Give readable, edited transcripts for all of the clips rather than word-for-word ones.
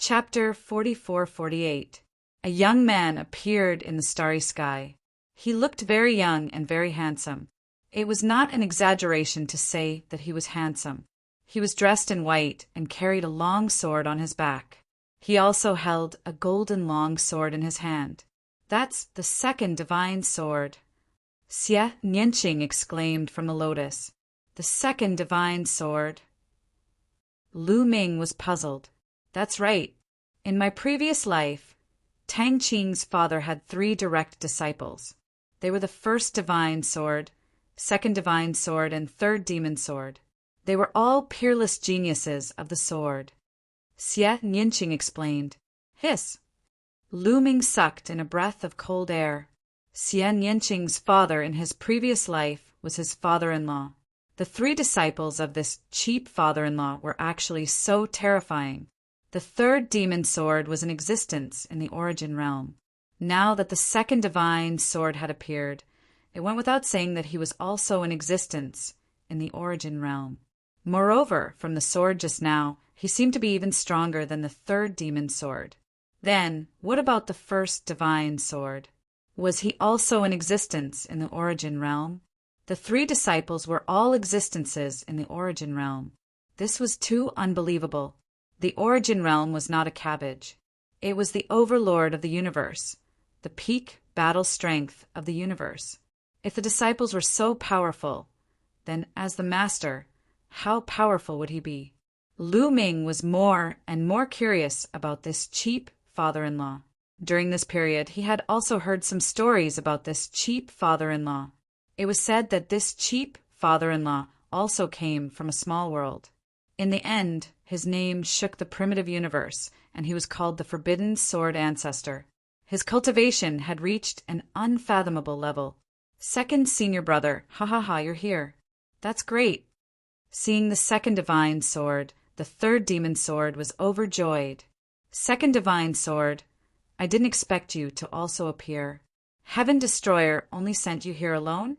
Chapter 44-48. A young man appeared in the starry sky. He looked very young and very handsome. It was not an exaggeration to say that he was handsome. He was dressed in white and carried a long sword on his back. He also held a golden long sword in his hand. "That's the second divine sword," Xie Nianqing exclaimed from the lotus. "The second divine sword." Lu Ming was puzzled. "That's right. In my previous life, Tang Qing's father had 3 direct disciples. They were the first divine sword, second divine sword, and third demon sword. They were all peerless geniuses of the sword," Xie Nianqing explained. "Hiss!" Lu Ming sucked in a breath of cold air. Xie Nianqing's father in his previous life was his father-in-law. The 3 disciples of this cheap father-in-law were actually so terrifying. The third demon sword was in existence in the origin realm. Now that the second divine sword had appeared, it went without saying that he was also in existence in the origin realm. Moreover, from the sword just now, he seemed to be even stronger than the third demon sword. Then, what about the first divine sword? Was he also in existence in the origin realm? The 3 disciples were all existences in the origin realm. This was too unbelievable. The origin realm was not a cabbage. It was the overlord of the universe, the peak battle strength of the universe. If the disciples were so powerful, then as the master, how powerful would he be? Lu Ming was more and more curious about this cheap father-in-law. During this period, he had also heard some stories about this cheap father-in-law. It was said that this cheap father-in-law also came from a small world. In the end, his name shook the primitive universe, and he was called the Forbidden Sword Ancestor. His cultivation had reached an unfathomable level. "Second senior brother, ha, you're here. That's great." Seeing the second divine sword, the third demon sword was overjoyed. "Second divine sword, I didn't expect you to also appear. Heaven Destroyer only sent you here alone?"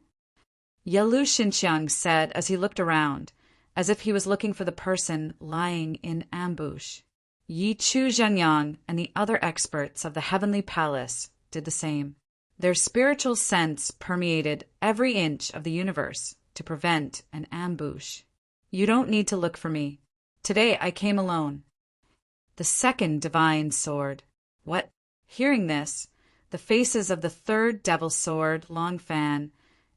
Yalu Xinqiang said as he looked around, as if he was looking for the person lying in ambush. Yi Chu Zhenyang and the other experts of the Heavenly Palace did the same. Their spiritual sense permeated every inch of the universe to prevent an ambush. "You don't need to look for me. Today I came alone." The second divine sword. What? Hearing this, the faces of the third devil sword, Long Fan,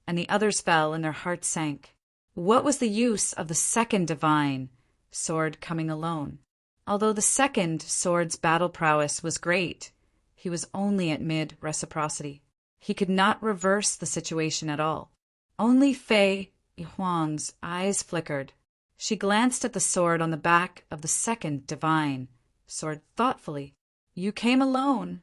and the others fell and their hearts sank. What was the use of the second divine sword coming alone? Although the second sword's battle prowess was great, he was only at mid-reciprocity. He could not reverse the situation at all. Only Fei Huang's eyes flickered. She glanced at the sword on the back of the second divine sword thoughtfully. "You came alone."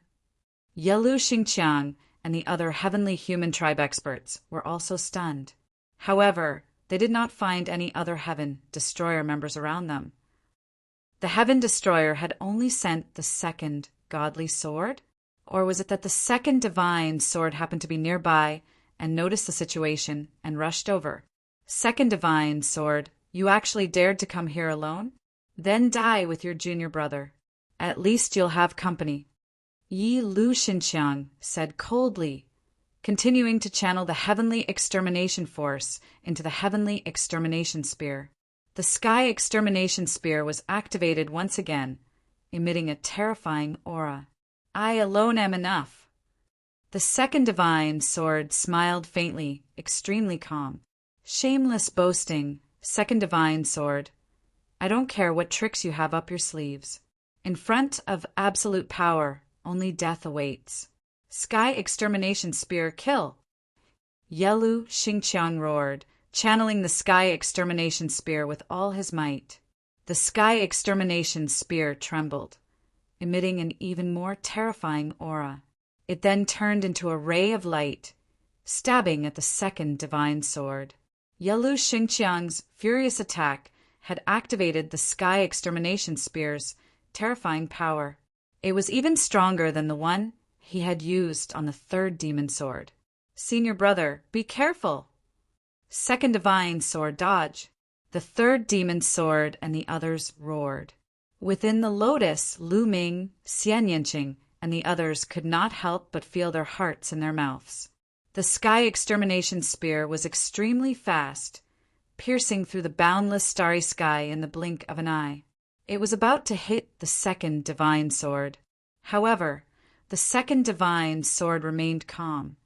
Yalu Xinqiang and the other heavenly human tribe experts were also stunned. However, they did not find any other Heaven Destroyer members around them. The Heaven Destroyer had only sent the second godly sword? Or was it that the second divine sword happened to be nearby and noticed the situation and rushed over? "Second divine sword, you actually dared to come here alone? Then die with your junior brother. At least you'll have company," Yi Lu Xinqiang said coldly, continuing to channel the heavenly extermination force into the heavenly extermination spear. The sky extermination spear was activated once again, emitting a terrifying aura. "I alone am enough." The second divine sword smiled faintly, extremely calm. "Shameless boasting, second divine sword. I don't care what tricks you have up your sleeves. In front of absolute power, only death awaits. Sky extermination spear, kill!" Yalu Xinqiang roared, channeling the sky extermination spear with all his might. The sky extermination spear trembled, emitting an even more terrifying aura. It then turned into a ray of light, stabbing at the second divine sword. Yalu Xinqiang's furious attack had activated the sky extermination spear's terrifying power. It was even stronger than the one he had used on the third demon sword. "Senior brother, be careful!" Second divine sword, dodge! The third demon sword and the others roared. Within the lotus, Lu Ming, Xian Yanqing, and the others could not help but feel their hearts in their mouths. The sky extermination spear was extremely fast, piercing through the boundless starry sky in the blink of an eye. It was about to hit the second divine sword. However, the second divine sword remained calm,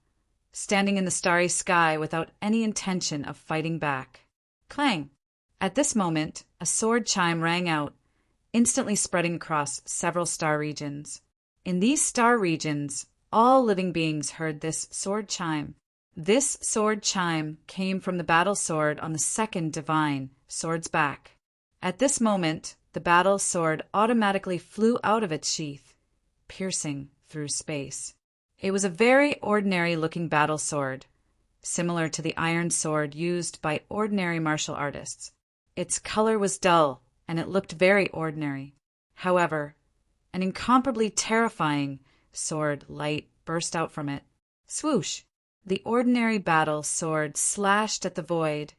standing in the starry sky without any intention of fighting back. Clang! At this moment, a sword chime rang out, instantly spreading across several star regions. In these star regions, all living beings heard this sword chime. This sword chime came from the battle sword on the second divine sword's back. At this moment, the battle sword automatically flew out of its sheath, piercing through space. It was a very ordinary-looking battle sword, similar to the iron sword used by ordinary martial artists. Its color was dull, and it looked very ordinary. However, an incomparably terrifying sword light burst out from it. Swoosh! The ordinary battle sword slashed at the void,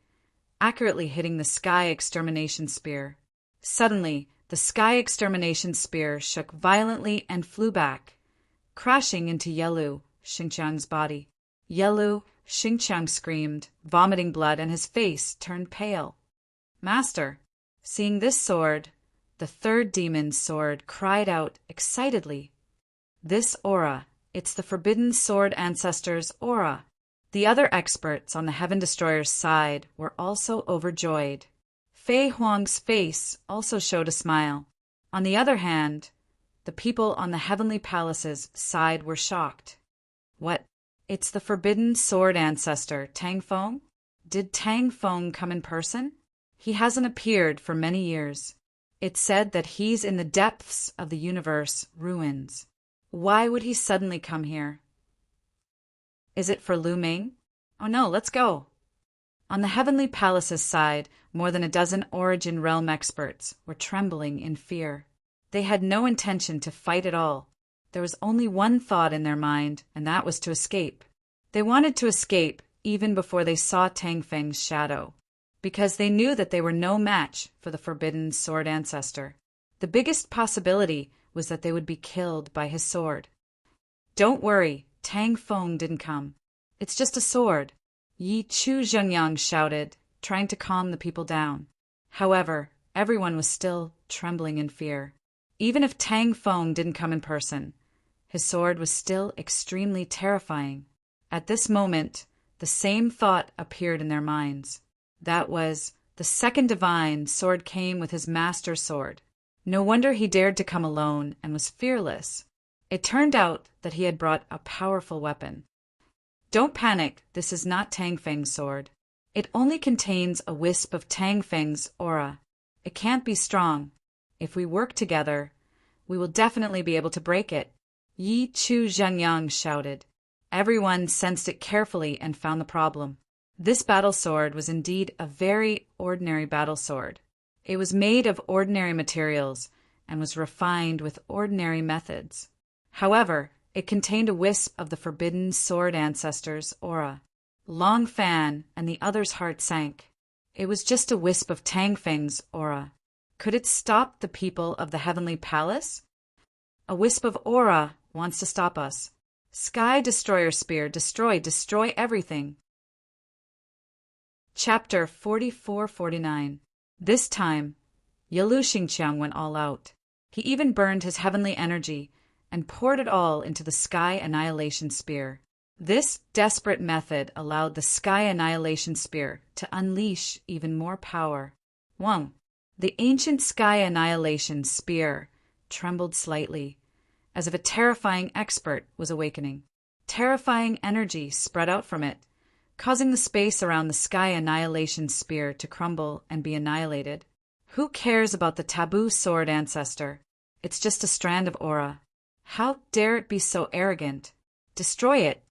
accurately hitting the sky extermination spear. Suddenly, the sky extermination spear shook violently and flew back, crashing into Yelu Xingqiang's body. Yelu Xingqiang screamed, vomiting blood, and his face turned pale. Master! Seeing this sword, the third demon's sword cried out excitedly. This aura, it's the Forbidden Sword Ancestor's aura. The other experts on the Heaven Destroyer's side were also overjoyed. Fei Huang's face also showed a smile. On the other hand, the people on the Heavenly Palace's side were shocked. What? It's the Forbidden Sword Ancestor, Tang Feng? Did Tang Feng come in person? He hasn't appeared for many years. It's said that he's in the depths of the universe ruins. Why would he suddenly come here? Is it for Lu Ming? Oh no, let's go. On the Heavenly Palace's side, more than a dozen Origin Realm experts were trembling in fear. They had no intention to fight at all. There was only one thought in their mind, and that was to escape. They wanted to escape even before they saw Tang Feng's shadow, because they knew that they were no match for the Forbidden Sword Ancestor. The biggest possibility was that they would be killed by his sword. Don't worry, Tang Feng didn't come. It's just a sword, Yi Chu Zhengyang shouted, trying to calm the people down. However, everyone was still trembling in fear. Even if Tang Feng didn't come in person, his sword was still extremely terrifying. At this moment, the same thought appeared in their minds. That was, the second divine sword came with his master sword. No wonder he dared to come alone and was fearless. It turned out that he had brought a powerful weapon. Don't panic, this is not Tang Feng's sword. It only contains a wisp of Tang Feng's aura. It can't be strong. If we work together, we will definitely be able to break it, Yi Chu Zhengyang shouted. Everyone sensed it carefully and found the problem. This battle sword was indeed a very ordinary battle sword. It was made of ordinary materials and was refined with ordinary methods. However, it contained a wisp of the Forbidden Sword Ancestor's aura. Long Fan and the others' heart sank. It was just a wisp of Tang Feng's aura. Could it stop the people of the Heavenly Palace? A wisp of aura wants to stop us. Sky Destroyer Spear, destroy everything. Chapter 44-49. This time, Yelu Xingqiang went all out. He even burned his heavenly energy and poured it all into the Sky Annihilation Spear. This desperate method allowed the Sky Annihilation Spear to unleash even more power. 1. The ancient Sky Annihilation Spear trembled slightly, as if a terrifying expert was awakening. Terrifying energy spread out from it, causing the space around the Sky Annihilation Spear to crumble and be annihilated. Who cares about the taboo sword ancestor? It's just a strand of aura. How dare it be so arrogant? Destroy it!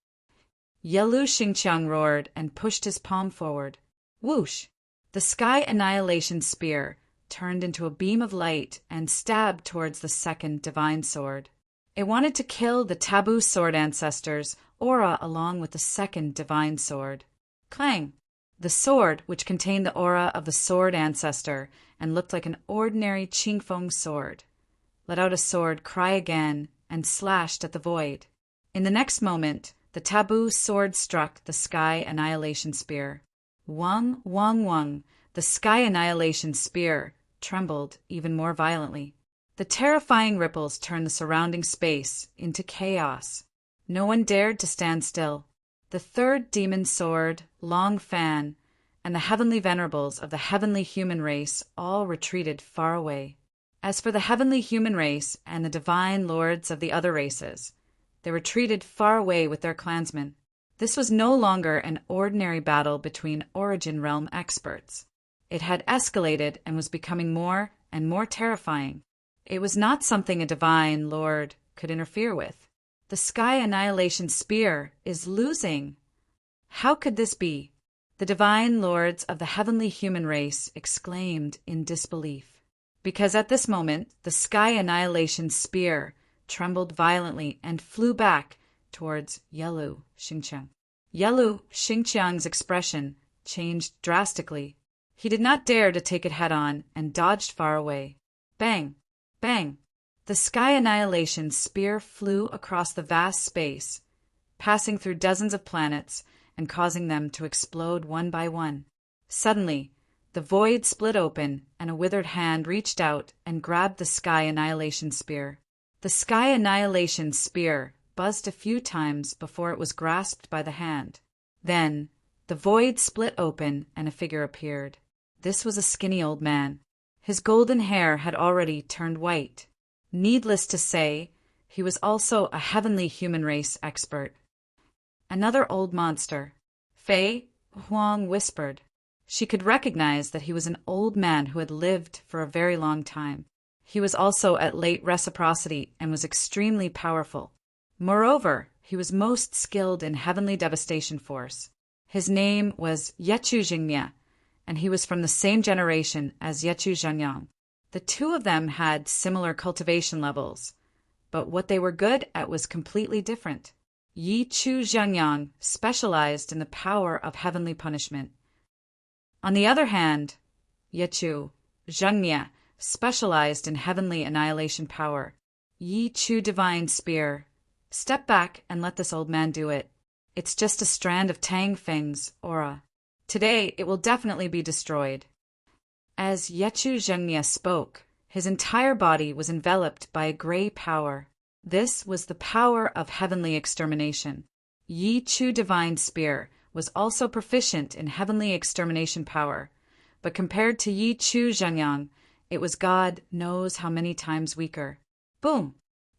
Yelu Xingqiang roared and pushed his palm forward. Whoosh! The Sky Annihilation Spear turned into a beam of light and stabbed towards the second divine sword. It wanted to kill the taboo sword ancestor's aura along with the second divine sword. Clang! The sword, which contained the aura of the sword ancestor and looked like an ordinary Qingfeng sword, let out a sword cry again and slashed at the void. In the next moment, the taboo sword struck the sky annihilation spear. Wang, wang, wang, the sky annihilation spear trembled even more violently. The terrifying ripples turned the surrounding space into chaos. No one dared to stand still. The third demon sword, Long Fan, and the heavenly venerables of the heavenly human race all retreated far away. As for the heavenly human race and the divine lords of the other races, they retreated far away with their clansmen. This was no longer an ordinary battle between Origin Realm experts. It had escalated and was becoming more and more terrifying. It was not something a divine lord could interfere with. The Sky Annihilation Spear is losing. How could this be? The divine lords of the heavenly human race exclaimed in disbelief. Because at this moment, the Sky Annihilation Spear trembled violently and flew back towards Yelu Xingqiang. Yelu Xingqiang's expression changed drastically. He did not dare to take it head-on and dodged far away. Bang! Bang! The Sky Annihilation Spear flew across the vast space, passing through dozens of planets and causing them to explode one by one. Suddenly, the void split open and a withered hand reached out and grabbed the Sky Annihilation Spear. The Sky Annihilation Spear buzzed a few times before it was grasped by the hand. Then, the void split open and a figure appeared. This was a skinny old man. His golden hair had already turned white. Needless to say, he was also a heavenly human race expert. Another old monster. Fei Huang whispered. She could recognize that he was an old man who had lived for a very long time. He was also at late reciprocity and was extremely powerful. Moreover, he was most skilled in heavenly devastation force. His name was Yechu Jingmie, and he was from the same generation as Yechu Zhangyang. The two of them had similar cultivation levels, but what they were good at was completely different. Yi Chu Zhangyang specialized in the power of heavenly punishment. On the other hand, Yechu Zhangmie specialized in heavenly annihilation power. Yi Chu Divine Spear. Step back and let this old man do it. It's just a strand of Tang Feng's aura. Today it will definitely be destroyed. As Yechu Zhengmie spoke, his entire body was enveloped by a gray power. This was the power of heavenly extermination. Yi Chu Divine Spear was also proficient in heavenly extermination power, but compared to Yi Chu Zhangyang, it was God knows how many times weaker. Boom!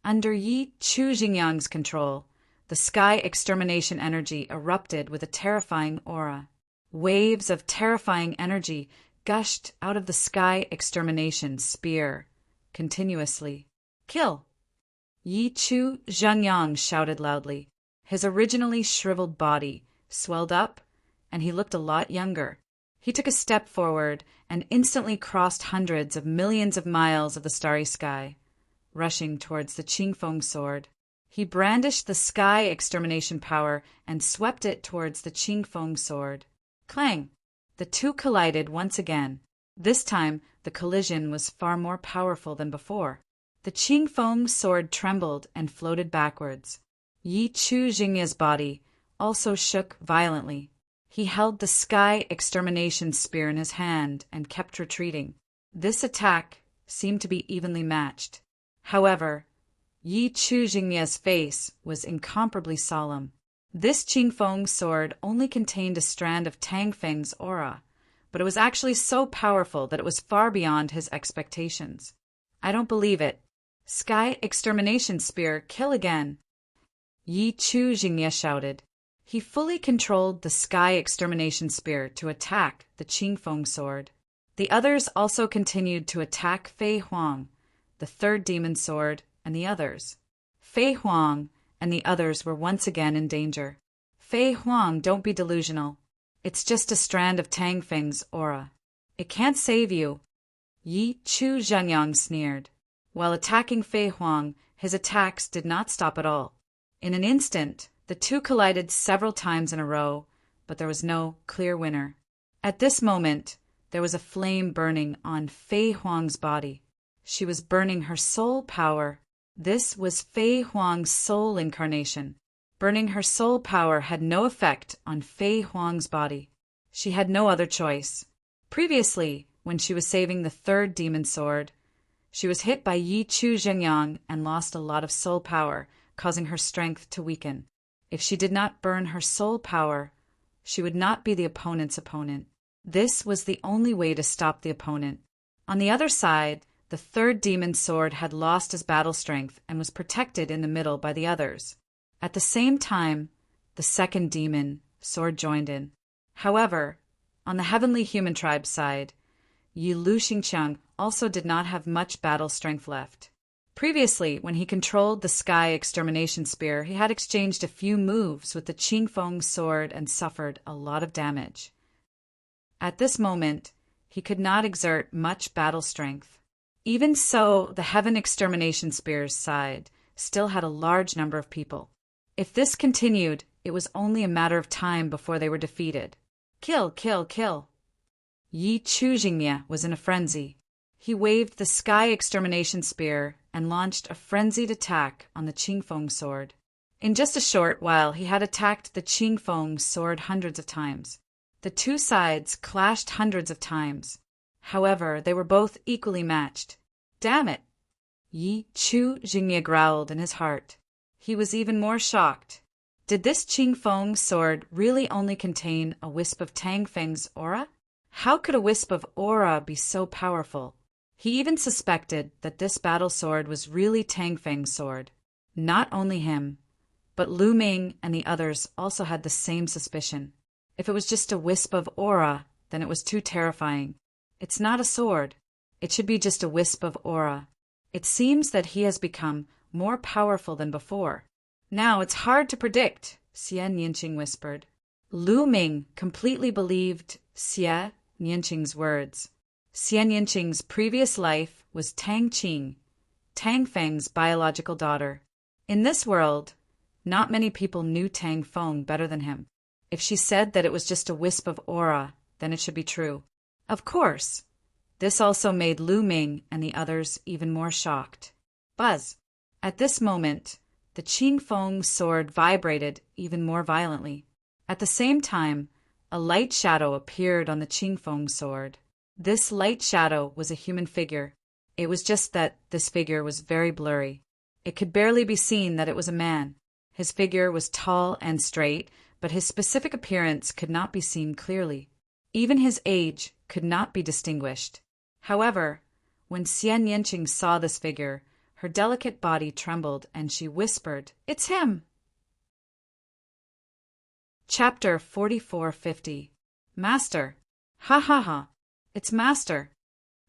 Under Yi Chu Zhangyang's control, the sky extermination energy erupted with a terrifying aura. Waves of terrifying energy gushed out of the sky extermination spear continuously. Kill! Yi Chu Zhangyang shouted loudly. His originally shriveled body swelled up, and he looked a lot younger. He took a step forward and instantly crossed hundreds of millions of miles of the starry sky, rushing towards the Qingfeng sword. He brandished the sky extermination power and swept it towards the Qingfeng sword. Clang! The two collided once again. This time, the collision was far more powerful than before. The Qingfeng sword trembled and floated backwards. Yi Chu Jingye's body also shook violently. He held the sky extermination spear in his hand and kept retreating. This attack seemed to be evenly matched. However, Yi Chu Jingye's face was incomparably solemn. This Qingfeng sword only contained a strand of Tang Feng's aura, but it was actually so powerful that it was far beyond his expectations. I don't believe it. Sky extermination spear, kill again! Yi Chu Jingye shouted. He fully controlled the sky extermination spear to attack the Qingfeng sword. The others also continued to attack Fei Huang, the third demon sword, and the others. Fei Huang and the others were once again in danger. Fei Huang, don't be delusional. It's just a strand of Tang Feng's aura. It can't save you. Yi Chu Zhangyang sneered. While attacking Fei Huang, his attacks did not stop at all. In an instant, the two collided several times in a row, but there was no clear winner. At this moment, there was a flame burning on Fei Huang's body. She was burning her soul power. This was Fei Huang's soul incarnation. Burning her soul power had no effect on Fei Huang's body. She had no other choice. Previously, when she was saving the third demon sword, she was hit by Yi Chu Zhengyang and lost a lot of soul power, causing her strength to weaken. If she did not burn her soul power, she would not be the opponent's opponent. This was the only way to stop the opponent. On the other side, the third demon sword had lost his battle strength and was protected in the middle by the others. At the same time, the second demon sword joined in. However, on the heavenly human tribe side, Yi Lu Xingqiang also did not have much battle strength left. Previously, when he controlled the sky extermination spear, he had exchanged a few moves with the Qingfeng sword and suffered a lot of damage. At this moment, he could not exert much battle strength. Even so, the heaven extermination spear's side still had a large number of people. If this continued, it was only a matter of time before they were defeated. Kill, kill, kill. Yi Chu Jingmie was in a frenzy. He waved the sky extermination spear and launched a frenzied attack on the Qingfeng sword. In just a short while, he had attacked the Qingfeng sword hundreds of times. The two sides clashed hundreds of times. However, they were both equally matched. Damn it! Yi Chu Jingmie growled in his heart. He was even more shocked. Did this Qingfeng sword really only contain a wisp of Tang Feng's aura? How could a wisp of aura be so powerful? He even suspected that this battle sword was really Tang Feng's sword. Not only him, but Lu Ming and the others also had the same suspicion. If it was just a wisp of aura, then it was too terrifying. It's not a sword. It should be just a wisp of aura. It seems that he has become more powerful than before. Now it's hard to predict, Xie Nianqing whispered. Lu Ming completely believed Xie Nianqing's words. Xie Nianqing's previous life was Tang Qing, Tang Feng's biological daughter. In this world, not many people knew Tang Feng better than him. If she said that it was just a wisp of aura, then it should be true. Of course. This also made Lu Ming and the others even more shocked. Buzz. At this moment, the Qingfeng sword vibrated even more violently. At the same time, a light shadow appeared on the Qingfeng sword. This light shadow was a human figure. It was just that this figure was very blurry. It could barely be seen that it was a man. His figure was tall and straight, but his specific appearance could not be seen clearly. Even his age could not be distinguished. However, when Xie Nianqing saw this figure, her delicate body trembled and she whispered, "It's him!" Chapter 4450. Master! Ha ha ha! It's Master!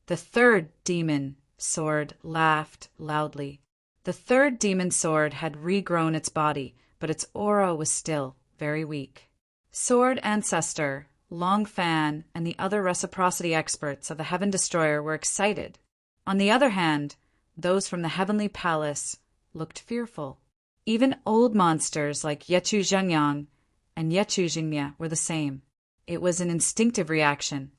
The third demon sword laughed loudly. The third demon sword had regrown its body, but its aura was still very weak. Sword Ancestor, Long Fan, and the other reciprocity experts of the Heaven Destroyer were excited. On the other hand, those from the Heavenly Palace looked fearful. Even old monsters like Yechu Zhengyang and Yechu Jingmie were the same. It was an instinctive reaction.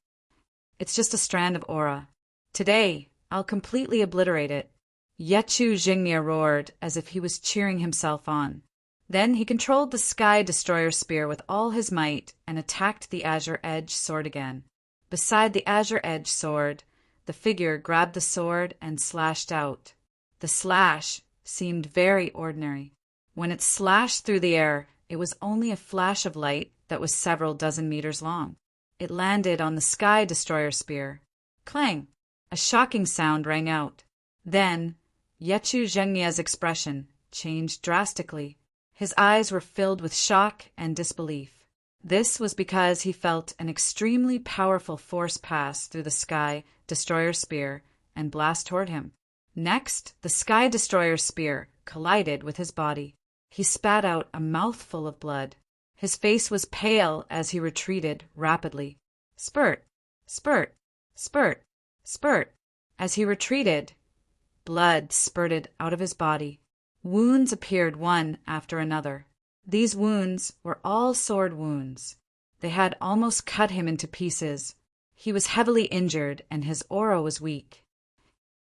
It's just a strand of aura. Today, I'll completely obliterate it. Yechu Jingmie roared as if he was cheering himself on. Then he controlled the Sky Destroyer spear with all his might and attacked the Azure Edge sword again. Beside the Azure Edge sword, the figure grabbed the sword and slashed out. The slash seemed very ordinary. When it slashed through the air, it was only a flash of light that was several dozen meters long. It landed on the Sky Destroyer spear. Clang! A shocking sound rang out. Then, Yechu Zhengmie's expression changed drastically. His eyes were filled with shock and disbelief. This was because he felt an extremely powerful force pass through the Sky Destroyer spear and blast toward him. Next, the Sky Destroyer spear collided with his body. He spat out a mouthful of blood. His face was pale as he retreated rapidly. Spurt, spurt, spurt, spurt. As he retreated, blood spurted out of his body. Wounds appeared one after another. These wounds were all sword wounds. They had almost cut him into pieces. He was heavily injured, and his aura was weak.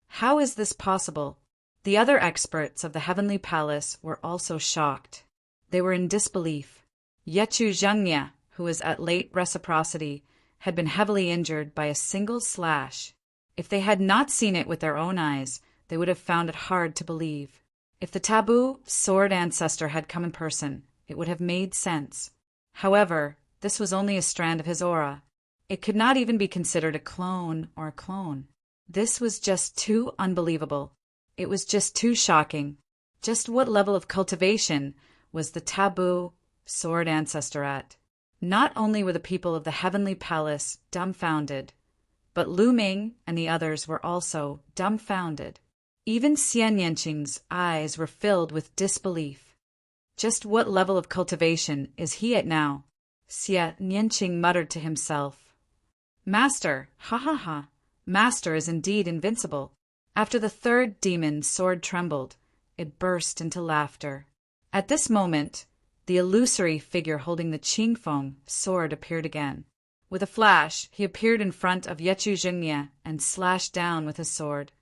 How is this possible? The other experts of the heavenly palace were also shocked. They were in disbelief. Yechu Zhengye, who was at late reciprocity, had been heavily injured by a single slash. If they had not seen it with their own eyes, they would have found it hard to believe. If the taboo sword ancestor had come in person, it would have made sense. However, this was only a strand of his aura. It could not even be considered a clone or a clone. This was just too unbelievable. It was just too shocking. Just what level of cultivation was the taboo sword ancestor at? Not only were the people of the heavenly palace dumbfounded, but Lu Ming and the others were also dumbfounded. Even Xian Yanqing's eyes were filled with disbelief. Just what level of cultivation is he at now? Xian Yanqing muttered to himself. Master, ha ha ha, Master is indeed invincible. After the third demon's sword trembled, it burst into laughter. At this moment, the illusory figure holding the Qingfeng sword appeared again. With a flash, he appeared in front of Yechu Zhengye and slashed down with his sword.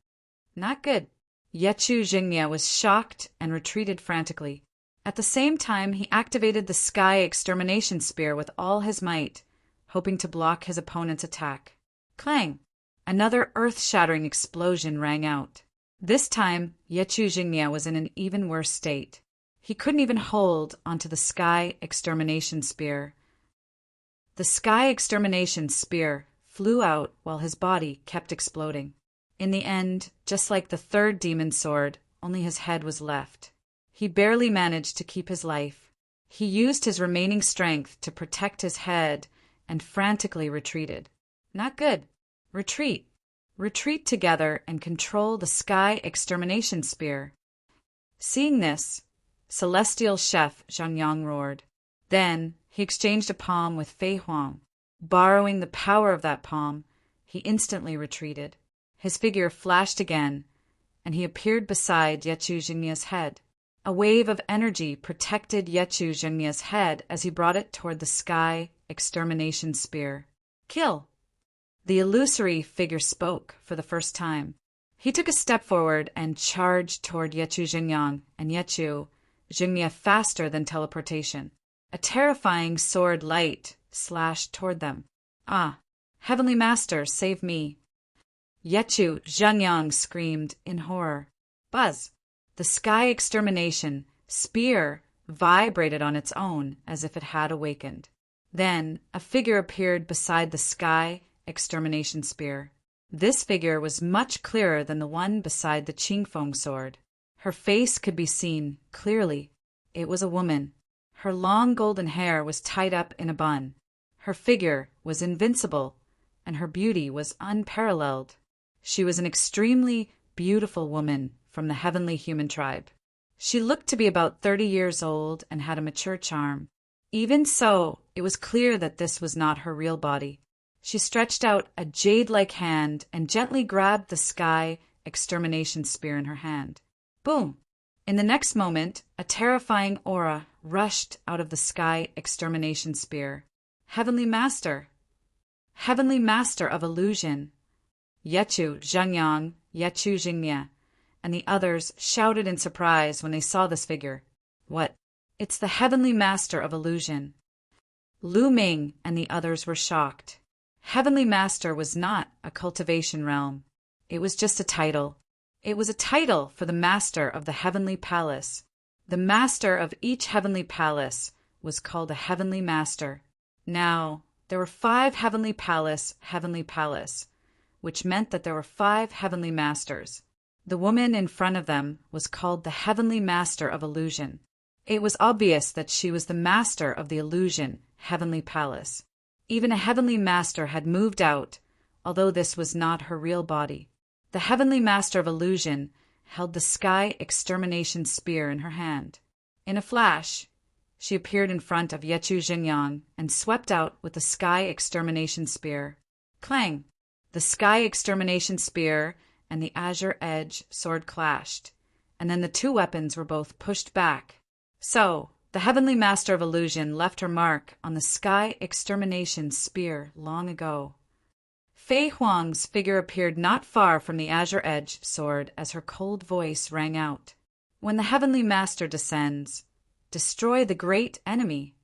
Not good. Yechu Zhengye was shocked and retreated frantically. At the same time, he activated the Sky Extermination Spear with all his might, hoping to block his opponent's attack. Clang! Another earth-shattering explosion rang out. This time, Yechu Zhengye was in an even worse state. He couldn't even hold onto the Sky Extermination Spear. The Sky Extermination Spear flew out while his body kept exploding. In the end, just like the third demon's sword, only his head was left. He barely managed to keep his life. He used his remaining strength to protect his head and frantically retreated. Not good. Retreat. Retreat together and control the Sky Extermination Spear. Seeing this, Celestial Chef Zhang Yang roared. Then he exchanged a palm with Fei Huang. Borrowing the power of that palm, he instantly retreated. His figure flashed again, and he appeared beside Yechu Zhengye's head. A wave of energy protected Yechu Zhengye's head as he brought it toward the Sky Extermination Spear. Kill! The illusory figure spoke for the first time. He took a step forward and charged toward Yechu Zhengye and Yechu Zhengye faster than teleportation. A terrifying sword light slashed toward them. Ah, Heavenly Master, save me! Yechu Zhengye screamed in horror. Buzz! The Sky Extermination Spear vibrated on its own as if it had awakened. Then a figure appeared beside the Sky Extermination Spear. This figure was much clearer than the one beside the Qingfeng sword. Her face could be seen clearly. It was a woman. Her long golden hair was tied up in a bun. Her figure was invincible, and her beauty was unparalleled. She was an extremely beautiful woman from the heavenly human tribe. She looked to be about 30 years old and had a mature charm. Even so, it was clear that this was not her real body. She stretched out a jade-like hand and gently grabbed the Sky Extermination Spear in her hand. Boom! In the next moment, a terrifying aura rushed out of the Sky Extermination Spear. Heavenly Master! Heavenly Master of Illusion! Yechu Zhengye, Yechu Zhengye, and the others shouted in surprise when they saw this figure. What? It's the Heavenly Master of Illusion. Lu Ming and the others were shocked. Heavenly Master was not a cultivation realm. It was just a title. It was a title for the master of the heavenly palace. The master of each heavenly palace was called a heavenly master. Now, there were 5 heavenly palace, which meant that there were 5 heavenly masters. The woman in front of them was called the Heavenly Master of Illusion. It was obvious that she was the master of the illusion heavenly palace. Even a heavenly master had moved out, although this was not her real body. The Heavenly Master of Illusion held the Sky Extermination Spear in her hand. In a flash, she appeared in front of Yechu Zhengye and swept out with the Sky Extermination Spear. Clang! The Sky Extermination Spear and the Azure Edge sword clashed, and then the 2 weapons were both pushed back. So, The Heavenly Master of Illusion left her mark on the sky extermination spear long ago. Fei Huang's figure appeared not far from the azure-edged sword as her cold voice rang out. When the Heavenly Master descends, destroy the great enemy.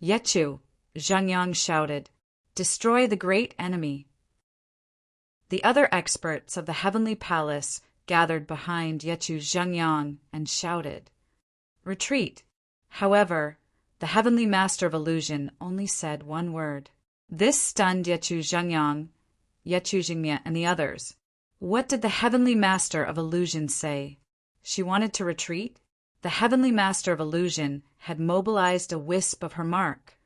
Yechu, Zhangyang shouted. Destroy the great enemy. The other experts of the Heavenly Palace gathered behind Yechu Zhangyang and shouted, Retreat. However, the Heavenly Master of Illusion only said one word. This stunned Yechu Zhangyang, Yechu Jingmie, and the others. What did the Heavenly Master of Illusion say? She wanted to retreat? The Heavenly Master of Illusion had mobilized a wisp of her mark,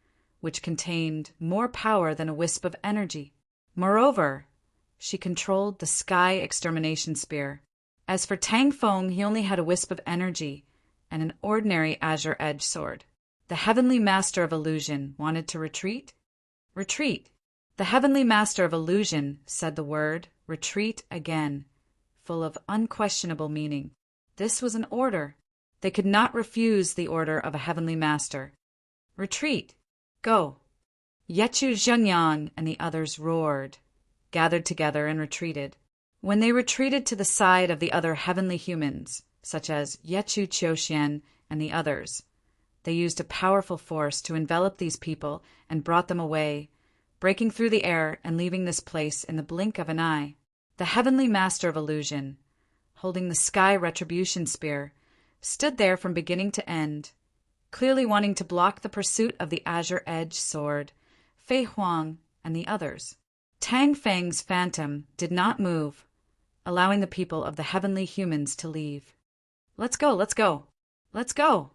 which contained more power than a wisp of energy. Moreover, she controlled the sky extermination spear. As for Tang Feng, he only had a wisp of energy and an ordinary azure-edged sword. The Heavenly Master of Illusion wanted to retreat? Retreat. The Heavenly Master of Illusion said the word retreat again, full of unquestionable meaning. This was an order. They could not refuse the order of a Heavenly Master. Retreat. Go. Yechu Zhangyang and the others roared, gathered together and retreated. When they retreated to the side of the other heavenly humans, such as Yechu Qiuxian and the others, they used a powerful force to envelop these people and brought them away, breaking through the air and leaving this place in the blink of an eye. The Heavenly Master of Illusion, holding the sky retribution spear, stood there from beginning to end, clearly wanting to block the pursuit of the azure-edged sword, Fei Huang, and the others. Tang Feng's phantom did not move, allowing the people of the heavenly humans to leave. Let's go, let's go, let's go.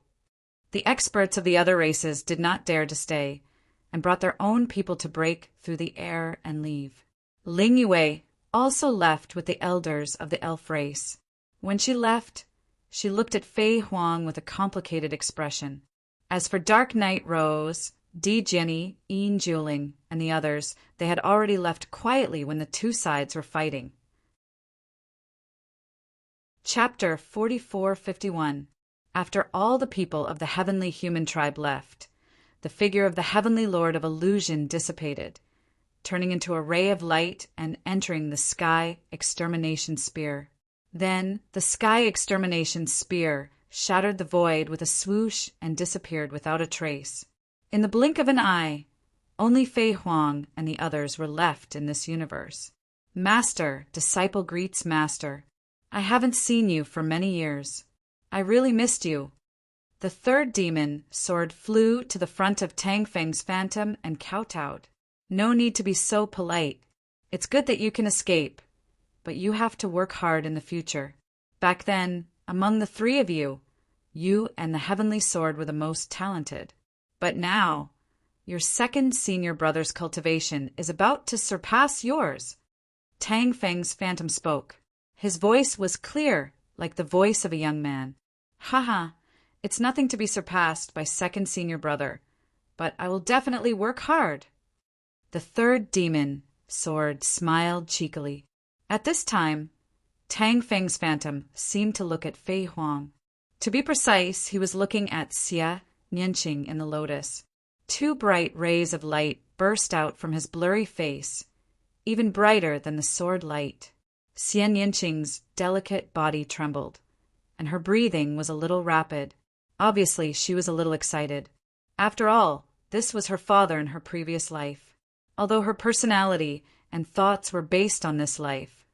The experts of the other races did not dare to stay, and brought their own people to break through the air and leave. Ling Yue also left with the elders of the elf race. When she left, she looked at Fei Huang with a complicated expression. As for Dark Knight Rose, Di Jinny, Yin Juling, and the others, they had already left quietly when the two sides were fighting. Chapter 4451. After all the people of the heavenly human tribe left, the figure of the heavenly lord of illusion dissipated, turning into a ray of light and entering the sky extermination spear. Then the sky extermination spear shattered the void with a swoosh and disappeared without a trace. In the blink of an eye, only Fei Huang and the others were left in this universe. Master, disciple greets master. I haven't seen you for many years. I really missed you. The third demon sword flew to the front of Tang Feng's phantom and kowtowed. No need to be so polite. It's good that you can escape, but you have to work hard in the future. Back then, among the three of you, you and the heavenly sword were the most talented. But now, your second senior brother's cultivation is about to surpass yours. Tang Feng's phantom spoke. His voice was clear, like the voice of a young man. Haha, it's nothing to be surpassed by second senior brother, but I will definitely work hard. The third demon sword smiled cheekily. At this time, Tang Feng's phantom seemed to look at Fei Huang. To be precise, he was looking at Xia Nianqing in the lotus. Two bright rays of light burst out from his blurry face, even brighter than the sword light. Xia Nianqing's delicate body trembled, and her breathing was a little rapid. Obviously, she was a little excited. After all, this was her father in her previous life. Although her personality and thoughts were based on this life,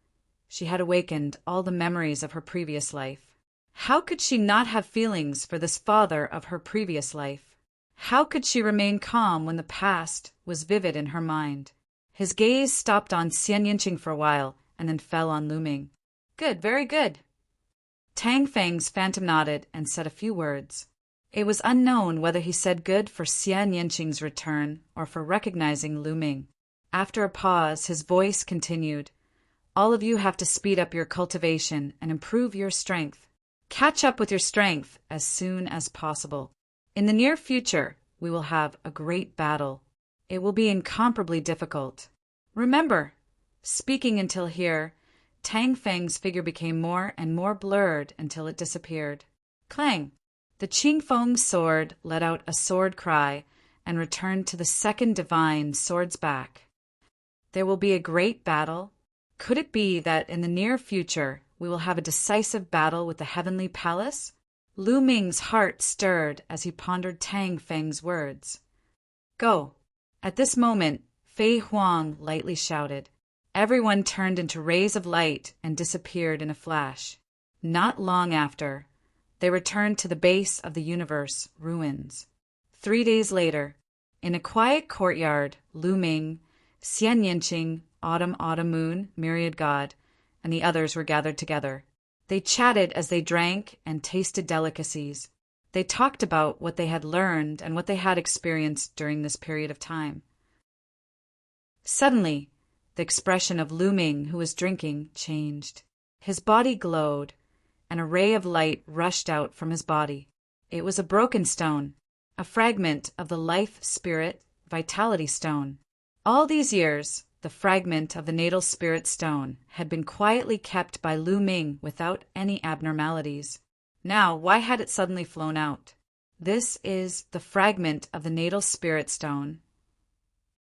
she had awakened all the memories of her previous life. How could she not have feelings for this father of her previous life? How could she remain calm when the past was vivid in her mind? His gaze stopped on Xia Nianqing for a while and then fell on Lu Ming. Good, very good. Tang Feng's phantom nodded and said a few words. It was unknown whether he said good for Xia Nianqing's return or for recognizing Lu Ming. After a pause, his voice continued. All of you have to speed up your cultivation and improve your strength. Catch up with your strength as soon as possible. In the near future, we will have a great battle. It will be incomparably difficult. Remember, speaking until here, Tang Feng's figure became more and more blurred until it disappeared. Clang! The Qingfeng sword let out a sword cry and returned to the second divine sword's back. There will be a great battle. Could it be that in the near future we will have a decisive battle with the heavenly palace? Lu Ming's heart stirred as he pondered Tang Feng's words. Go! At this moment, Fei Huang lightly shouted. Everyone turned into rays of light and disappeared in a flash. Not long after, they returned to the base of the universe ruins. 3 days later, in a quiet courtyard, Lu Ming, Xian Yinqing, Autumn Moon, Myriad God, and the others were gathered together. They chatted as they drank and tasted delicacies. They talked about what they had learned and what they had experienced during this period of time. Suddenly, the expression of Lu Ming, who was drinking, changed. His body glowed, and a ray of light rushed out from his body. It was a broken stone, a fragment of the life spirit vitality stone. All these years, the fragment of the natal spirit stone had been quietly kept by Lu Ming without any abnormalities. Now, why had it suddenly flown out? This is the fragment of the natal spirit stone.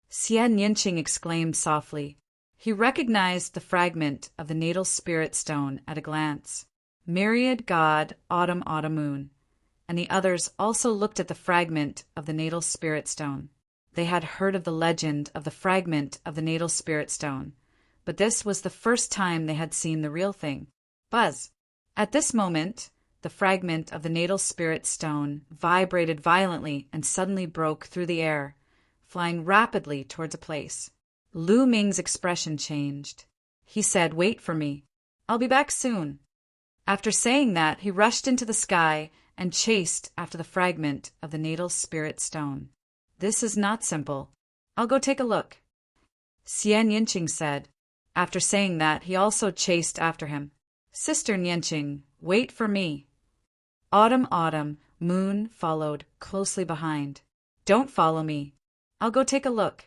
Xian Yinqing exclaimed softly. He recognized the fragment of the natal spirit stone at a glance. Myriad God, Autumn Moon, and the others also looked at the fragment of the natal spirit stone. They had heard of the legend of the fragment of the natal spirit stone, but this was the first time they had seen the real thing. Buzz! At this moment, the fragment of the natal spirit stone vibrated violently and suddenly broke through the air, flying rapidly towards a place. Lu Ming's expression changed. He said, "Wait for me. I'll be back soon." After saying that, he rushed into the sky and chased after the fragment of the natal spirit stone. This is not simple. I'll go take a look. Xian Yinqing said. After saying that, he also chased after him. Sister Yinqing, wait for me. Autumn Moon followed closely behind. Don't follow me. I'll go take a look.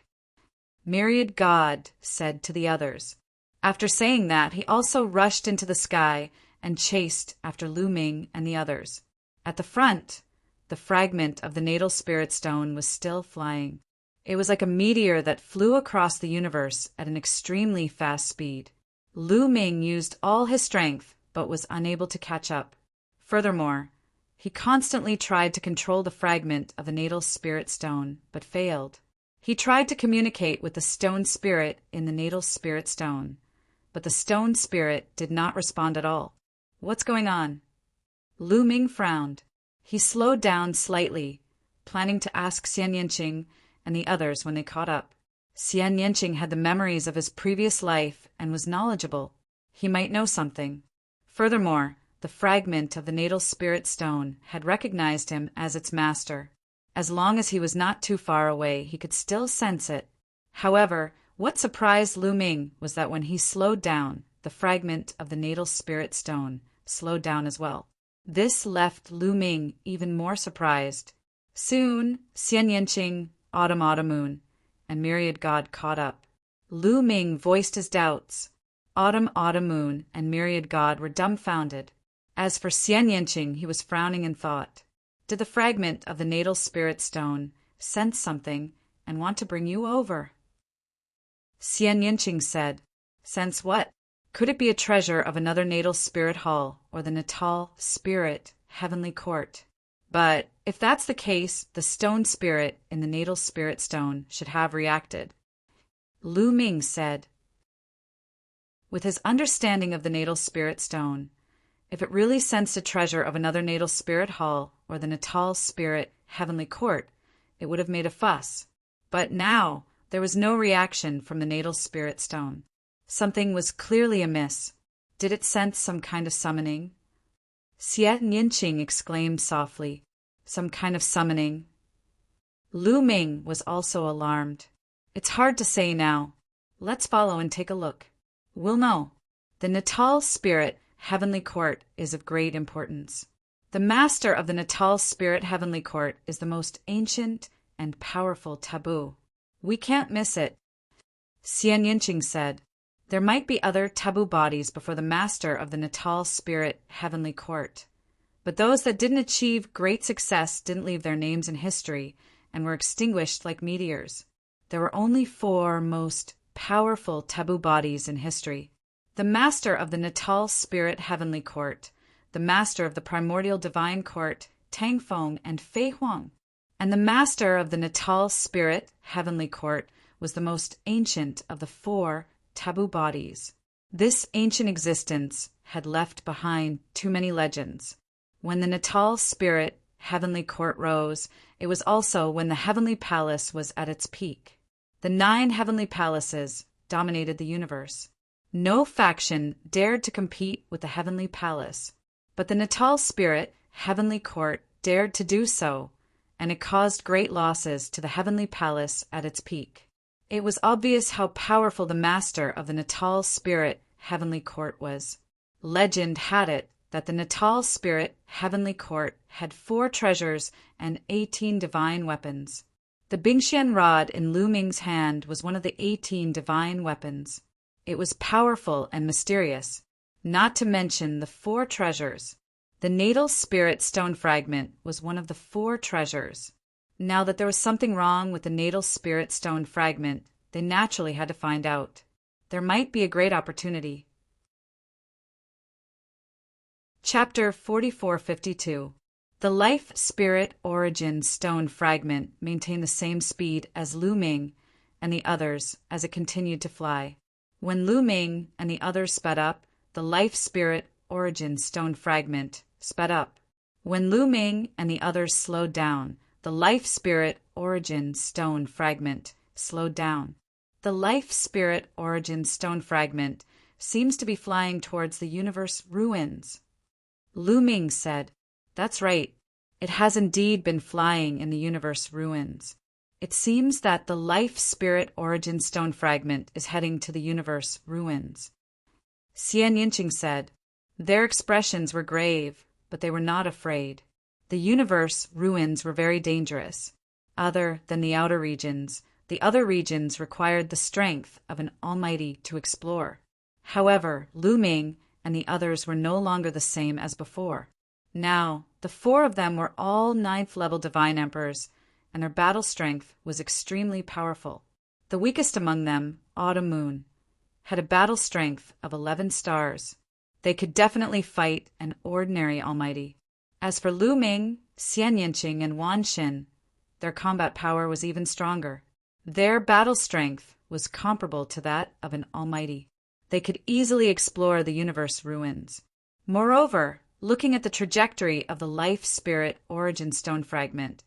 Myriad God said to the others. After saying that, he also rushed into the sky and chased after Lu Ming and the others. At the front, the fragment of the natal spirit stone was still flying. It was like a meteor that flew across the universe at an extremely fast speed. Lu Ming used all his strength, but was unable to catch up. Furthermore, he constantly tried to control the fragment of the natal spirit stone, but failed. He tried to communicate with the stone spirit in the natal spirit stone, but the stone spirit did not respond at all. What's going on? Lu Ming frowned. He slowed down slightly, planning to ask Xian Yinqing and the others when they caught up. Xian Yinqing had the memories of his previous life and was knowledgeable. He might know something. Furthermore, the fragment of the natal spirit stone had recognized him as its master. As long as he was not too far away, he could still sense it. However, what surprised Lu Ming was that when he slowed down, the fragment of the natal spirit stone slowed down as well. This left Lu Ming even more surprised. Soon, Xian Yinqing, Autumn Moon, and Myriad God caught up. Lu Ming voiced his doubts. Autumn Moon and Myriad God were dumbfounded. As for Xian Yinqing, he was frowning in thought. Did the fragment of the natal spirit stone sense something and want to bring you over? Xian Yinqing said, Sense what? Could it be a treasure of another natal spirit hall or the natal spirit heavenly court? But if that's the case, the stone spirit in the natal spirit stone should have reacted. Lu Ming said, with his understanding of the natal spirit stone, if it really sensed a treasure of another natal spirit hall or the natal spirit heavenly court, it would have made a fuss. But now there was no reaction from the natal spirit stone. Something was clearly amiss. Did it sense some kind of summoning? Xian Yinqing exclaimed softly, Some kind of summoning. Lu Ming was also alarmed. It's hard to say now. Let's follow and take a look. We'll know. The natal spirit heavenly court is of great importance. The master of the natal spirit heavenly court is the most ancient and powerful taboo. We can't miss it. Xian Yinqing said, there might be other taboo bodies before the master of the natal spirit heavenly court, But those that didn't achieve great success didn't leave their names in history and were extinguished like meteors. There were only 4 most powerful taboo bodies in history: the master of the Natal Spirit Heavenly Court, the master of the Primordial Divine Court, Tang Feng and Fei Huang. And the master of the Natal Spirit Heavenly Court was the most ancient of the 4 taboo bodies. This ancient existence had left behind too many legends. When the Natal Spirit Heavenly Court rose, it was also when the Heavenly Palace was at its peak. The 9 heavenly palaces dominated the universe. No faction dared to compete with the Heavenly Palace, but the Natal Spirit Heavenly Court dared to do so, and it caused great losses to the Heavenly Palace at its peak. It was obvious how powerful the master of the Natal Spirit Heavenly Court was. Legend had it that the Natal Spirit Heavenly Court had 4 treasures and 18 divine weapons. The Bingxian rod in Lu Ming's hand was one of the 18 divine weapons. It was powerful and mysterious, not to mention the 4 treasures. The natal spirit stone fragment was one of the 4 treasures. Now that there was something wrong with the natal spirit stone fragment, they naturally had to find out. There might be a great opportunity. Chapter 4452. The Life Spirit Origin Stone Fragment maintained the same speed as Lu Ming and the others as it continued to fly. When Lu Ming and the others sped up, the Life Spirit Origin Stone Fragment sped up. When Lu Ming and the others slowed down, the Life Spirit Origin Stone Fragment slowed down. The Life Spirit Origin Stone Fragment seems to be flying towards the universe ruins. Lu Ming said, "That's right. It has indeed been flying in the universe ruins. It seems that the Life Spirit Origin Stone Fragment is heading to the universe ruins." Xian Yinqing said, "Their expressions were grave, but they were not afraid. The universe ruins were very dangerous. Other than the outer regions, the other regions required the strength of an almighty to explore. However, Lu Ming and the others were no longer the same as before. Now, the 4 of them were all 9th-level divine emperors, and their battle strength was extremely powerful. The weakest among them, Autumn Moon, had a battle strength of 11 stars. They could definitely fight an ordinary almighty. As for Lu Ming, Xian Yinqing, and Wan Xin, their combat power was even stronger. Their battle strength was comparable to that of an almighty. They could easily explore the universe ruins. Moreover, looking at the trajectory of the Life Spirit Origin Stone Fragment,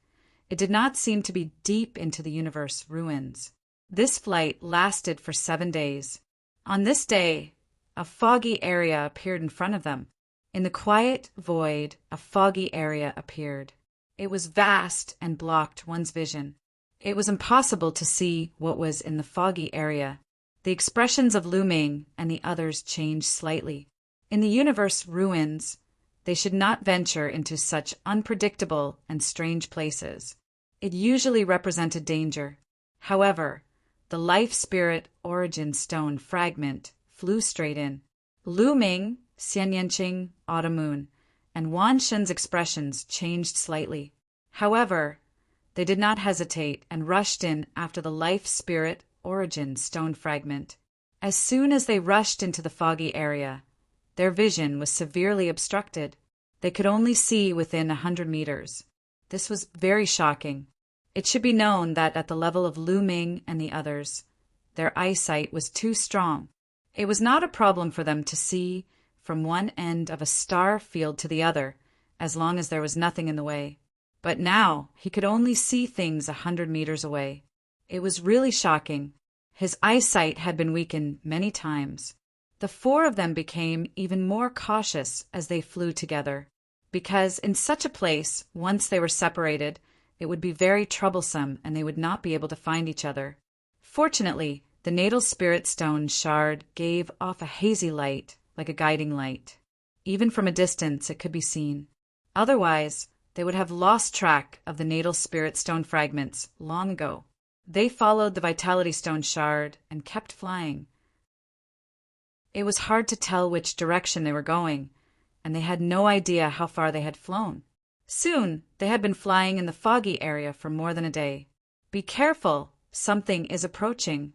it did not seem to be deep into the universe ruins. This flight lasted for 7 days. On this day, a foggy area appeared in front of them. In the quiet void, a foggy area appeared. It was vast and blocked one's vision. It was impossible to see what was in the foggy area. The expressions of Lu Ming and the others changed slightly. In the universe ruins, they should not venture into such unpredictable and strange places. It usually represented danger. However, the Life Spirit Origin Stone Fragment flew straight in. Lu Ming, Xian Yinqing, Autumn Moon, and Wan Xin's expressions changed slightly. However, they did not hesitate and rushed in after the Life Spirit Origin Stone Fragment. As soon as they rushed into the foggy area, their vision was severely obstructed. They could only see within 100 meters. This was very shocking. It should be known that at the level of Lu Ming and the others, their eyesight was too strong. It was not a problem for them to see from one end of a star field to the other, as long as there was nothing in the way. But now he could only see things 100 meters away. It was really shocking. His eyesight had been weakened many times. The 4 of them became even more cautious as they flew together, because in such a place, once they were separated, it would be very troublesome and they would not be able to find each other. Fortunately, the natal spirit stone shard gave off a hazy light, like a guiding light. Even from a distance, it could be seen. Otherwise, they would have lost track of the natal spirit stone fragments long ago. They followed the vitality stone shard and kept flying. It was hard to tell which direction they were going, and they had no idea how far they had flown. Soon, they had been flying in the foggy area for more than a day. "Be careful, something is approaching,"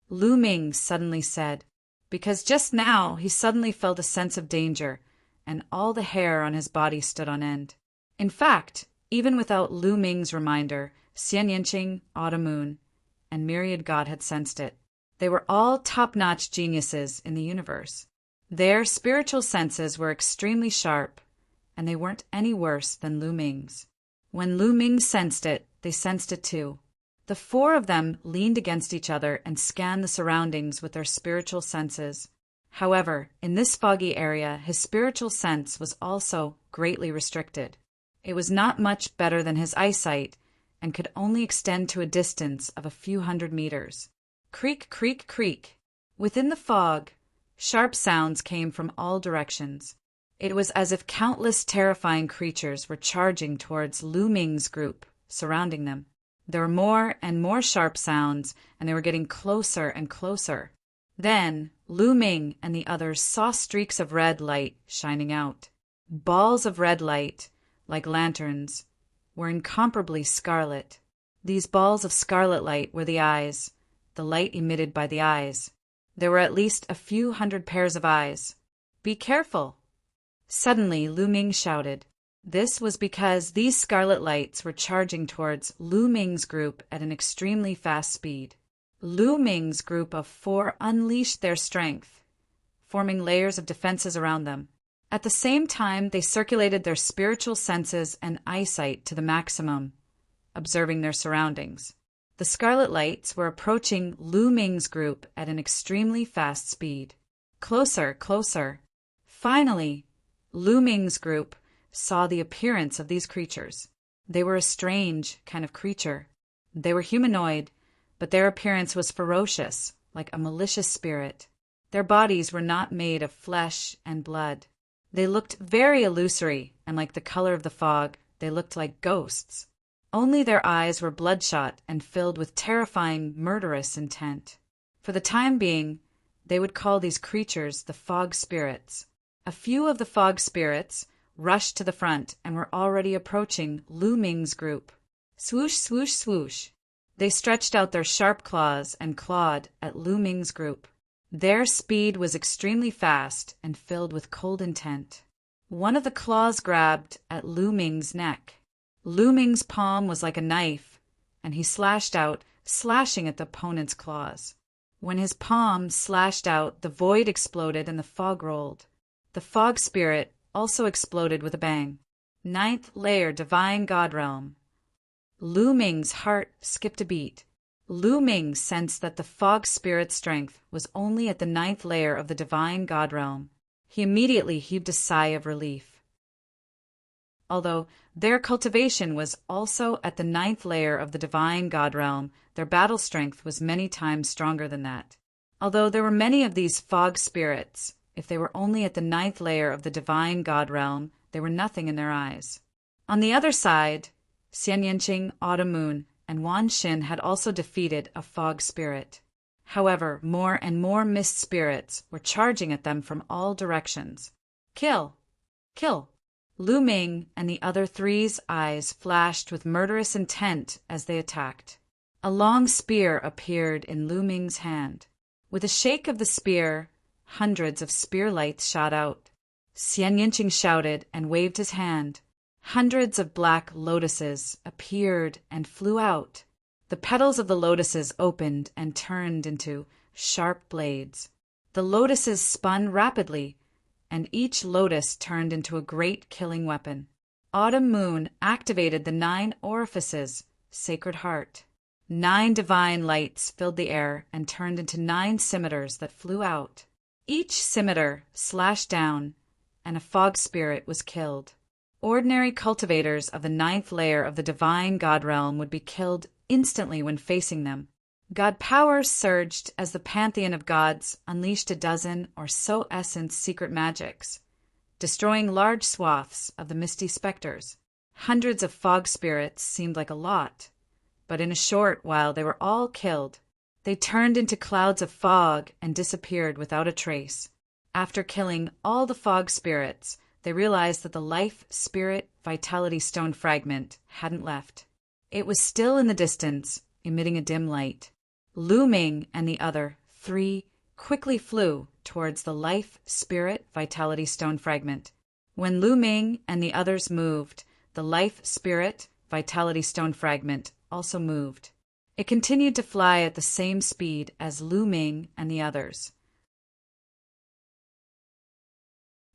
Lu Ming suddenly said, because just now he suddenly felt a sense of danger, and all the hair on his body stood on end. In fact, even without Lu Ming's reminder, Xian Yinqing, Autumn, and Myriad God had sensed it. They were all top-notch geniuses in the universe. Their spiritual senses were extremely sharp, and they weren't any worse than Lu Ming's. When Lu Ming sensed it, they sensed it too. The four of them leaned against each other and scanned the surroundings with their spiritual senses. However, in this foggy area, his spiritual sense was also greatly restricted. It was not much better than his eyesight, and could only extend to a distance of a few hundred meters. Creak, creak, creak. Within the fog, sharp sounds came from all directions. It was as if countless terrifying creatures were charging towards Lu Ming's group, surrounding them. There were more and more sharp sounds, and they were getting closer and closer. Then, Lu Ming and the others saw streaks of red light shining out. Balls of red light, like lanterns, were incomparably scarlet. These balls of scarlet light were the eyes, the light emitted by the eyes. There were at least a few hundred pairs of eyes. "Be careful!" Suddenly, Lu Ming shouted. This was because these scarlet lights were charging towards Lu Ming's group at an extremely fast speed. Lu Ming's group of four unleashed their strength, forming layers of defenses around them. At the same time, they circulated their spiritual senses and eyesight to the maximum, observing their surroundings. The scarlet lights were approaching Lu Ming's group at an extremely fast speed. Closer, closer. Finally, Lu Ming's group saw the appearance of these creatures. They were a strange kind of creature. They were humanoid, but their appearance was ferocious, like a malicious spirit. Their bodies were not made of flesh and blood. They looked very illusory, and like the color of the fog, they looked like ghosts. Only their eyes were bloodshot and filled with terrifying, murderous intent. For the time being, they would call these creatures the fog spirits. A few of the fog spirits rushed to the front and were already approaching Lu Ming's group. Swoosh, swoosh, swoosh. They stretched out their sharp claws and clawed at Lu Ming's group. Their speed was extremely fast and filled with cold intent. One of the claws grabbed at Lu Ming's neck. Lu Ming's palm was like a knife, and he slashed out, slashing at the opponent's claws. When his palm slashed out, the void exploded and the fog rolled. The fog spirit also exploded with a bang. 9th layer Divine God Realm. Lu Ming's heart skipped a beat. Lu Ming sensed that the fog spirit's strength was only at the 9th layer of the Divine God Realm. He immediately heaved a sigh of relief. Although their cultivation was also at the 9th layer of the Divine God Realm, their battle strength was many times stronger than that. Although there were many of these fog spirits, if they were only at the 9th layer of the Divine God Realm, they were nothing in their eyes. On the other side, Xian Yinqing, Autumn, and Wan Xin had also defeated a fog spirit. However, more and more mist spirits were charging at them from all directions. Kill! Kill! Lu Ming and the other three's eyes flashed with murderous intent as they attacked. A long spear appeared in Lu Ming's hand. With a shake of the spear, hundreds of spear lights shot out. Xian Yinqing shouted and waved his hand. Hundreds of black lotuses appeared and flew out. The petals of the lotuses opened and turned into sharp blades. The lotuses spun rapidly, and each lotus turned into a great killing weapon. Autumn Moon activated the 9 orifices, Sacred Heart. 9 divine lights filled the air and turned into 9 scimitars that flew out. Each scimitar slashed down, and a fog spirit was killed. Ordinary cultivators of the 9th layer of the Divine God Realm would be killed instantly when facing them. God power surged as the pantheon of gods unleashed a dozen or so essence secret magics, destroying large swaths of the misty specters. Hundreds of fog spirits seemed like a lot, but in a short while they were all killed. They turned into clouds of fog and disappeared without a trace. After killing all the fog spirits, they realized that the life, spirit, vitality stone fragment hadn't left. It was still in the distance, emitting a dim light. Lu Ming and the other three quickly flew towards the life, spirit, vitality stone fragment. When Lu Ming and the others moved, the life, spirit, vitality stone fragment also moved. It continued to fly at the same speed as Lu Ming and the others.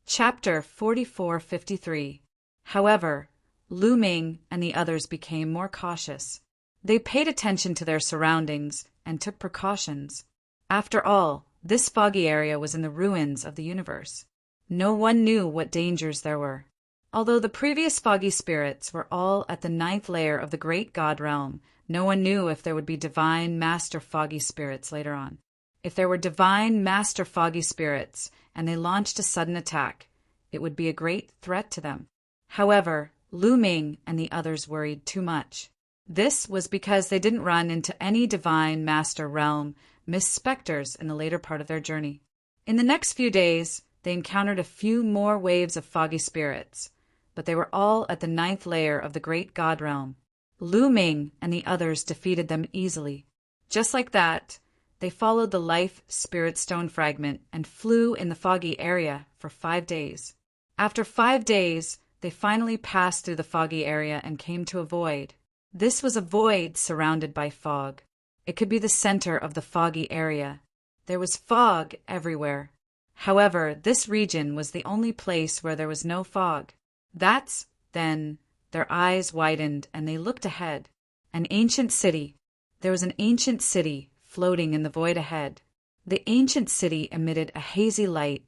Chapter 4453. However, Lu Ming and the others became more cautious. They paid attention to their surroundings and took precautions. After all, this foggy area was in the ruins of the universe. No one knew what dangers there were. Although the previous foggy spirits were all at the 9th layer of the great god realm, no one knew if there would be divine master foggy spirits later on. If there were divine master foggy spirits and they launched a sudden attack, it would be a great threat to them. However, Lu Ming and the others worried too much. This was because they didn't run into any divine master realm mist specters in the later part of their journey. In the next few days, they encountered a few more waves of foggy spirits, but they were all at the 9th layer of the great god realm. Lu Ming and the others defeated them easily. Just like that, they followed the life spirit stone fragment and flew in the foggy area for 5 days. After 5 days, they finally passed through the foggy area and came to a void. This was a void surrounded by fog. It could be the center of the foggy area. There was fog everywhere. However, this region was the only place where there was no fog. Then their eyes widened and they looked ahead. An ancient city. There was an ancient city floating in the void ahead. The ancient city emitted a hazy light,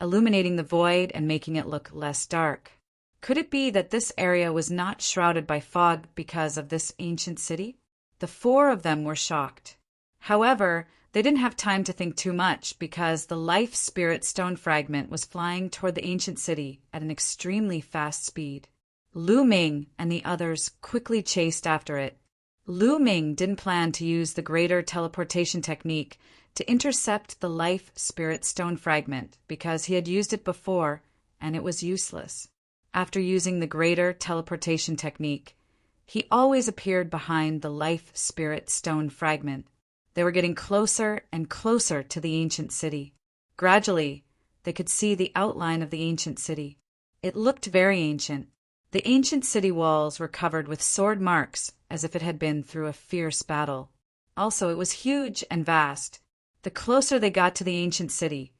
illuminating the void and making it look less dark. Could it be that this area was not shrouded by fog because of this ancient city? The 4 of them were shocked. However, they didn't have time to think too much because the life spirit stone fragment was flying toward the ancient city at an extremely fast speed. Lu Ming and the others quickly chased after it. Lu Ming didn't plan to use the greater teleportation technique to intercept the life spirit stone fragment because he had used it before and it was useless. After using the greater teleportation technique, he always appeared behind the life spirit stone fragment. They were getting closer and closer to the ancient city. Gradually, they could see the outline of the ancient city. It looked very ancient. The ancient city walls were covered with sword marks as if it had been through a fierce battle. Also, it was huge and vast. The closer they got to the ancient city,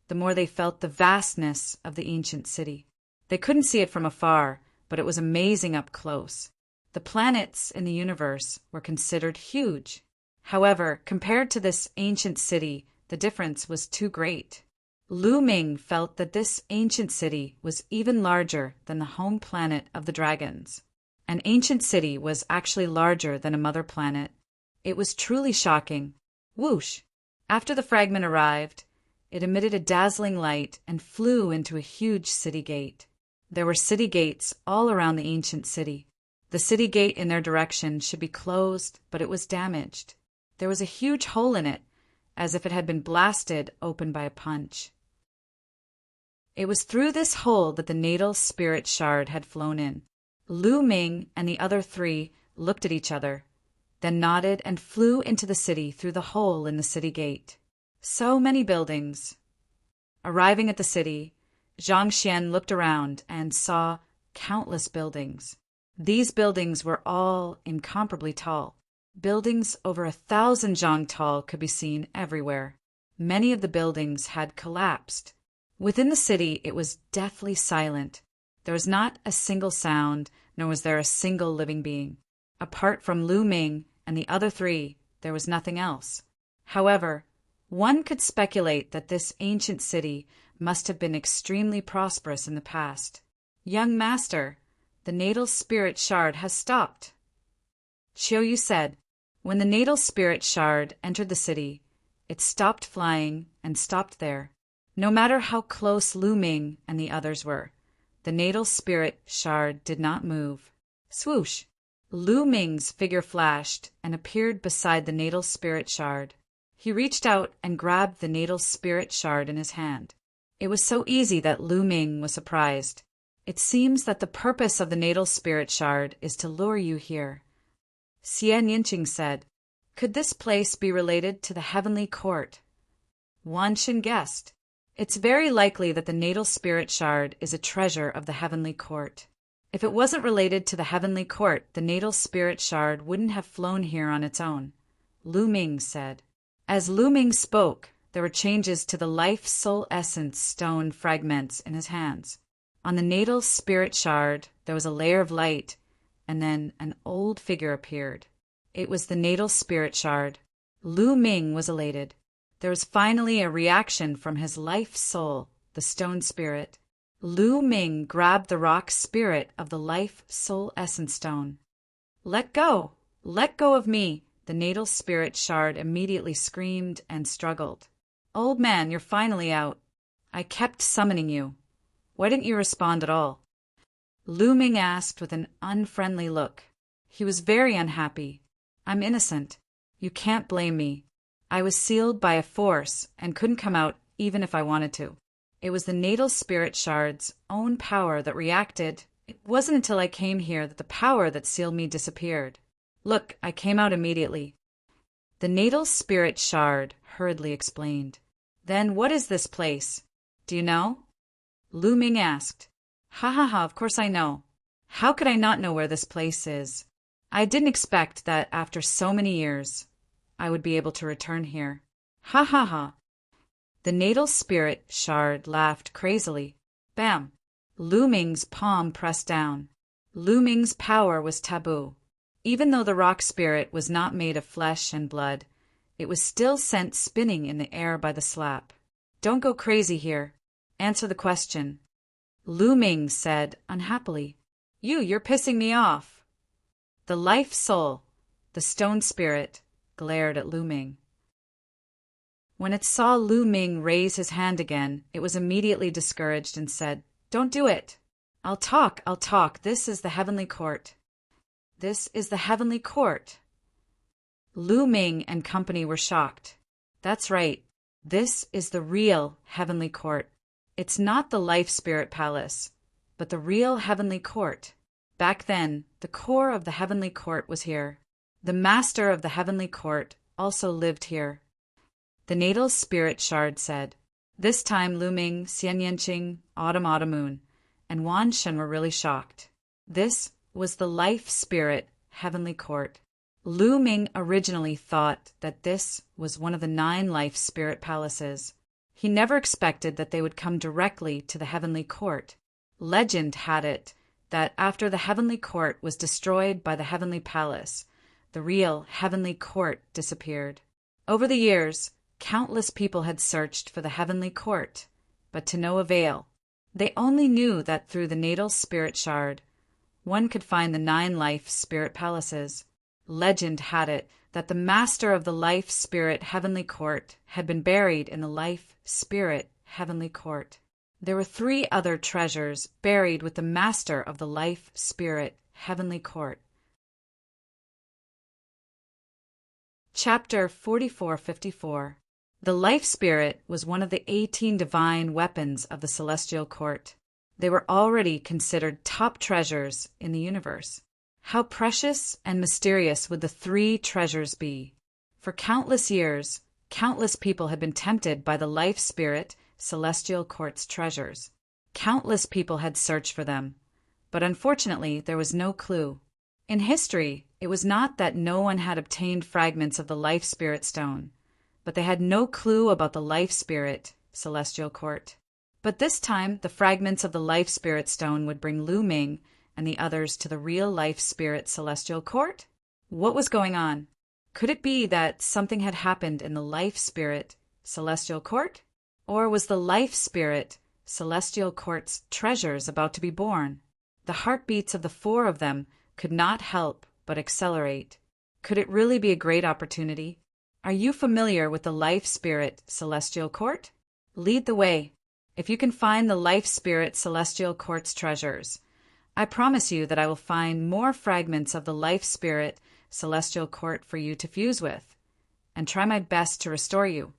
the more they felt the vastness of the ancient city. They couldn't see it from afar, but it was amazing up close. The planets in the universe were considered huge. However, compared to this ancient city, the difference was too great. Lu Ming felt that this ancient city was even larger than the home planet of the dragons. An ancient city was actually larger than a mother planet. It was truly shocking. Whoosh! After the fragment arrived, it emitted a dazzling light and flew into a huge city gate. There were city gates all around the ancient city. The city gate in their direction should be closed, but it was damaged. There was a huge hole in it, as if it had been blasted open by a punch. It was through this hole that the natal spirit shard had flown in. Lu Ming and the other 3 looked at each other, then nodded and flew into the city through the hole in the city gate. So many buildings. Arriving at the city, Zhang Xian looked around and saw countless buildings. These buildings were all incomparably tall. Buildings over 1,000 zhang tall could be seen everywhere. Many of the buildings had collapsed. Within the city, it was deathly silent. There was not a single sound, nor was there a single living being. Apart from Lu Ming and the other 3, there was nothing else. However, one could speculate that this ancient city must have been extremely prosperous in the past. Young master, the natal spirit shard has stopped. Qiu Yu said, when the natal spirit shard entered the city, it stopped flying and stopped there. No matter how close Lu Ming and the others were, the natal spirit shard did not move. Swoosh! Lu Ming's figure flashed and appeared beside the natal spirit shard. He reached out and grabbed the natal spirit shard in his hand. It was so easy that Lu Ming was surprised. It seems that the purpose of the natal spirit shard is to lure you here. Xian Yinqing said, "Could this place be related to the heavenly court?" Wan Shen guessed. It's very likely that the natal spirit shard is a treasure of the heavenly court. If it wasn't related to the heavenly court, the natal spirit shard wouldn't have flown here on its own. Lu Ming said. As Lu Ming spoke, there were changes to the life soul essence stone fragments in his hands. On the natal spirit shard, there was a layer of light, and then an old figure appeared. It was the natal spirit shard. Lu Ming was elated. There was finally a reaction from his life soul, the stone spirit. Lu Ming grabbed the rock spirit of the life soul essence stone. "Let go! Let go of me!" The natal spirit shard immediately screamed and struggled. "Old man, you're finally out. I kept summoning you. Why didn't you respond at all?" Lu Ming asked with an unfriendly look. He was very unhappy. "I'm innocent. You can't blame me. I was sealed by a force and couldn't come out even if I wanted to. It was the natal spirit shard's own power that reacted. It wasn't until I came here that the power that sealed me disappeared. Look, I came out immediately." The natal spirit shard hurriedly explained. "Then what is this place? Do you know?" Lu Ming asked. "Ha ha ha, of course I know. How could I not know where this place is? I didn't expect that after so many years I would be able to return here. Ha ha ha." The natal spirit shard laughed crazily. Bam! Lu Ming's palm pressed down. Lu Ming's power was taboo. Even though the rock spirit was not made of flesh and blood, it was still sent spinning in the air by the slap. "Don't go crazy here. Answer the question." Lu Ming said unhappily, You're pissing me off." The life soul, the stone spirit, glared at Lu Ming. When it saw Lu Ming raise his hand again, it was immediately discouraged and said, "Don't do it. I'll talk. This is the heavenly court." "This is the heavenly court." Lu Ming and company were shocked. "That's right. This is the real heavenly court. It's not the life spirit palace, but the real heavenly court. Back then, the core of the heavenly court was here. The master of the heavenly court also lived here." The natal spirit shard said. This time Lu Ming, Xian Yanqing, Autumn Moon, and Wan Shen were really shocked. This was the life spirit heavenly court. Lu Ming originally thought that this was one of the 9 life spirit palaces. He never expected that they would come directly to the heavenly court. Legend had it that after the heavenly court was destroyed by the heavenly palace, the real heavenly court disappeared. Over the years, countless people had searched for the heavenly court, but to no avail. They only knew that through the natal spirit shard, one could find the 9 life spirit palaces. Legend had it that the master of the life spirit heavenly court had been buried in the life spirit heavenly court. There were 3 other treasures buried with the master of the life spirit heavenly court. Chapter 4454. The life spirit was one of the 18 divine weapons of the celestial court. They were already considered top treasures in the universe. How precious and mysterious would the 3 treasures be? For countless years, countless people had been tempted by the life spirit celestial court's treasures. Countless people had searched for them, but unfortunately there was no clue. In history, it was not that no one had obtained fragments of the life spirit stone, but they had no clue about the life spirit celestial court. But this time, the fragments of the life spirit stone would bring Lu Ming and the others to the real life spirit celestial court? What was going on? Could it be that something had happened in the life spirit celestial court? Or was the life spirit celestial court's treasures about to be born? The heartbeats of the 4 of them could not help but accelerate. Could it really be a great opportunity? Are you familiar with the life spirit celestial court? Lead the way. If you can find the life spirit celestial court's treasures, I promise you that I will find more fragments of the life spirit celestial court for you to fuse with, and try my best to restore you.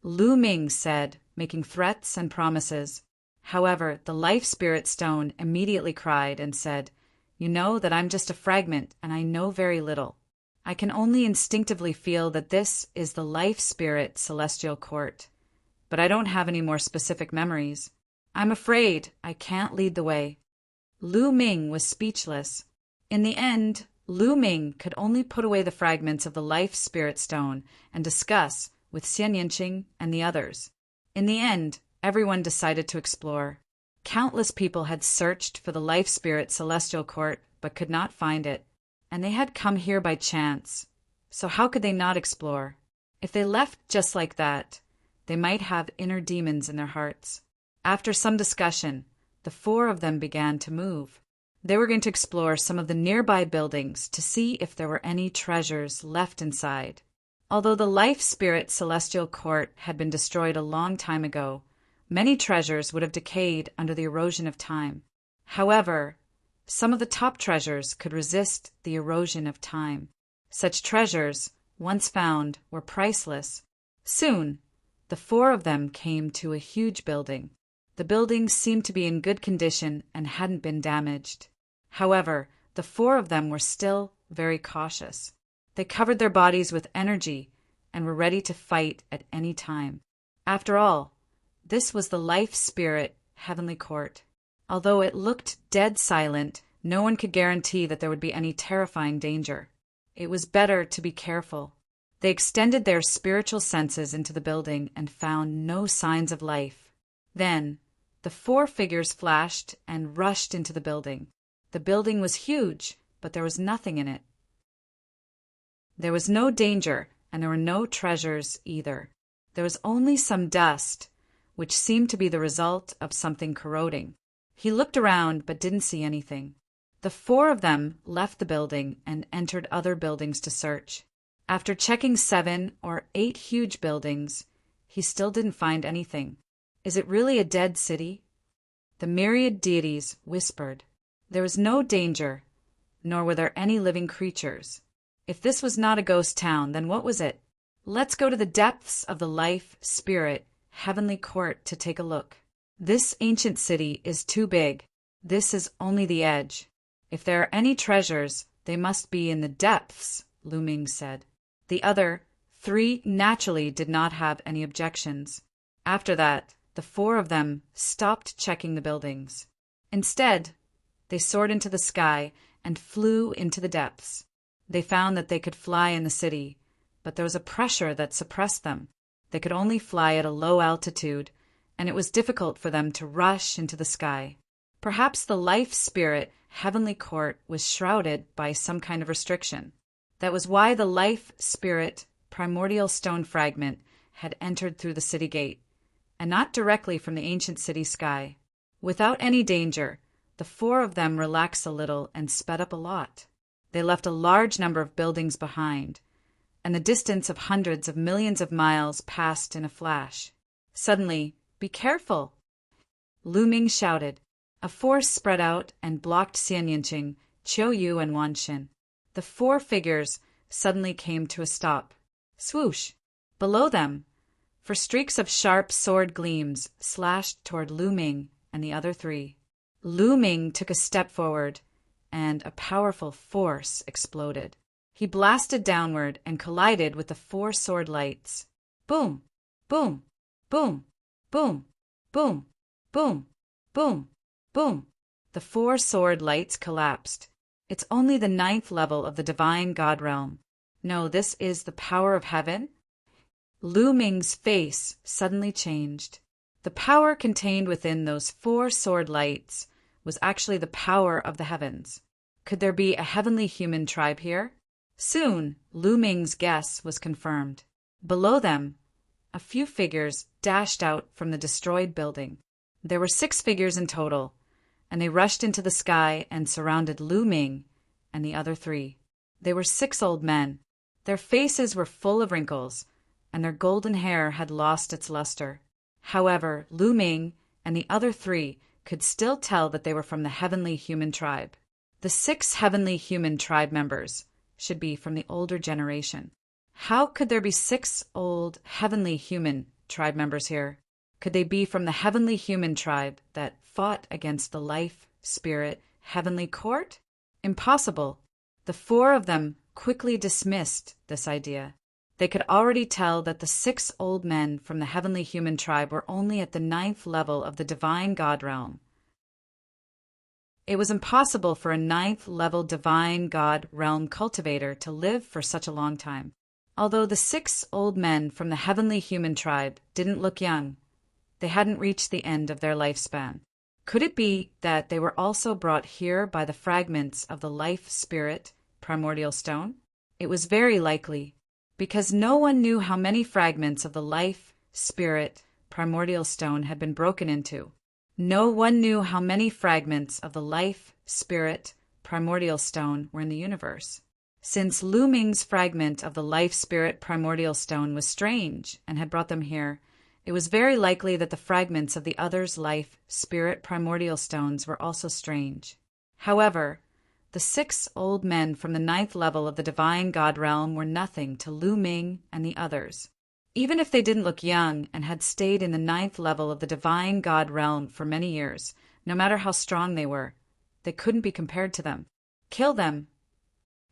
Lu Ming said, making threats and promises. However, the life spirit stone immediately cried and said, "You know that I'm just a fragment and I know very little. I can only instinctively feel that this is the life spirit celestial court. But I don't have any more specific memories. I'm afraid I can't lead the way." Lu Ming was speechless. In the end, Lu Ming could only put away the fragments of the life spirit stone and discuss with Xian Yinqing and the others. In the end, everyone decided to explore. Countless people had searched for the life spirit celestial court but could not find it, and they had come here by chance. So how could they not explore? If they left just like that, they might have inner demons in their hearts. After some discussion, the four of them began to move. They were going to explore some of the nearby buildings to see if there were any treasures left inside. Although the life spirit celestial court had been destroyed a long time ago, many treasures would have decayed under the erosion of time. However, some of the top treasures could resist the erosion of time. Such treasures, once found, were priceless. Soon, the four of them came to a huge building. The building seemed to be in good condition and hadn't been damaged. However, the four of them were still very cautious. They covered their bodies with energy and were ready to fight at any time. After all, this was the life spirit heavenly court. Although it looked dead silent, no one could guarantee that there would be any terrifying danger. It was better to be careful. They extended their spiritual senses into the building and found no signs of life. Then, the four figures flashed and rushed into the building. The building was huge, but there was nothing in it. There was no danger, and there were no treasures either. There was only some dust, which seemed to be the result of something corroding. He looked around but didn't see anything. The four of them left the building and entered other buildings to search. After checking 7 or 8 huge buildings, he still didn't find anything. Is it really a dead city? The myriad deities whispered. There was no danger, nor were there any living creatures. If this was not a ghost town, then what was it? Let's go to the depths of the life, spirit, heavenly court to take a look. This ancient city is too big. This is only the edge. If there are any treasures, they must be in the depths, Lu Ming said. The other 3 naturally did not have any objections. After that, the 4 of them stopped checking the buildings. Instead, they soared into the sky and flew into the depths. They found that they could fly in the city, but there was a pressure that suppressed them. They could only fly at a low altitude, and it was difficult for them to rush into the sky. Perhaps the life spirit heavenly court was shrouded by some kind of restriction. That was why the life spirit primordial stone fragment had entered through the city gate, and not directly from the ancient city sky. Without any danger, the 4 of them relaxed a little and sped up a lot. They left a large number of buildings behind, and the distance of hundreds of millions of miles passed in a flash. Suddenly, "Be careful!" Lu Ming shouted. A force spread out and blocked Xian Yinqing, Qiu Yu, and Wan Xin. The 4 figures suddenly came to a stop. Swoosh! Below them, for streaks of sharp sword gleams slashed toward Lu Ming and the other 3. Lu Ming took a step forward, and a powerful force exploded. He blasted downward and collided with the 4 sword lights. Boom! Boom! Boom! Boom! Boom! Boom! Boom! Boom! The 4 sword lights collapsed. It's only the 9th level of the divine god realm. No, this is the power of heaven? Lu Ming's face suddenly changed. The power contained within those 4 sword lights was actually the power of the heavens. Could there be a heavenly human tribe here? Soon, Lu Ming's guess was confirmed. Below them, a few figures dashed out from the destroyed building. There were 6 figures in total, and they rushed into the sky and surrounded Lu Ming and the other 3. They were 6 old men. Their faces were full of wrinkles, and their golden hair had lost its luster. However, Lu Ming and the other 3 could still tell that they were from the heavenly human tribe. The 6 heavenly human tribe members should be from the older generation. How could there be 6 old heavenly human tribe members here? Could they be from the heavenly human tribe that fought against the life, spirit, heavenly court? Impossible. The four of them quickly dismissed this idea. They could already tell that the 6 old men from the heavenly human tribe were only at the 9th level of the divine God realm. It was impossible for a 9th level divine God realm cultivator to live for such a long time. Although the 6 old men from the heavenly human tribe didn't look young, they hadn't reached the end of their lifespan. Could it be that they were also brought here by the fragments of the life spirit primordial stone? It was very likely, because no one knew how many fragments of the life spirit primordial stone had been broken into. No one knew how many fragments of the life spirit primordial stone were in the universe. Since Lu Ming's fragment of the life spirit primordial stone was strange and had brought them here, it was very likely that the fragments of the others' life spirit primordial stones were also strange. However, the 6 old men from the 9th level of the divine God realm were nothing to Lu Ming and the others. Even if they didn't look young and had stayed in the 9th level of the divine God realm for many years, no matter how strong they were, they couldn't be compared to them. "Kill them!"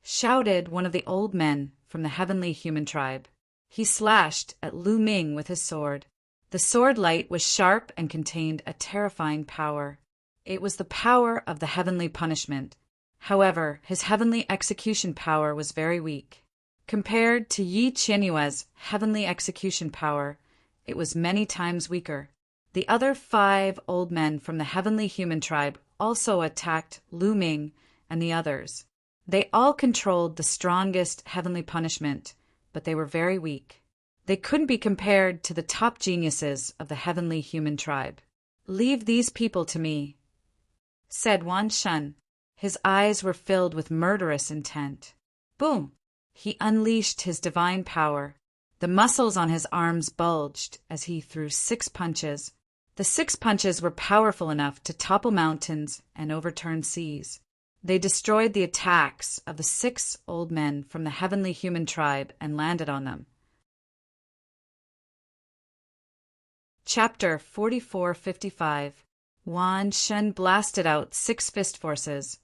shouted one of the old men from the heavenly human tribe. He slashed at Lu Ming with his sword. The sword light was sharp and contained a terrifying power. It was the power of the heavenly punishment. However, his heavenly execution power was very weak. Compared to Yi Qianyue's heavenly execution power, it was many times weaker. The other 5 old men from the heavenly human tribe also attacked Lu Ming and the others. They all controlled the strongest heavenly punishment, but they were very weak. They couldn't be compared to the top geniuses of the heavenly human tribe. "Leave these people to me," said Wan Shun. His eyes were filled with murderous intent. Boom! He unleashed his divine power. The muscles on his arms bulged as he threw 6 punches. The 6 punches were powerful enough to topple mountains and overturn seas. They destroyed the attacks of the 6 old men from the heavenly human tribe and landed on them. Chapter 4455. Wan Shun blasted out 6 fist forces,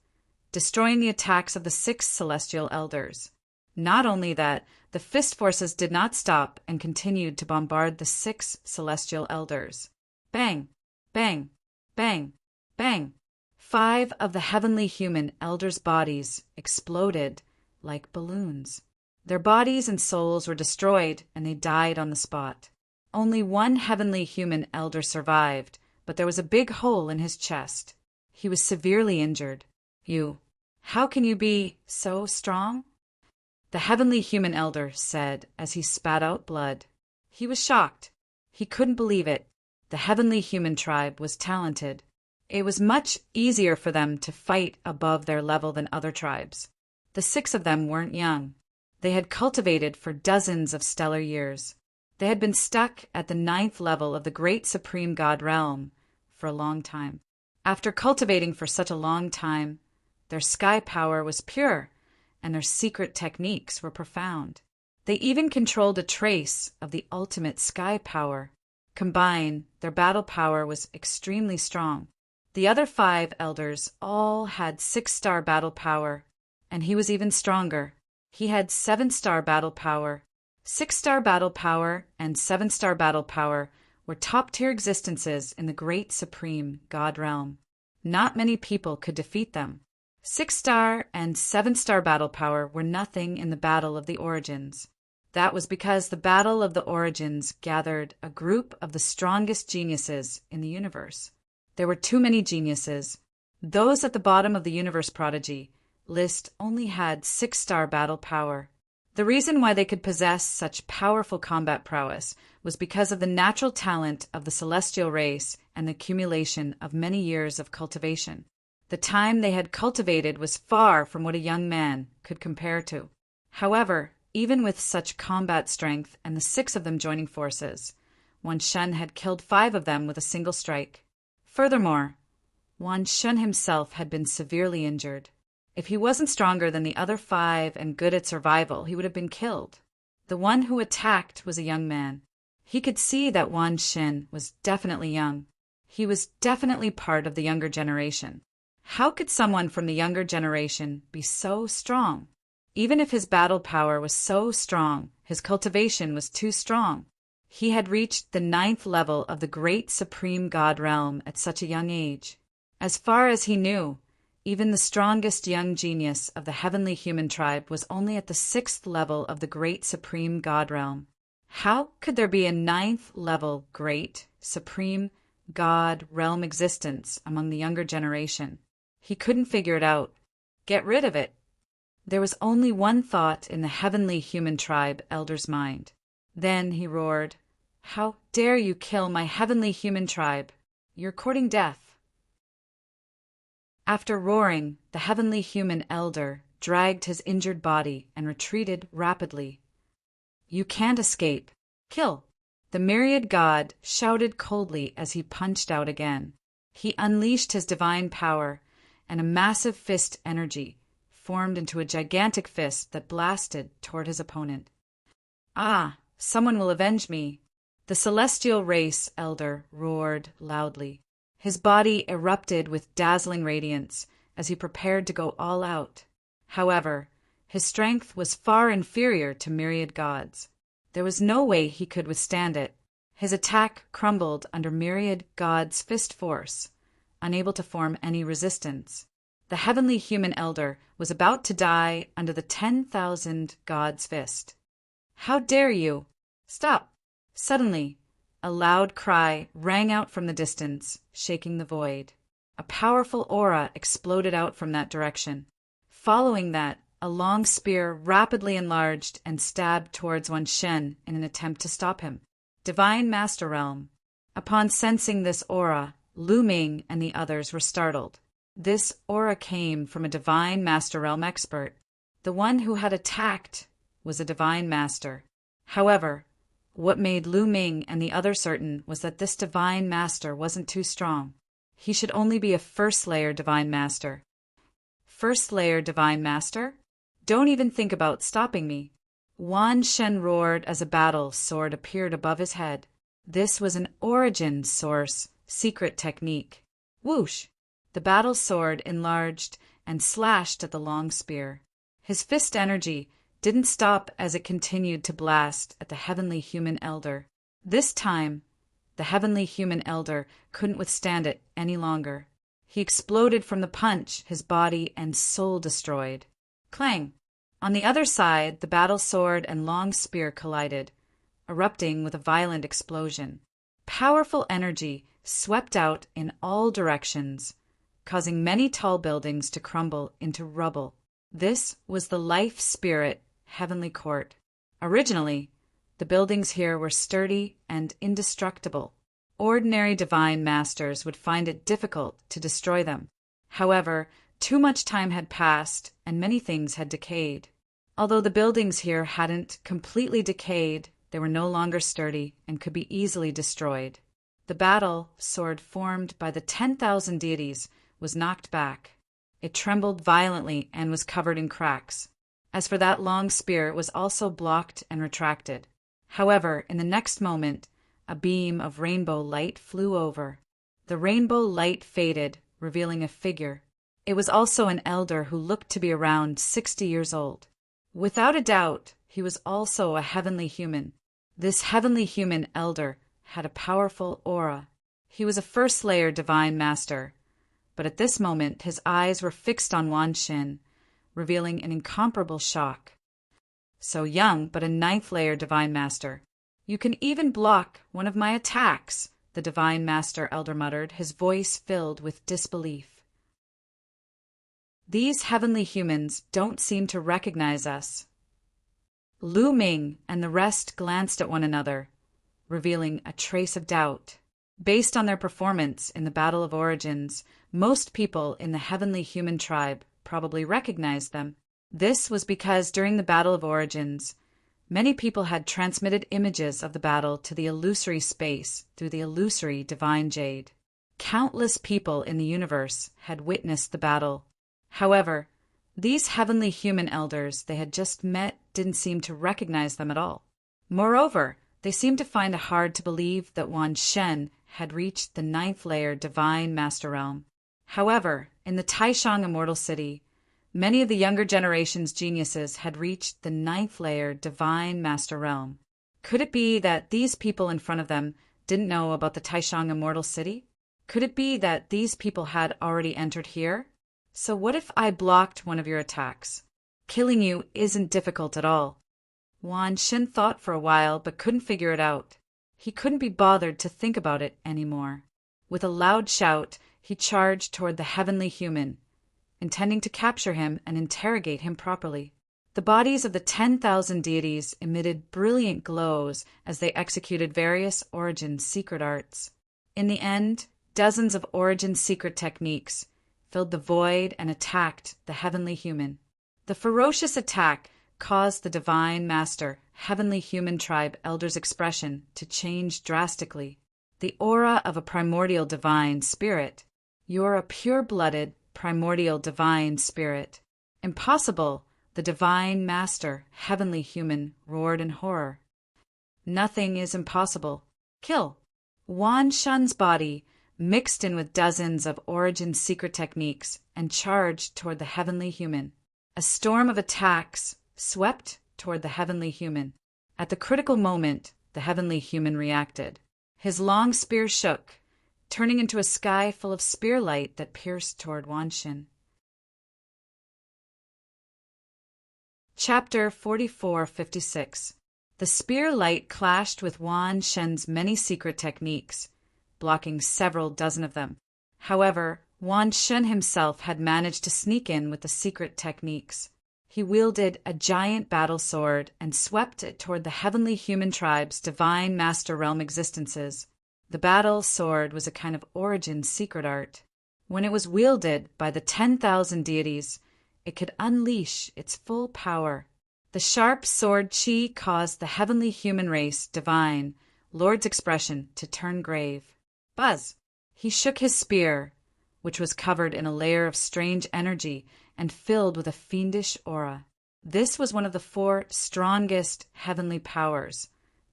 destroying the attacks of the 6 celestial elders. Not only that, the fist forces did not stop and continued to bombard the 6 celestial elders. Bang! Bang! Bang! Bang! 5 of the heavenly human elders' bodies exploded like balloons. Their bodies and souls were destroyed and they died on the spot. Only 1 heavenly human elder survived, but there was a big hole in his chest. He was severely injured. How can you be so strong?" the heavenly human elder said as he spat out blood. He was shocked. He couldn't believe it. The heavenly human tribe was talented. It was much easier for them to fight above their level than other tribes. The 6 of them weren't young. They had cultivated for dozens of stellar years. They had been stuck at the 9th level of the great supreme God realm for a long time. After cultivating for such a long time, their sky power was pure, and their secret techniques were profound. They even controlled a trace of the ultimate sky power. Combined, their battle power was extremely strong. The other 5 elders all had 6-star battle power, and he was even stronger. He had 7-star battle power. 6-star battle power and 7-star battle power were top-tier existences in the great supreme God realm. Not many people could defeat them. 6-star and 7-star battle power were nothing in the Battle of the Origins. That was because the Battle of the Origins gathered a group of the strongest geniuses in the universe. There were too many geniuses. Those at the bottom of the universe prodigy list only had 6-star battle power. The reason why they could possess such powerful combat prowess was because of the natural talent of the celestial race and the accumulation of many years of cultivation. The time they had cultivated was far from what a young man could compare to. However, even with such combat strength and the 6 of them joining forces, Wan Shun had killed 5 of them with a single strike. Furthermore, Wan Shun himself had been severely injured. If he wasn't stronger than the other 5 and good at survival, he would have been killed. The one who attacked was a young man. He could see that Wan Xin was definitely young. He was definitely part of the younger generation. How could someone from the younger generation be so strong? Even if his battle power was so strong, his cultivation was too strong. He had reached the 9th level of the great supreme god realm at such a young age. As far as he knew, even the strongest young genius of the heavenly human tribe was only at the 6th level of the great supreme god realm. How could there be a 9th level great supreme god realm existence among the younger generation? He couldn't figure it out. Get rid of it. There was only one thought in the heavenly human tribe elder's mind. Then he roared, "How dare you kill my heavenly human tribe? You're courting death." After roaring, the heavenly human elder dragged his injured body and retreated rapidly. "You can't escape. Kill!" The myriad god shouted coldly as he punched out again. He unleashed his divine power, and a massive fist energy formed into a gigantic fist that blasted toward his opponent. "Ah, someone will avenge me!" The celestial race elder roared loudly. His body erupted with dazzling radiance as he prepared to go all out. However, his strength was far inferior to myriad gods. There was no way he could withstand it. His attack crumbled under myriad gods' fist force, unable to form any resistance. The heavenly human elder was about to die under the 10,000 gods' fist. "How dare you! Stop!" Suddenly, a loud cry rang out from the distance, shaking the void. A powerful aura exploded out from that direction. Following that, a long spear rapidly enlarged and stabbed towards Wan Shen in an attempt to stop him. Divine Master Realm. Upon sensing this aura, Lu Ming and the others were startled. This aura came from a Divine Master Realm expert. The one who had attacked was a Divine Master. However, what made Lu Ming and the others certain was that this Divine Master wasn't too strong. He should only be a first-layer Divine Master. First-layer Divine Master? Don't even think about stopping me. Wan Shen roared as a battle sword appeared above his head. This was an origin source secret technique. Whoosh! The battle sword enlarged and slashed at the long spear. His fist energy didn't stop as it continued to blast at the heavenly human elder. This time, the heavenly human elder couldn't withstand it any longer. He exploded from the punch, his body and soul destroyed. Clang! On the other side, the battle sword and long spear collided, erupting with a violent explosion. Powerful energy swept out in all directions, causing many tall buildings to crumble into rubble. This was the Life Spirit Heavenly Court. Originally, the buildings here were sturdy and indestructible. Ordinary divine masters would find it difficult to destroy them. However, too much time had passed and many things had decayed. Although the buildings here hadn't completely decayed, they were no longer sturdy and could be easily destroyed. The battle sword formed by the 10,000 deities was knocked back. It trembled violently and was covered in cracks. As for that long spear, it was also blocked and retracted. However, in the next moment, a beam of rainbow light flew over. The rainbow light faded, revealing a figure. It was also an elder who looked to be around 60 years old. Without a doubt, he was also a heavenly human. This heavenly human elder had a powerful aura. He was a first-layer divine master, but at this moment his eyes were fixed on Wan Xin, revealing an incomparable shock. "So young, but a 9th-layer divine master. You can even block one of my attacks," the divine master elder muttered, his voice filled with disbelief. "These heavenly humans don't seem to recognize us." Lu Ming and the rest glanced at one another, revealing a trace of doubt. Based on their performance in the Battle of Origins, most people in the heavenly human tribe probably recognized them. This was because during the Battle of Origins, many people had transmitted images of the battle to the illusory space through the illusory divine jade. Countless people in the universe had witnessed the battle. However, these heavenly human elders they had just met didn't seem to recognize them at all. Moreover, They seemed to find it hard to believe that Wan Shen had reached the ninth layer Divine Master Realm. However, in the Taishang Immortal City, many of the younger generation's geniuses had reached the ninth layer Divine Master Realm. Could it be that these people in front of them didn't know about the Taishang Immortal City? Could it be that these people had already entered here? So what if I blocked one of your attacks? Killing you isn't difficult at all. Wan Shen thought for a while but couldn't figure it out. He couldn't be bothered to think about it anymore. With a loud shout, he charged toward the heavenly human, intending to capture him and interrogate him properly. The bodies of the 10,000 deities emitted brilliant glows as they executed various origin secret arts. In the end, dozens of origin secret techniques filled the void and attacked the heavenly human. The ferocious attack caused the Divine Master, Heavenly Human Tribe Elder's expression to change drastically. The aura of a primordial divine spirit. You're a pure-blooded, primordial divine spirit. Impossible, the Divine Master, Heavenly Human, roared in horror. Nothing is impossible. Kill. Wan Shen's body mixed in with dozens of origin secret techniques and charged toward the heavenly human. A storm of attacks swept toward the heavenly human. At the critical moment, the heavenly human reacted. His long spear shook, turning into a sky full of spear light that pierced toward Wan Shen. Chapter 4456. The spear light clashed with Wan Shen's many secret techniques, blocking several dozen of them. However, Wan Shen himself had managed to sneak in with the secret techniques. He wielded a giant battle sword and swept it toward the heavenly human tribe's Divine Master Realm existences. The battle sword was a kind of origin secret art. When it was wielded by the 10,000 deities, it could unleash its full power. The sharp sword chi caused the heavenly human race, Divine, Lord's expression, to turn grave. Buzz! He shook his spear, which was covered in a layer of strange energy and filled with a fiendish aura. This was one of the 4 strongest heavenly powers,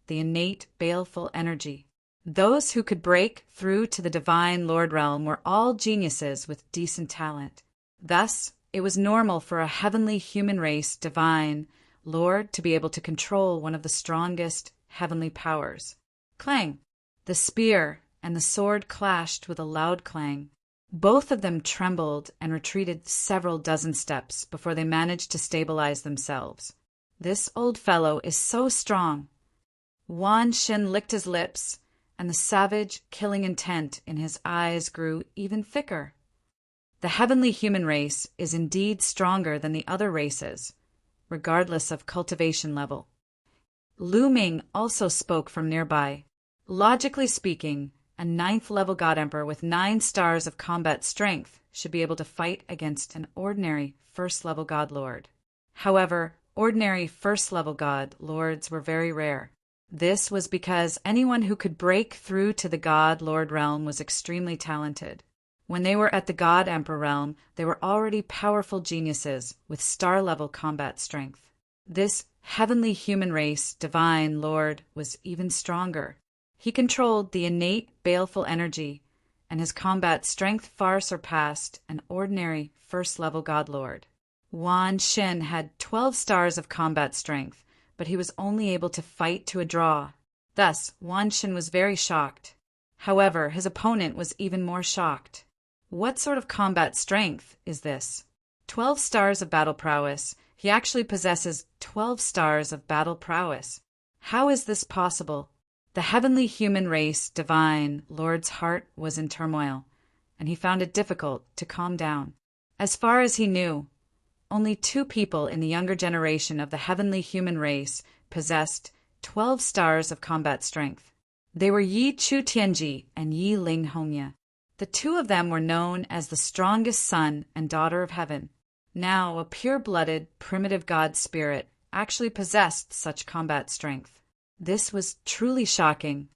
the innate baleful energy. Those who could break through to the Divine Lord realm were all geniuses with decent talent. Thus, it was normal for a heavenly human race, Divine Lord, to be able to control one of the strongest heavenly powers. Clang! The spear and the sword clashed with a loud clang. Both of them trembled and retreated several dozen steps before they managed to stabilize themselves. This old fellow is so strong. Wan Shen licked his lips, and the savage, killing intent in his eyes grew even thicker. The heavenly human race is indeed stronger than the other races, regardless of cultivation level. Lu Ming also spoke from nearby. Logically speaking, a 9th-level God Emperor with 9 stars of combat strength should be able to fight against an ordinary 1st-level God Lord. However, ordinary 1st-level God Lords were very rare. This was because anyone who could break through to the God Lord realm was extremely talented. When they were at the God Emperor realm, they were already powerful geniuses with star-level combat strength. This heavenly human race, Divine Lord, was even stronger. He controlled the innate baleful energy, and his combat strength far surpassed an ordinary 1st-level God Lord. Wan Shen had 12 stars of combat strength, but he was only able to fight to a draw. Thus, Wan Shen was very shocked. However, his opponent was even more shocked. What sort of combat strength is this? 12 stars of battle prowess. He actually possesses 12 stars of battle prowess. How is this possible? The heavenly human race, Divine Lord's heart was in turmoil, and he found it difficult to calm down. As far as he knew, only 2 people in the younger generation of the heavenly human race possessed 12 stars of combat strength. They were Yi Chu Tianji and Yi Ling Hongya. The 2 of them were known as the strongest son and daughter of heaven. Now, a pure-blooded, primitive god spirit actually possessed such combat strength. This was truly shocking.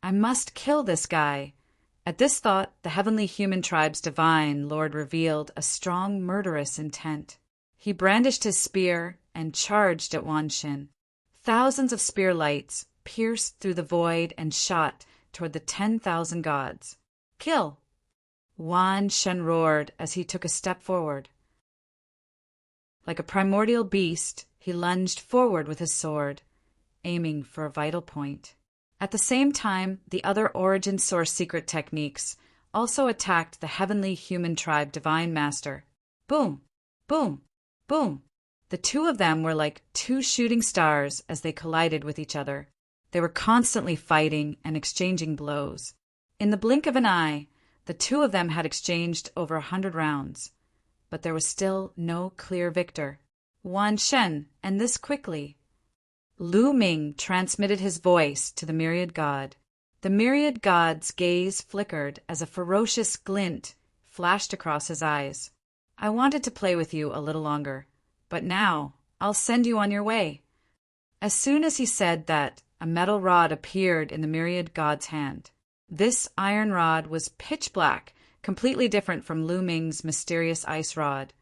I must kill this guy. At this thought, the heavenly human tribe's Divine Lord revealed a strong murderous intent. He brandished his spear and charged at Wan Shen. Thousands of spear lights pierced through the void and shot toward the 10,000 gods. Kill! Wan Shen roared as he took a step forward. Like a primordial beast, he lunged forward with his sword, aiming for a vital point. At the same time, the other origin source secret techniques also attacked the heavenly human tribe divine master. Boom! Boom! Boom! The two of them were like two shooting stars as they collided with each other. They were constantly fighting and exchanging blows. In the blink of an eye, the two of them had exchanged over 100 rounds, but there was still no clear victor. Wan Shen, and this quickly. Lu Ming transmitted his voice to the myriad god. The myriad god's gaze flickered as a ferocious glint flashed across his eyes. I wanted to play with you a little longer, but now I'll send you on your way. As soon as he said that, a metal rod appeared in the myriad god's hand. This iron rod was pitch black, completely different from Lu Ming's mysterious ice rod,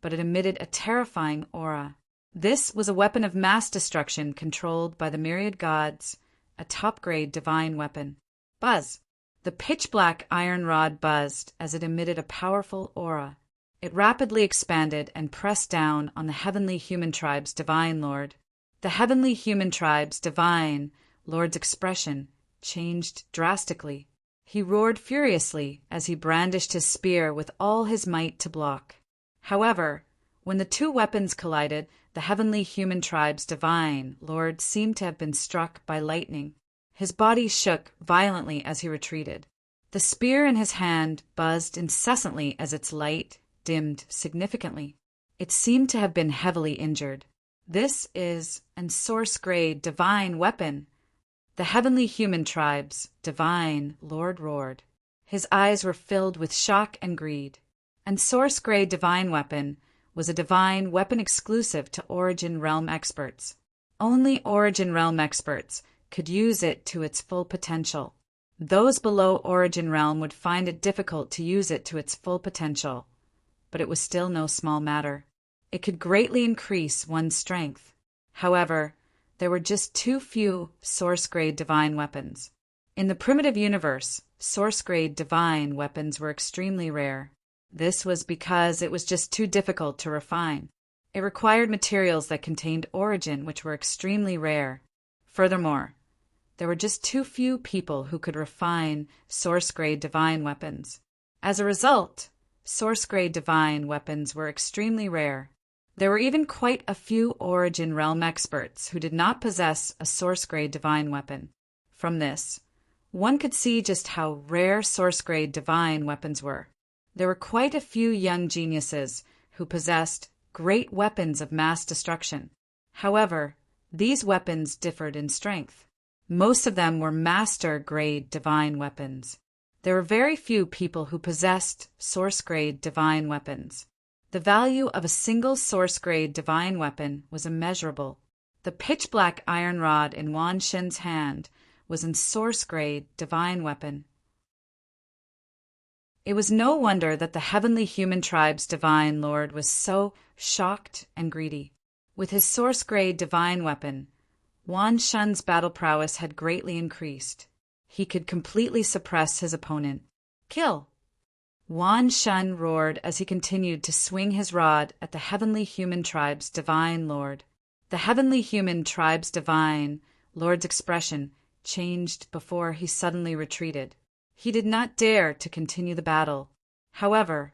but it emitted a terrifying aura. This was a weapon of mass destruction controlled by the myriad gods, a top-grade divine weapon. Buzz! The pitch-black iron rod buzzed as it emitted a powerful aura. It rapidly expanded and pressed down on the heavenly human tribe's divine lord. The heavenly human tribe's divine lord's expression changed drastically. He roared furiously as he brandished his spear with all his might to block. However, when the two weapons collided, the heavenly human tribe's divine lord seemed to have been struck by lightning. His body shook violently as he retreated. The spear in his hand buzzed incessantly as its light dimmed significantly. It seemed to have been heavily injured. This is an source-grade divine weapon. The heavenly human tribe's divine lord roared. His eyes were filled with shock and greed. An source-grade divine weapon was a divine weapon exclusive to Origin Realm experts. Only Origin Realm experts could use it to its full potential. Those below Origin Realm would find it difficult to use it to its full potential, but it was still no small matter. It could greatly increase one's strength. However, there were just too few source-grade divine weapons. In the primitive universe, source-grade divine weapons were extremely rare. This was because it was just too difficult to refine. It required materials that contained origin, which were extremely rare. Furthermore, there were just too few people who could refine source-grade divine weapons. As a result, source-grade divine weapons were extremely rare. There were even quite a few Origin Realm experts who did not possess a source-grade divine weapon. From this, one could see just how rare source-grade divine weapons were. There were quite a few young geniuses who possessed great weapons of mass destruction. However, these weapons differed in strength. Most of them were master-grade divine weapons. There were very few people who possessed source-grade divine weapons. The value of a single source-grade divine weapon was immeasurable. The pitch-black iron rod in Wan Shen's hand was a source-grade divine weapon. It was no wonder that the heavenly human tribe's divine lord was so shocked and greedy. With his source-grade divine weapon, Wan Shen's battle prowess had greatly increased. He could completely suppress his opponent. Kill! Wan Shen roared as he continued to swing his rod at the heavenly human tribe's divine lord. The heavenly human tribe's divine lord's expression changed before he suddenly retreated. He did not dare to continue the battle. However,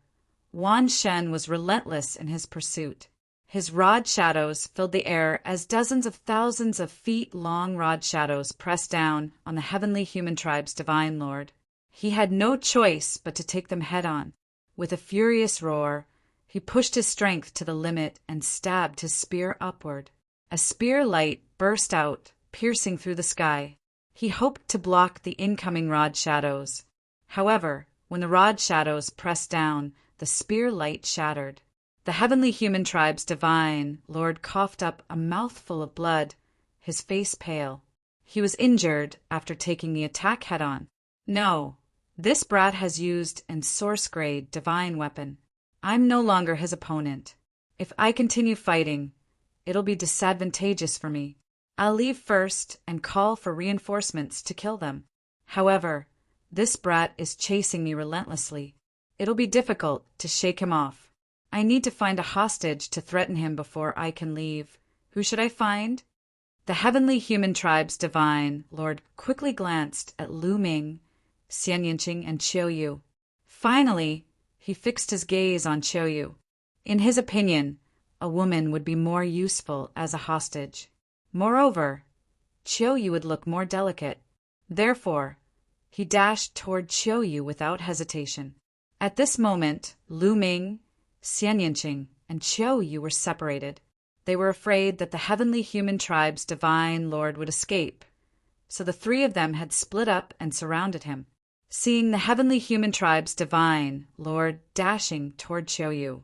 Wan Shen was relentless in his pursuit. His rod shadows filled the air as dozens of thousands of feet-long rod shadows pressed down on the heavenly human tribe's divine lord. He had no choice but to take them head-on. With a furious roar, he pushed his strength to the limit and stabbed his spear upward. A spear light burst out, piercing through the sky. He hoped to block the incoming rod shadows. However, when the rod shadows pressed down, the spear light shattered. The heavenly human tribe's divine lord coughed up a mouthful of blood, his face pale. He was injured after taking the attack head-on. No, this brat has used an source-grade divine weapon. I'm no longer his opponent. If I continue fighting, it'll be disadvantageous for me. I'll leave first and call for reinforcements to kill them. However, this brat is chasing me relentlessly. It'll be difficult to shake him off. I need to find a hostage to threaten him before I can leave. Who should I find? The heavenly human tribe's divine lord quickly glanced at Lu Ming, Xian Yinqing, and Qiu Yu. Finally, he fixed his gaze on Qiu Yu. In his opinion, a woman would be more useful as a hostage. Moreover, Qiu Yu would look more delicate. Therefore, he dashed toward Qiu Yu without hesitation. At this moment, Lu Ming, Xian Yinqing, and Qiu Yu were separated. They were afraid that the heavenly human tribe's divine lord would escape, so the three of them had split up and surrounded him. Seeing the heavenly human tribe's divine lord dashing toward Qiu Yu,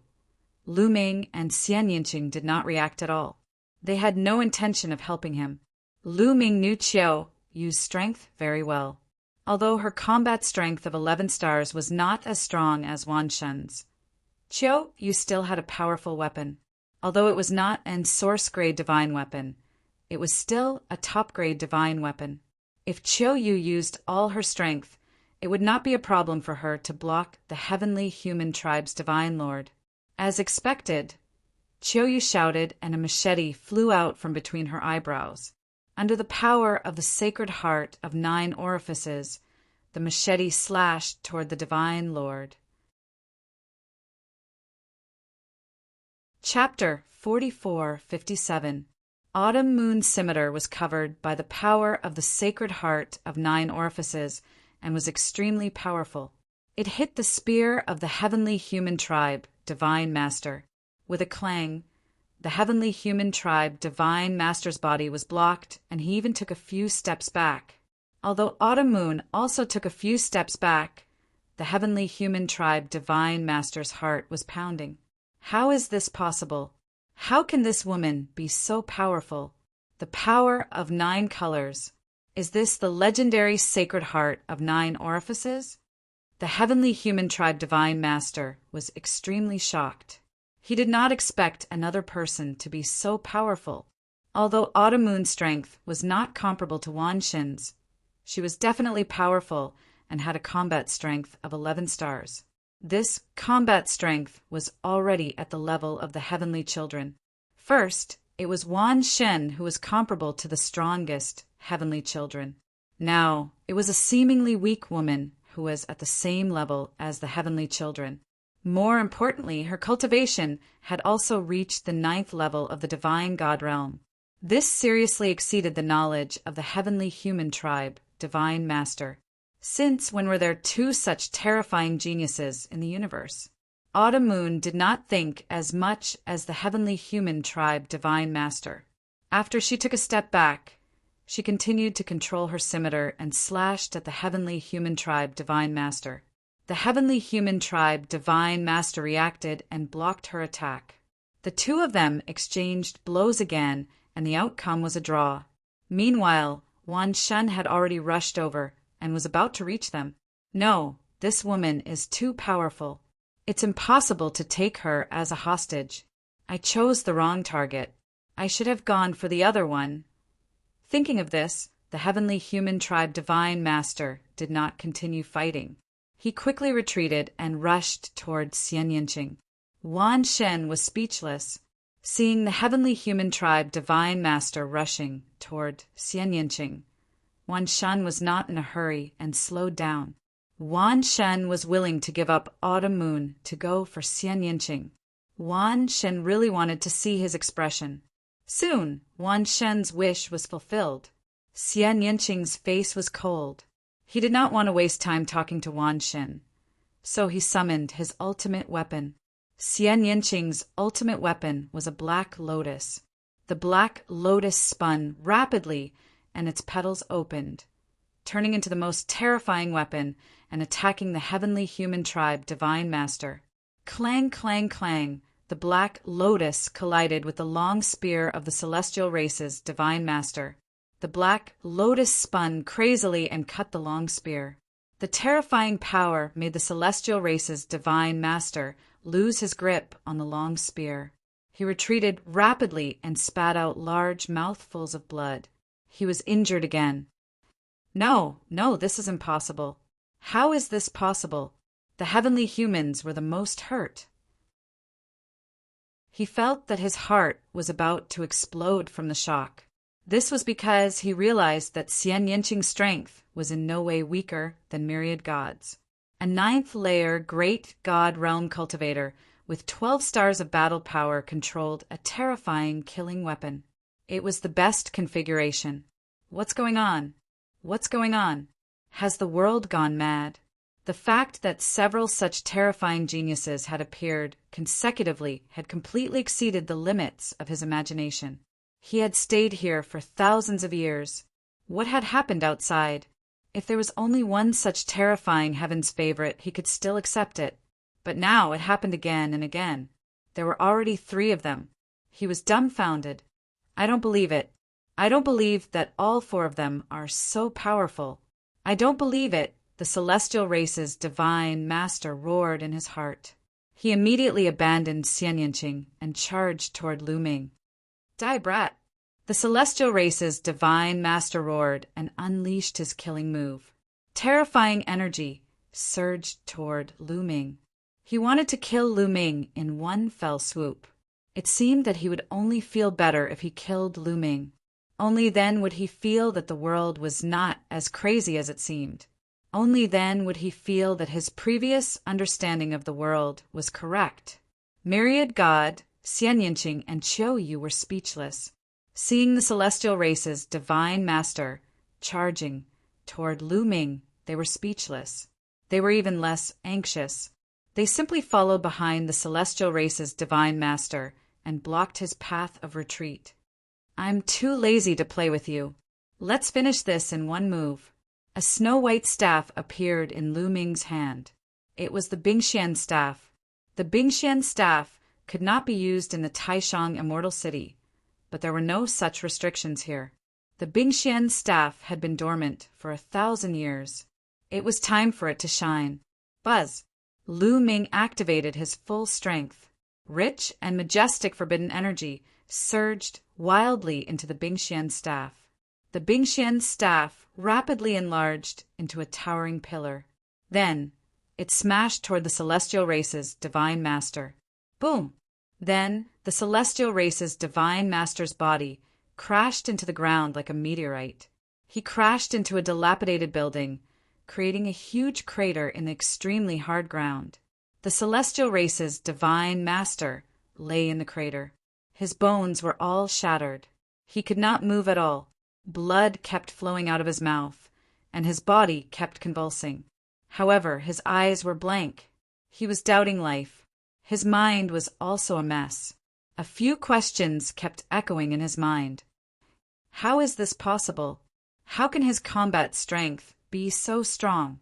Lu Ming and Xian Yinqing did not react at all. They had no intention of helping him. Lu Ming knew Qiu Yu's strength very well, although her combat strength of 11 stars was not as strong as Wan Shen's. Qiu Yu still had a powerful weapon. Although it was not an source-grade divine weapon, it was still a top-grade divine weapon. If Qiu Yu used all her strength, it would not be a problem for her to block the heavenly human tribe's divine lord. As expected, Qiu Yu shouted and a machete flew out from between her eyebrows. Under the power of the sacred heart of 9 orifices, the machete slashed toward the divine lord. Chapter 44:57. Autumn Moon Scimitar was covered by the power of the sacred heart of 9 orifices and was extremely powerful. It hit the spear of the heavenly human tribe, Divine Master. With a clang, the heavenly human tribe Divine Master's body was blocked, and he even took a few steps back. Although Autumn Moon also took a few steps back, the heavenly human tribe Divine Master's heart was pounding. How is this possible? How can this woman be so powerful? The power of 9 colors. Is this the legendary sacred heart of 9 orifices? The heavenly human tribe Divine Master was extremely shocked. He did not expect another person to be so powerful. Although Autumn Moon's strength was not comparable to Wan Xin's, she was definitely powerful and had a combat strength of 11 stars. This combat strength was already at the level of the heavenly children. First, it was Wan Shen who was comparable to the strongest heavenly children. Now, it was a seemingly weak woman who was at the same level as the heavenly children. More importantly, her cultivation had also reached the 9th level of the divine god realm. This seriously exceeded the knowledge of the heavenly human tribe, Divine Master. Since when were there 2 such terrifying geniuses in the universe? Autumn Moon did not think as much as the heavenly human tribe Divine Master. After she took a step back, she continued to control her scimitar and slashed at the heavenly human tribe Divine Master. The heavenly human tribe Divine Master reacted and blocked her attack. The 2 of them exchanged blows again, and the outcome was a draw. Meanwhile, Wan Shen had already rushed over and was about to reach them. No, this woman is too powerful. It's impossible to take her as a hostage. I chose the wrong target. I should have gone for the other one. Thinking of this, the heavenly human tribe Divine Master did not continue fighting. He quickly retreated and rushed toward Xian Yinqing. Wan Shen was speechless. Seeing the heavenly human tribe Divine Master rushing toward Xian Yinqing, Wan Shen was not in a hurry and slowed down. Wan Shen was willing to give up Autumn Moon to go for Xian Yinqing. Wan Shen really wanted to see his expression. Soon, Wan Shen's wish was fulfilled. Xian Yinqing's face was cold. He did not want to waste time talking to Wan Shen, so he summoned his ultimate weapon. Xian Yinqing's ultimate weapon was a black lotus. The black lotus spun rapidly, and its petals opened, turning into the most terrifying weapon and attacking the heavenly human tribe Divine Master. Clang, clang, clang, the black lotus collided with the long spear of the celestial race's Divine Master. The black lotus spun crazily and cut the long spear. The terrifying power made the celestial race's Divine Master lose his grip on the long spear. He retreated rapidly and spat out large mouthfuls of blood. He was injured again. No, no, this is impossible. How is this possible? The heavenly humans were the most hurt. He felt that his heart was about to explode from the shock. This was because he realized that Xian Yinqing's strength was in no way weaker than myriad gods. A ninth-layer great god realm cultivator with 12 stars of battle power controlled a terrifying killing weapon. It was the best configuration. What's going on? What's going on? Has the world gone mad? The fact that several such terrifying geniuses had appeared consecutively had completely exceeded the limits of his imagination. He had stayed here for thousands of years. What had happened outside? If there was only one such terrifying heaven's favorite, he could still accept it. But now it happened again and again. There were already 3 of them. He was dumbfounded. I don't believe it. I don't believe that all 4 of them are so powerful. I don't believe it. The celestial race's divine master roared in his heart. He immediately abandoned Xian Yinqing and charged toward Lu Ming. Die, brat! The celestial race's divine master roared and unleashed his killing move. Terrifying energy surged toward Lu Ming. He wanted to kill Lu Ming in one fell swoop. It seemed that he would only feel better if he killed Lu Ming. Only then would he feel that the world was not as crazy as it seemed. Only then would he feel that his previous understanding of the world was correct. Myriad God, Xian Yinqing, and Qiu Yu were speechless. Seeing the celestial race's divine master charging toward Lu Ming, they were speechless. They were even less anxious. They simply followed behind the celestial race's divine master and blocked his path of retreat. I'm too lazy to play with you. Let's finish this in one move. A snow-white staff appeared in Lu Ming's hand. It was the Bingxian staff. The Bingxian staff could not be used in the Taishang Immortal City, but there were no such restrictions here. The Bingxian staff had been dormant for 1,000 years. It was time for it to shine. Buzz! Lu Ming activated his full strength. Rich and majestic forbidden energy surged wildly into the Bingxian staff. The Bingxian staff rapidly enlarged into a towering pillar. Then, it smashed toward the celestial race's divine master. Boom! Then, the celestial race's divine master's body crashed into the ground like a meteorite. He crashed into a dilapidated building, creating a huge crater in the extremely hard ground. The celestial race's divine master lay in the crater. His bones were all shattered. He could not move at all. Blood kept flowing out of his mouth, and his body kept convulsing. However, his eyes were blank. He was doubting life. His mind was also a mess. A few questions kept echoing in his mind. How is this possible? How can his combat strength be so strong?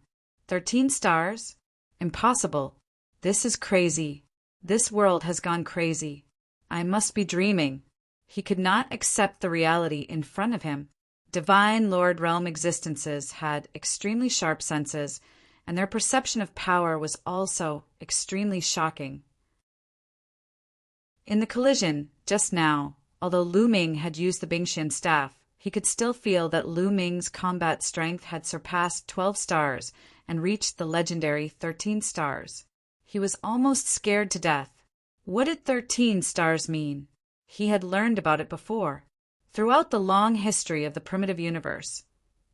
13 stars? Impossible. This is crazy. This world has gone crazy. I must be dreaming. He could not accept the reality in front of him. Divine Lord Realm existences had extremely sharp senses, and their perception of power was also extremely shocking. In the collision, just now, although Lu Ming had used the Bingxian staff, he could still feel that Lu Ming's combat strength had surpassed 12 stars and reached the legendary 13 stars. He was almost scared to death. What did 13 stars mean? He had learned about it before. Throughout the long history of the primitive universe,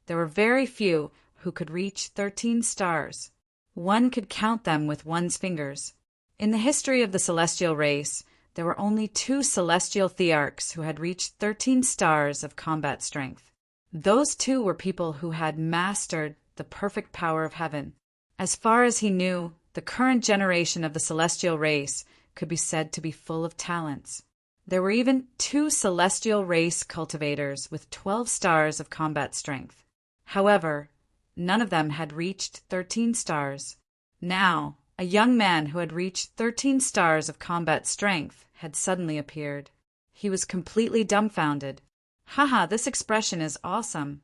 there were very few who could reach 13 stars. One could count them with one's fingers. In the history of the celestial race, there were only 2 celestial thearchs who had reached 13 stars of combat strength. Those 2 were people who had mastered the perfect power of heaven. As far as he knew, the current generation of the celestial race could be said to be full of talents. There were even 2 celestial race cultivators with 12 stars of combat strength. However, none of them had reached 13 stars. Now, a young man who had reached 13 stars of combat strength had suddenly appeared. He was completely dumbfounded. Haha, this expression is awesome.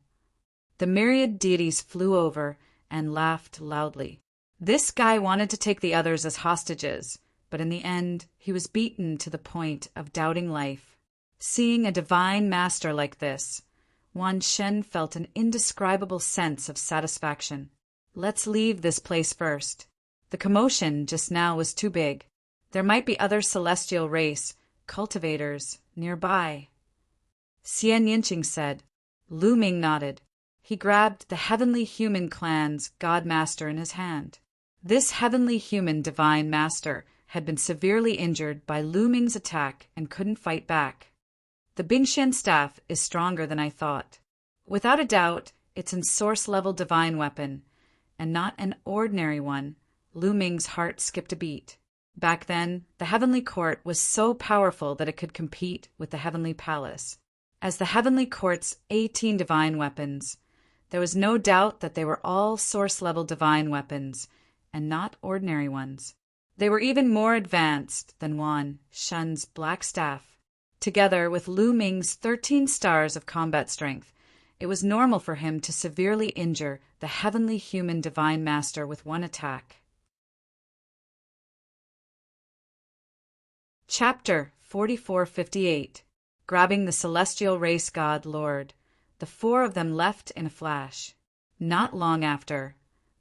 The myriad deities flew over and laughed loudly. This guy wanted to take the others as hostages, but in the end he was beaten to the point of doubting life. Seeing a divine master like this, Wan Shen felt an indescribable sense of satisfaction. Let's leave this place first. The commotion just now was too big. There might be other celestial race cultivators nearby. Xian Yinqing said. Lu Ming nodded. He grabbed the heavenly human clan's god master in his hand. This heavenly human divine master had been severely injured by Lu Ming's attack and couldn't fight back. The Bingxian staff is stronger than I thought. Without a doubt, it's a source-level divine weapon, and not an ordinary one. Lu Ming's heart skipped a beat. Back then, the Heavenly Court was so powerful that it could compete with the Heavenly Palace. As the Heavenly Court's 18 divine weapons, there was no doubt that they were all source-level divine weapons, and not ordinary ones. They were even more advanced than Wan Shen's black staff. Together with Lu Ming's 13 stars of combat strength, it was normal for him to severely injure the heavenly human divine master with one attack. Chapter 4458. Grabbing the celestial race god Lord, the four of them left in a flash. Not long after,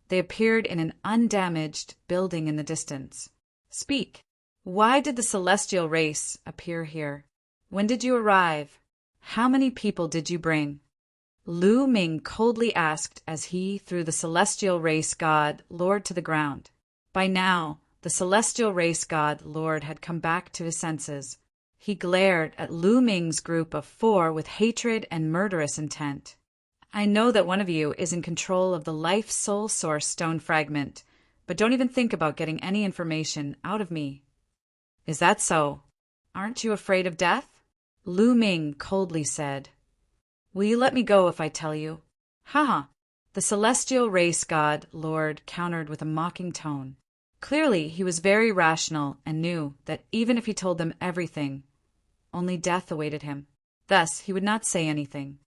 they appeared in an undamaged building in the distance. Speak. Why did the celestial race appear here? When did you arrive? How many people did you bring? Lu Ming coldly asked as he threw the celestial race god Lord to the ground. By now, the celestial race god Lord had come back to his senses. He glared at Lu Ming's group of four with hatred and murderous intent. I know that one of you is in control of the life soul source stone fragment, but don't even think about getting any information out of me. Is that so? Aren't you afraid of death? Lu Ming coldly said. Will you let me go if I tell you? Ha! The celestial race god Lord countered with a mocking tone. Clearly, he was very rational and knew that even if he told them everything, only death awaited him. Thus, he would not say anything.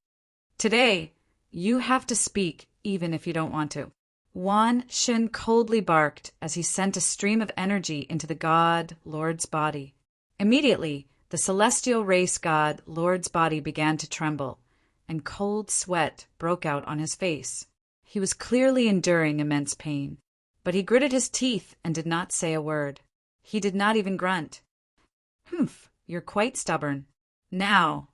Today, you have to speak even if you don't want to. Wan Shen coldly barked as he sent a stream of energy into the god Lord's body. Immediately, the celestial race god Lord's body began to tremble, and cold sweat broke out on his face. He was clearly enduring immense pain, but he gritted his teeth and did not say a word. He did not even grunt. Humph, you're quite stubborn. Now,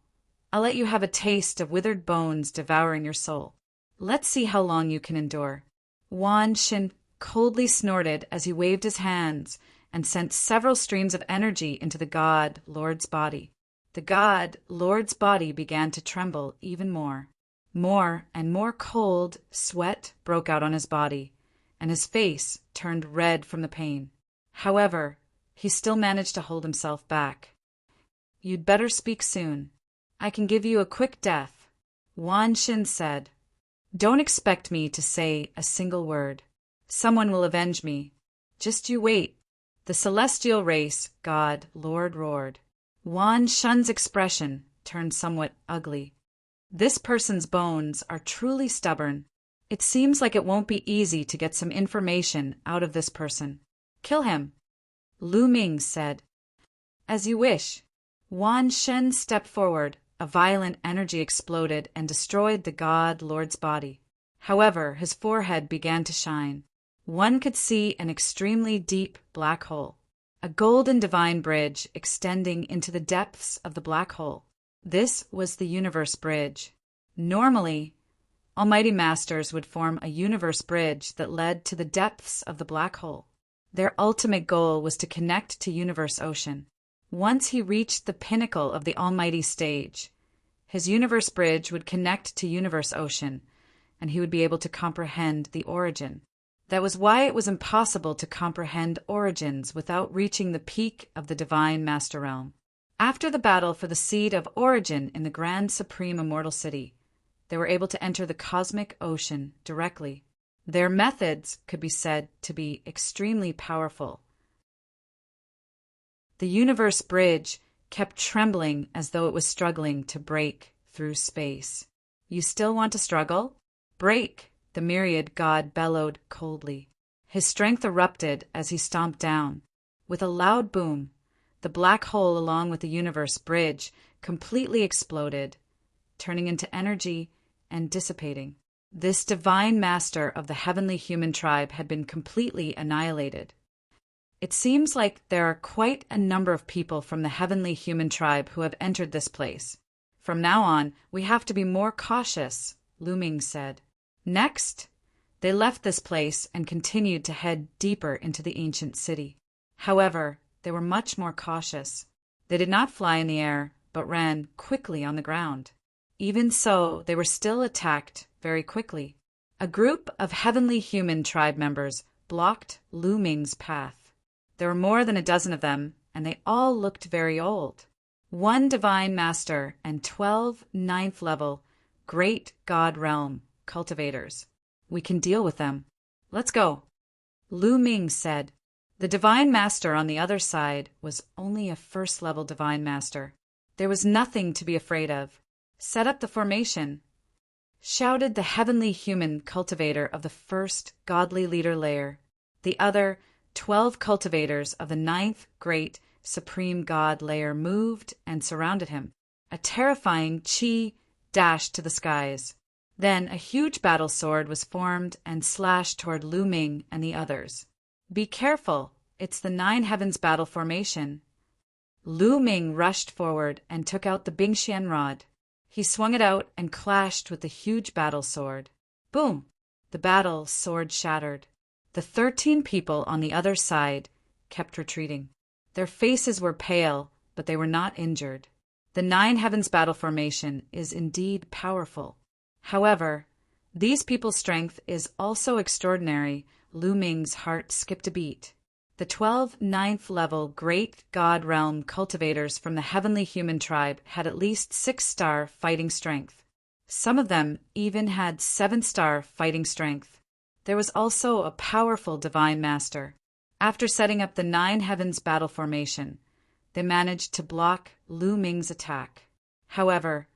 I'll let you have a taste of withered bones devouring your soul. Let's see how long you can endure. Wan Shen coldly snorted as he waved his hands and sent several streams of energy into the god Lord's body. The god Lord's body began to tremble even more. More and more cold sweat broke out on his body, and his face turned red from the pain. However, he still managed to hold himself back. You'd better speak soon. I can give you a quick death, Wan Shen said. Don't expect me to say a single word. Someone will avenge me. Just you wait. The celestial race god Lord roared. Wan Shen's expression turned somewhat ugly. This person's bones are truly stubborn. It seems like it won't be easy to get some information out of this person. Kill him, Lu Ming said. As you wish. Wan Shen stepped forward. A violent energy exploded and destroyed the god Lord's body. However, his forehead began to shine. One could see an extremely deep black hole, a golden divine bridge extending into the depths of the black hole. This was the universe bridge. Normally, Almighty Masters would form a universe bridge that led to the depths of the black hole. Their ultimate goal was to connect to universe ocean. Once he reached the pinnacle of the Almighty stage, his universe bridge would connect to universe ocean, and he would be able to comprehend the origin. That was why it was impossible to comprehend origins without reaching the peak of the divine master realm. After the battle for the seed of origin in the Grand Supreme Immortal City, they were able to enter the cosmic ocean directly. Their methods could be said to be extremely powerful. The universe bridge kept trembling as though it was struggling to break through space. You still want to struggle? Break, the myriad god bellowed coldly. His strength erupted as he stomped down. With a loud boom, the black hole along with the universe bridge completely exploded, turning into energy and dissipating. This divine master of the heavenly human tribe had been completely annihilated. It seems like there are quite a number of people from the heavenly human tribe who have entered this place. From now on, we have to be more cautious, Lu Ming said. Next, they left this place and continued to head deeper into the ancient city. However, they were much more cautious. They did not fly in the air, but ran quickly on the ground. Even so, they were still attacked very quickly. A group of heavenly human tribe members blocked Lu Ming's path. There were more than a dozen of them, and they all looked very old. One divine master and 12 ninth-level great god realm cultivators. We can deal with them. Let's go. Lu Ming said. The divine master on the other side was only a first-level divine master. There was nothing to be afraid of. Set up the formation, shouted the heavenly human cultivator of the first godly leader layer. The other 12 cultivators of the 9th great supreme god layer moved and surrounded him. A terrifying chi dashed to the skies. Then a huge battle sword was formed and slashed toward Lu Ming and the others. Be careful, it's the 9 heavens battle formation. Lu Ming rushed forward and took out the Bingxian rod. He swung it out and clashed with the huge battle sword. Boom! The battle sword shattered. The 13 people on the other side kept retreating. Their faces were pale, but they were not injured. The 9 heavens battle formation is indeed powerful. However, these people's strength is also extraordinary. Lu Ming's heart skipped a beat. The 12 ninth-level great god realm cultivators from the heavenly human tribe had at least 6-star fighting strength. Some of them even had 7-star fighting strength. There was also a powerful divine master. After setting up the 9 heavens battle formation, they managed to block Lu Ming's attack. However,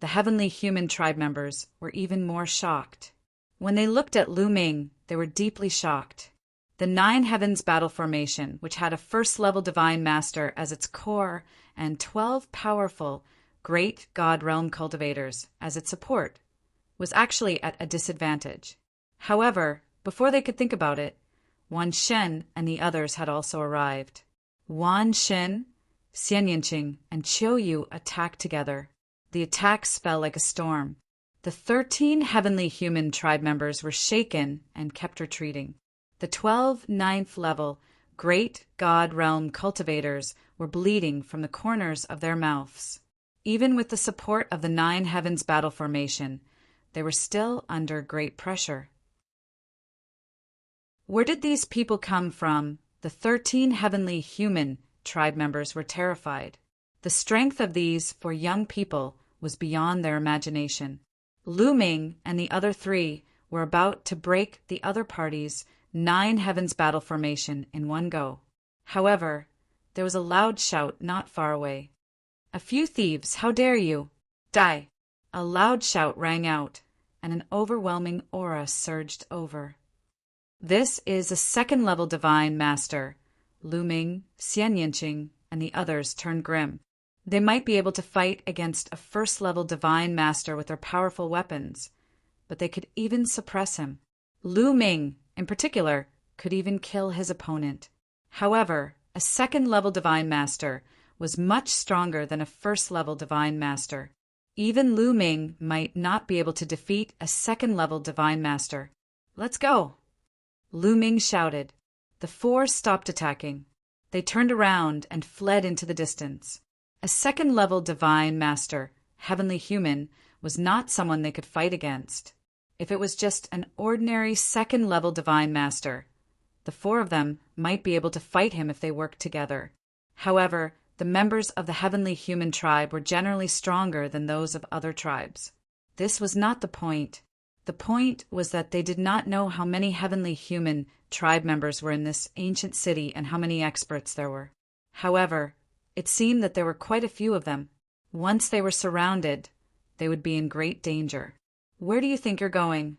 the heavenly human tribe members were even more shocked. When they looked at Lu Ming, they were deeply shocked. The 9 heavens battle formation, which had a first-level divine master as its core and 12 powerful great god realm cultivators as its support, was actually at a disadvantage. However, before they could think about it, Wan Shen and the others had also arrived. Wan Shen, Xian Yinqing, and Qiu Yu attacked together. The attacks fell like a storm. The 13 heavenly human tribe members were shaken and kept retreating. The 12 ninth-level great god realm cultivators were bleeding from the corners of their mouths. Even with the support of the 9 heavens battle formation, they were still under great pressure. Where did these people come from? The 13 heavenly human tribe members were terrified. The strength of these for young people was beyond their imagination. Lu Ming and the other 3 were about to break the other party's 9 heavens battle formation in one go. However, there was a loud shout not far away. A few thieves, how dare you? Die! A loud shout rang out, and an overwhelming aura surged over. This is a 2nd-level divine master. Lu Ming, Xian Yinqing, and the others turned grim. They might be able to fight against a 1st-level divine master with their powerful weapons, but they could even suppress him. Lu Ming, in particular, could even kill his opponent. However, a 2nd-level divine master was much stronger than a 1st-level divine master. Even Lu Ming might not be able to defeat a 2nd-level divine master. Let's go! Lu Ming shouted. The 4 stopped attacking. They turned around and fled into the distance. A 2nd-level divine master, heavenly human, was not someone they could fight against. If it was just an ordinary 2nd-level divine master, the 4 of them might be able to fight him if they worked together. However, the members of the heavenly human tribe were generally stronger than those of other tribes. This was not the point. The point was that they did not know how many heavenly human tribe members were in this ancient city and how many experts there were. However, it seemed that there were quite a few of them. Once they were surrounded, they would be in great danger. Where do you think you're going?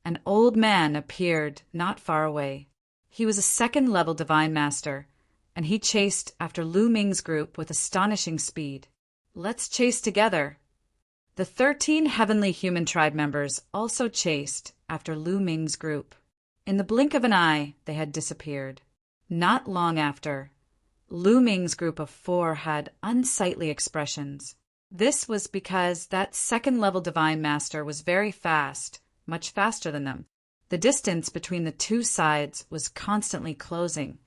An old man appeared not far away. He was a 2nd-level divine master, and he chased after Lu Ming's group with astonishing speed. Let's chase together. The 13 heavenly human tribe members also chased after Lu Ming's group. In the blink of an eye, they had disappeared. Not long after, Lu Ming's group of 4 had unsightly expressions. This was because that second-level divine master was very fast, much faster than them. The distance between the two sides was constantly closing.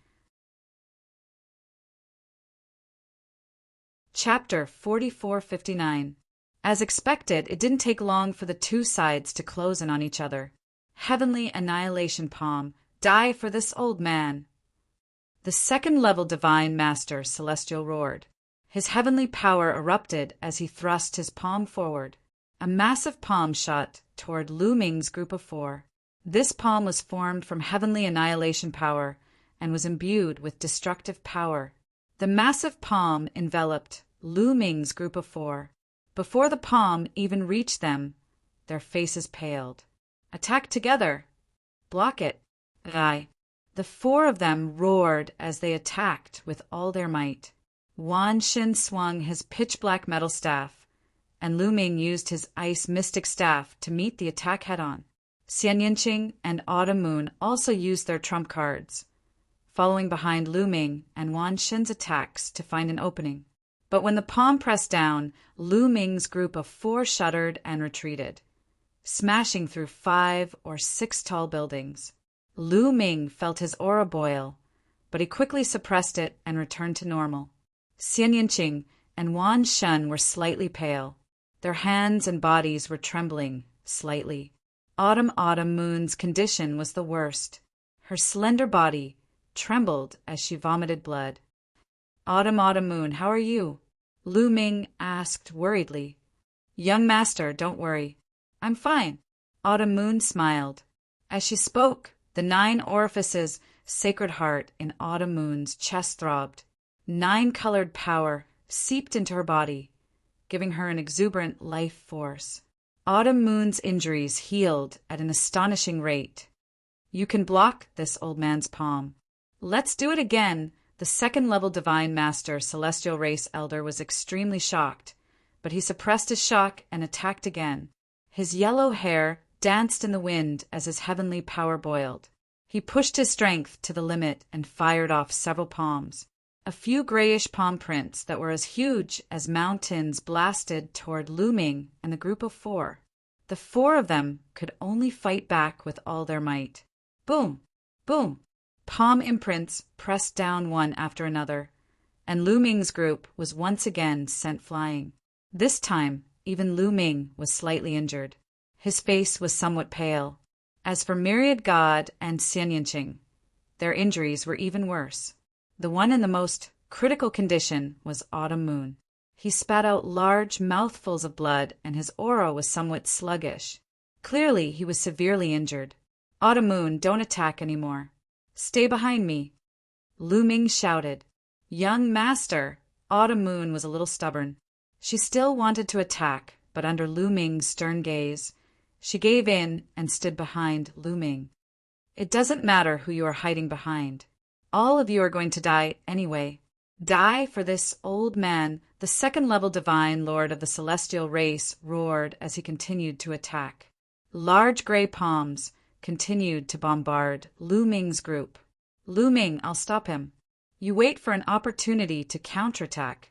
Chapter 4459. As expected, it didn't take long for the two sides to close in on each other. Heavenly annihilation palm, die for this old man. The second-level divine master celestial roared. His heavenly power erupted as he thrust his palm forward. A massive palm shot toward Lu Ming's group of 4. This palm was formed from heavenly annihilation power and was imbued with destructive power. The massive palm enveloped Lu Ming's group of 4. Before the palm even reached them, their faces paled. Attack together! Block it! Rai! The 4 of them roared as they attacked with all their might. Wan Xin swung his pitch-black metal staff, and Lu Ming used his ice mystic staff to meet the attack head-on. Xian Yinqing and Autumn Moon also used their trump cards, following behind Lu Ming and Wan Xin's attacks to find an opening. But when the palm pressed down, Lu Ming's group of 4 shuddered and retreated, smashing through 5 or 6 tall buildings. Lu Ming felt his aura boil, but he quickly suppressed it and returned to normal. Xian Yinqing and Wan Shun were slightly pale. Their hands and bodies were trembling slightly. Autumn Moon's condition was the worst. Her slender body trembled as she vomited blood. Autumn Moon, how are you? Lu Ming asked worriedly. Young master, don't worry. I'm fine. Autumn Moon smiled. As she spoke, the 9 orifices, sacred heart in Autumn Moon's chest throbbed. 9-colored power seeped into her body, giving her an exuberant life force. Autumn Moon's injuries healed at an astonishing rate. You can block this old man's palm. Let's do it again. The second-level divine master celestial race elder was extremely shocked, but he suppressed his shock and attacked again. His yellow hair danced in the wind as his heavenly power boiled. He pushed his strength to the limit and fired off several palms. A few grayish palm prints that were as huge as mountains blasted toward Lu Ming and the group of 4. The 4 of them could only fight back with all their might. Boom! Boom! Palm imprints pressed down one after another, and Lu Ming's group was once again sent flying. This time, even Lu Ming was slightly injured. His face was somewhat pale. As for Myriad God and Xian Yinqing, their injuries were even worse. The one in the most critical condition was Autumn Moon. He spat out large mouthfuls of blood, and his aura was somewhat sluggish. Clearly, he was severely injured. Autumn Moon, don't attack anymore. Stay behind me. Lu Ming shouted. Young master! Autumn Moon was a little stubborn. She still wanted to attack, but under Lu Ming's stern gaze, she gave in and stood behind Lu Ming. It doesn't matter who you are hiding behind. All of you are going to die anyway. Die for this old man, the second-level divine lord of the celestial race roared as he continued to attack. Large gray palms continued to bombard Lu Ming's group. Lu Ming, I'll stop him. You wait for an opportunity to counterattack.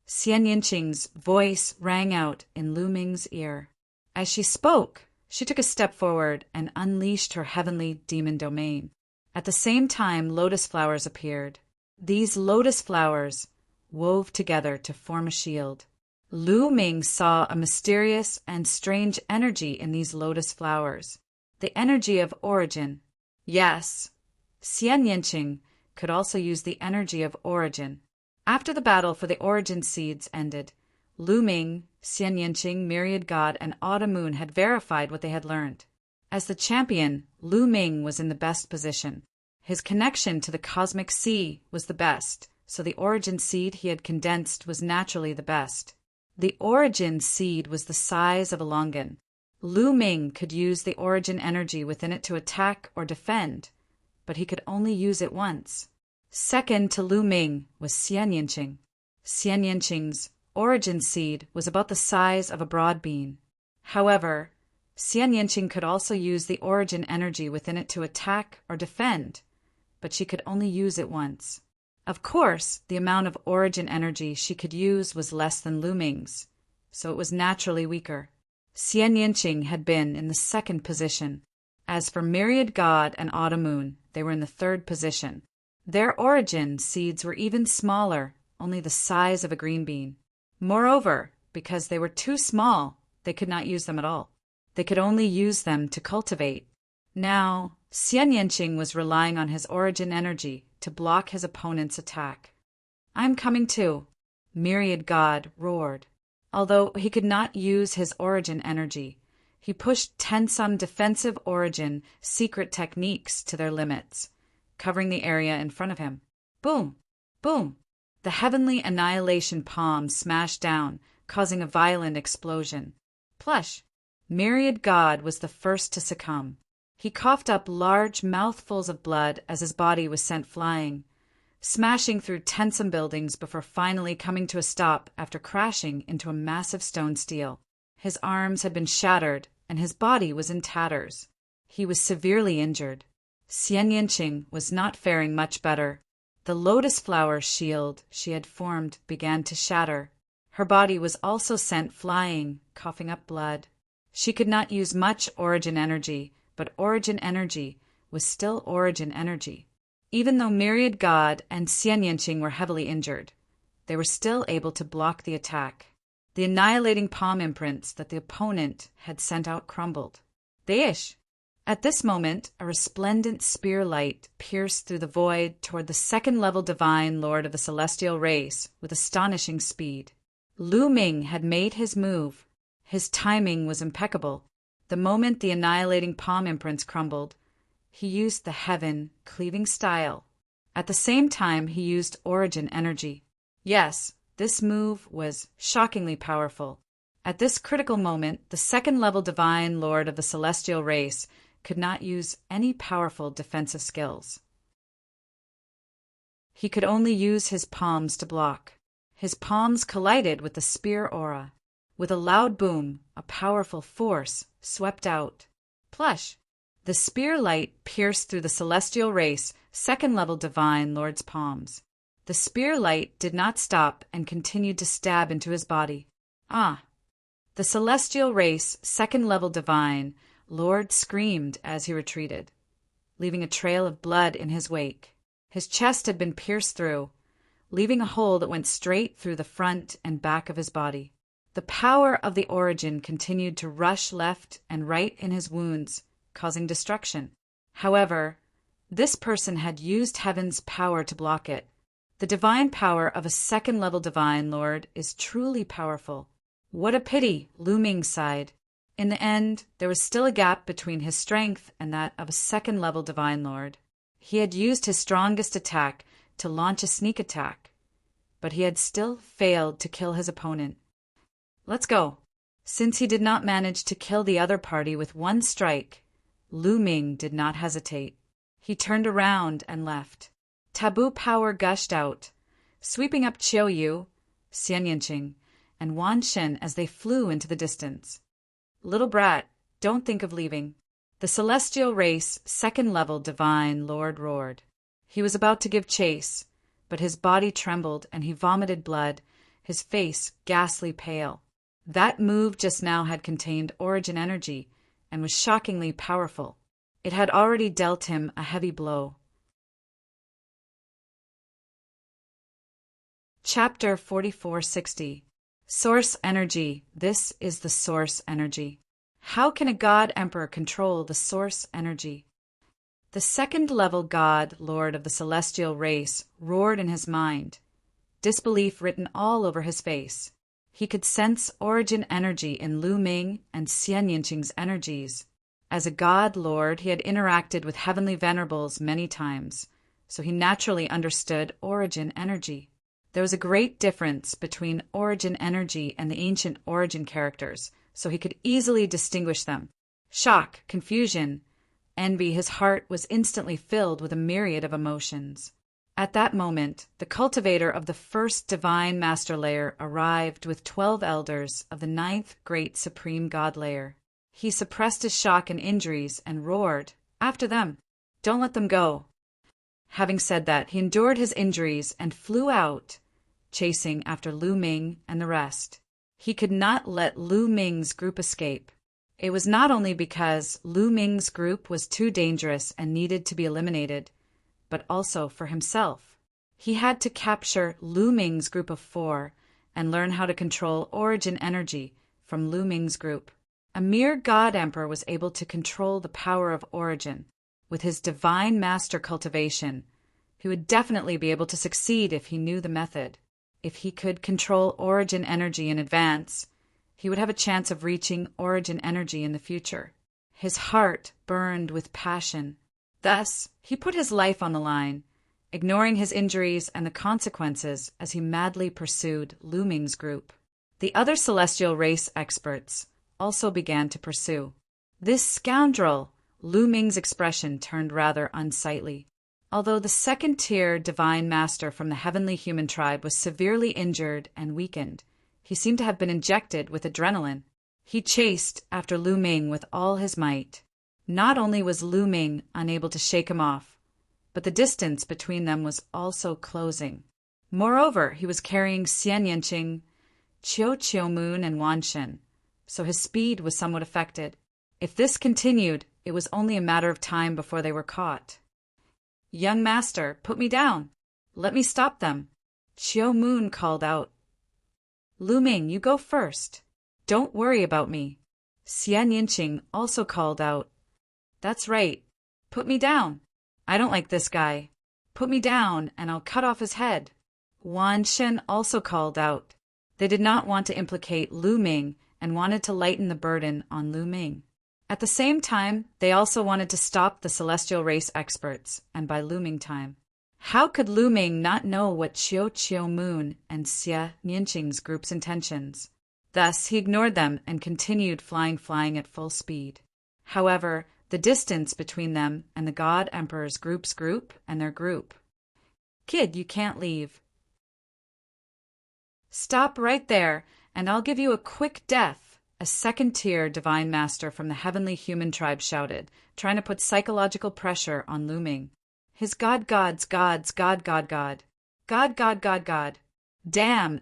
Xian Yinqing's voice rang out in Lu Ming's ear. As she spoke, she took a step forward and unleashed her heavenly demon domain. At the same time, lotus flowers appeared. These lotus flowers wove together to form a shield. Lu Ming saw a mysterious and strange energy in these lotus flowers. The energy of origin. Yes, Xian Yinqing could also use the energy of origin. After the battle for the origin seeds ended, Lu Ming, Xian Yinqing, Myriad God, and Autumn Moon had verified what they had learned. As the champion, Lu Ming was in the best position. His connection to the cosmic sea was the best, so the origin seed he had condensed was naturally the best. The origin seed was the size of a longan. Lu Ming could use the origin energy within it to attack or defend, but he could only use it once. Second to Lu Ming was Xian Yinqing. Xian Yinqing's origin seed was about the size of a broad bean. However, Xian Yinqing could also use the origin energy within it to attack or defend, but she could only use it once. Of course, the amount of origin energy she could use was less than Lu Ming's, so it was naturally weaker. Xian Yinqing had been in the second position. As for Myriad God and Autumn Moon, they were in the third position. Their origin seeds were even smaller, only the size of a green bean. Moreover, because they were too small, they could not use them at all. They could only use them to cultivate. Now, Xian Yinqing was relying on his origin energy to block his opponent's attack. "I'm coming too," Myriad God roared. Although he could not use his origin energy, he pushed 10-some defensive origin secret techniques to their limits, covering the area in front of him. Boom! Boom! The heavenly annihilation palm smashed down, causing a violent explosion. Plush! Myriad God was the first to succumb. He coughed up large mouthfuls of blood as his body was sent flying, smashing through 10-some buildings before finally coming to a stop after crashing into a massive stone stele. His arms had been shattered, and his body was in tatters. He was severely injured. Xian Yinqing was not faring much better. The lotus flower shield she had formed began to shatter. Her body was also sent flying, coughing up blood. She could not use much origin energy, but origin energy was still origin energy. Even though Myriad God and Xian Yinqing were heavily injured, they were still able to block the attack. The annihilating palm imprints that the opponent had sent out crumbled. Deish! At this moment, a resplendent spear light pierced through the void toward the second-level divine lord of the celestial race with astonishing speed. Lu Ming had made his move. His timing was impeccable. The moment the annihilating palm imprints crumbled, he used the heaven-cleaving style. At the same time, he used origin energy. Yes, this move was shockingly powerful. At this critical moment, the second-level divine lord of the celestial race could not use any powerful defensive skills. He could only use his palms to block. His palms collided with the spear aura. With a loud boom, a powerful force swept out. Plush! The spear light pierced through the celestial race, second-level divine lord's palms. The spear light did not stop and continued to stab into his body. Ah! The celestial race, second-level divine lord screamed as he retreated, leaving a trail of blood in his wake. His chest had been pierced through, leaving a hole that went straight through the front and back of his body. The power of the origin continued to rush left and right in his wounds, causing destruction. However, this person had used heaven's power to block it. The divine power of a second-level divine lord is truly powerful. What a pity, Lu Ming sighed. In the end, there was still a gap between his strength and that of a second-level divine lord. He had used his strongest attack to launch a sneak attack, but he had still failed to kill his opponent. Let's go. Since he did not manage to kill the other party with one strike, Lu Ming did not hesitate. He turned around and left. Taboo power gushed out, sweeping up Qiu Yu, Xian Yinqing, and Wan Shen as they flew into the distance. Little brat, don't think of leaving. The celestial race, second-level divine lord roared. He was about to give chase, but his body trembled and he vomited blood, his face ghastly pale. That move just now had contained origin energy and was shockingly powerful. It had already dealt him a heavy blow. Chapter 4460. Source Energy. This is the source energy. How can a god emperor control the source energy? The second-level god, lord of the celestial race, roared in his mind, disbelief written all over his face. He could sense origin energy in Lu Ming and Xian Yinqing's energies. As a god lord, he had interacted with heavenly venerables many times, so he naturally understood origin energy. There was a great difference between origin energy and the ancient origin characters, so he could easily distinguish them. Shock, confusion, envy, his heart was instantly filled with a myriad of emotions. At that moment, the cultivator of the first divine master layer arrived with 12 elders of the 9th great supreme god layer. He suppressed his shock and injuries and roared, "After them! Don't let them go!" Having said that, he endured his injuries and flew out, chasing after Lu Ming and the rest. He could not let Lu Ming's group escape. It was not only because Lu Ming's group was too dangerous and needed to be eliminated, but also for himself. He had to capture Lu Ming's group of 4 and learn how to control origin energy from Lu Ming's group. A mere God Emperor was able to control the power of origin. With his divine master cultivation, he would definitely be able to succeed if he knew the method. If he could control origin energy in advance, he would have a chance of reaching origin energy in the future. His heart burned with passion. Thus, he put his life on the line, ignoring his injuries and the consequences as he madly pursued Lu Ming's group. The other celestial race experts also began to pursue. This scoundrel! Lu Ming's expression turned rather unsightly. Although the second-tier divine master from the heavenly human tribe was severely injured and weakened, he seemed to have been injected with adrenaline. He chased after Lu Ming with all his might. Not only was Lu Ming unable to shake him off, but the distance between them was also closing. Moreover, he was carrying Xian Yanqing, Chiu Moon, and Wan Shen, so his speed was somewhat affected. If this continued, it was only a matter of time before they were caught. "Young master, put me down. Let me stop them," Chiu Moon called out. "Lu Ming, you go first. Don't worry about me." Xian Yanqing also called out. "That's right. Put me down. I don't like this guy. Put me down and I'll cut off his head." Wan Shen also called out. They did not want to implicate Lu Ming and wanted to lighten the burden on Lu Ming. At the same time, they also wanted to stop the celestial race experts, and by Lu Ming time. How could Lu Ming not know what Chiu Moon and Xia Nianqing's group's intentions? Thus, he ignored them and continued flying at full speed. However, the distance between them and the God Emperor's group's group and their group. "Kid, you can't leave. Stop right there, and I'll give you a quick death," a second-tier divine master from the heavenly human tribe shouted, trying to put psychological pressure on Lu Ming. His God. "Damn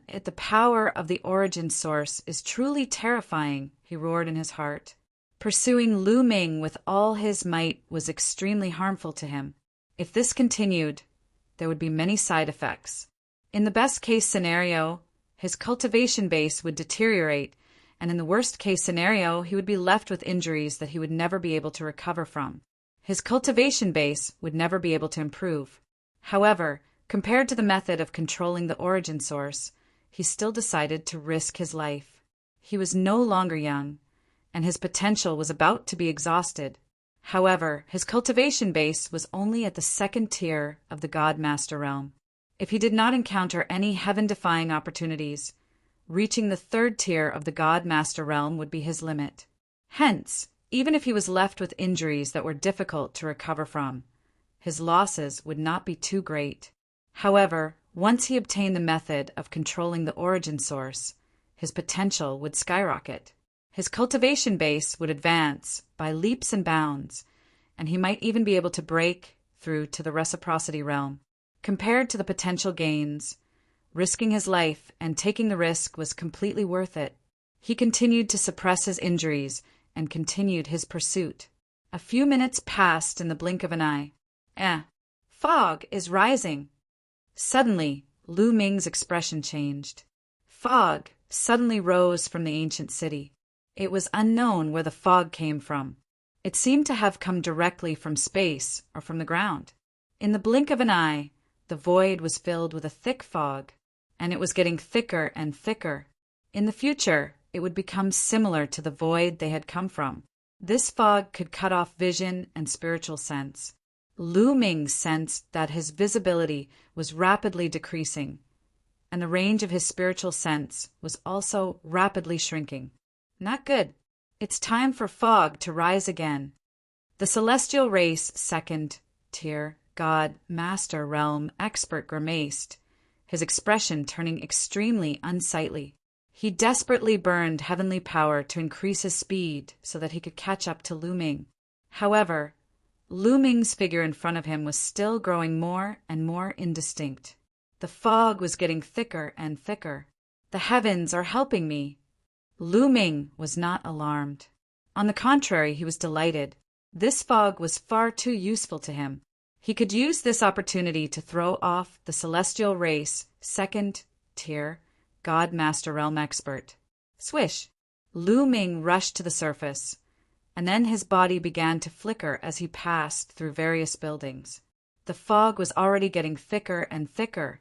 it, the power of the origin source is truly terrifying," he roared in his heart. Pursuing Lu Ming with all his might was extremely harmful to him. If this continued, there would be many side effects. In the best-case scenario, his cultivation base would deteriorate, and in the worst-case scenario, he would be left with injuries that he would never be able to recover from. His cultivation base would never be able to improve. However, compared to the method of controlling the origin source, he still decided to risk his life. He was no longer young, and his potential was about to be exhausted. However, his cultivation base was only at the second tier of the God Master realm. If he did not encounter any heaven-defying opportunities, reaching the third tier of the God Master realm would be his limit. Hence, even if he was left with injuries that were difficult to recover from, his losses would not be too great. However, once he obtained the method of controlling the origin source, his potential would skyrocket. His cultivation base would advance by leaps and bounds, and he might even be able to break through to the reciprocity realm. Compared to the potential gains, risking his life and taking the risk was completely worth it. He continued to suppress his injuries and continued his pursuit. A few minutes passed in the blink of an eye. Fog is rising. Suddenly, Lu Ming's expression changed. Fog suddenly rose from the ancient city. It was unknown where the fog came from. It seemed to have come directly from space or from the ground. In the blink of an eye, the void was filled with a thick fog, and it was getting thicker and thicker. In the future, it would become similar to the void they had come from. This fog could cut off vision and spiritual sense. Lu Ming sensed that his visibility was rapidly decreasing, and the range of his spiritual sense was also rapidly shrinking. Not good. It's time for fog to rise again. The celestial race second tier god master realm expert grimaced, his expression turning extremely unsightly. He desperately burned heavenly power to increase his speed so that he could catch up to Lu Ming. However, Lu Ming's figure in front of him was still growing more and more indistinct. The fog was getting thicker and thicker. The heavens are helping me. Lu Ming was not alarmed. On the contrary, he was delighted. This fog was far too useful to him. He could use this opportunity to throw off the celestial race second tier god master realm expert. Swish! Lu Ming rushed to the surface, and then his body began to flicker as he passed through various buildings. The fog was already getting thicker and thicker,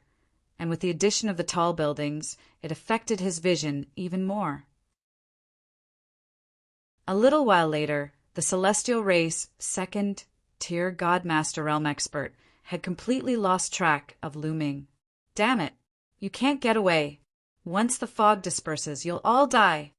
and with the addition of the tall buildings, it affected his vision even more. A little while later, the celestial race second tier god master realm expert had completely lost track of Lu Ming. Damn it! You can't get away. Once the fog disperses, you'll all die.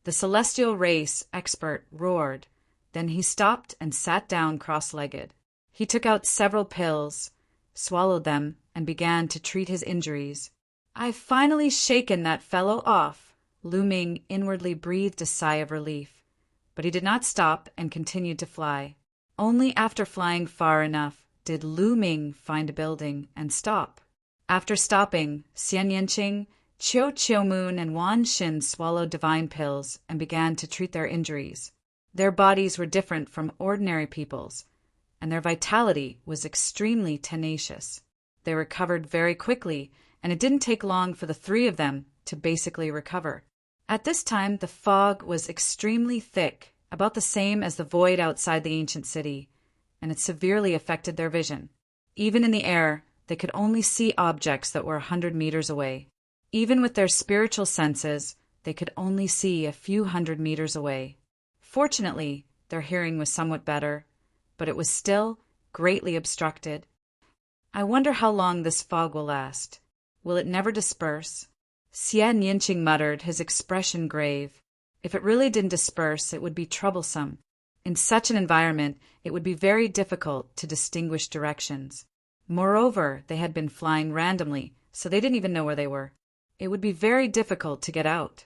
The celestial race expert roared. Then he stopped and sat down cross-legged. He took out several pills, swallowed them, and began to treat his injuries. I've finally shaken that fellow off. Lu Ming inwardly breathed a sigh of relief. But he did not stop and continued to fly. Only after flying far enough did Lu Ming find a building and stop. After stopping, Xian Yanqing, Qiu Qiumun, and Wan Xin swallowed divine pills and began to treat their injuries. Their bodies were different from ordinary people's, and their vitality was extremely tenacious. They recovered very quickly, and it didn't take long for the three of them to basically recover. At this time, the fog was extremely thick, about the same as the void outside the ancient city, and it severely affected their vision. Even in the air, they could only see objects that were 100 meters away. Even with their spiritual senses, they could only see a few 100 meters away. Fortunately, their hearing was somewhat better, but it was still greatly obstructed. I wonder how long this fog will last. Will it never disperse? Xian Yanqing muttered, his expression grave. If it really didn't disperse, it would be troublesome. In such an environment, it would be very difficult to distinguish directions. Moreover, they had been flying randomly, so they didn't even know where they were. It would be very difficult to get out.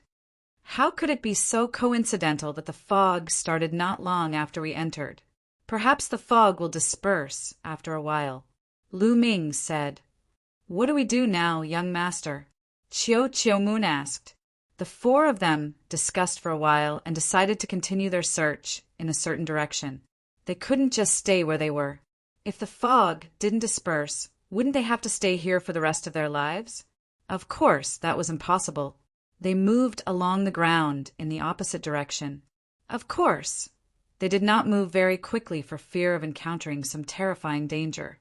How could it be so coincidental that the fog started not long after we entered? Perhaps the fog will disperse after a while. Lu Ming said, "What do we do now, young master?" Qiu Qiumun asked. The four of them discussed for a while and decided to continue their search in a certain direction. They couldn't just stay where they were. If the fog didn't disperse, wouldn't they have to stay here for the rest of their lives? Of course, that was impossible. They moved along the ground in the opposite direction. Of course, they did not move very quickly for fear of encountering some terrifying danger.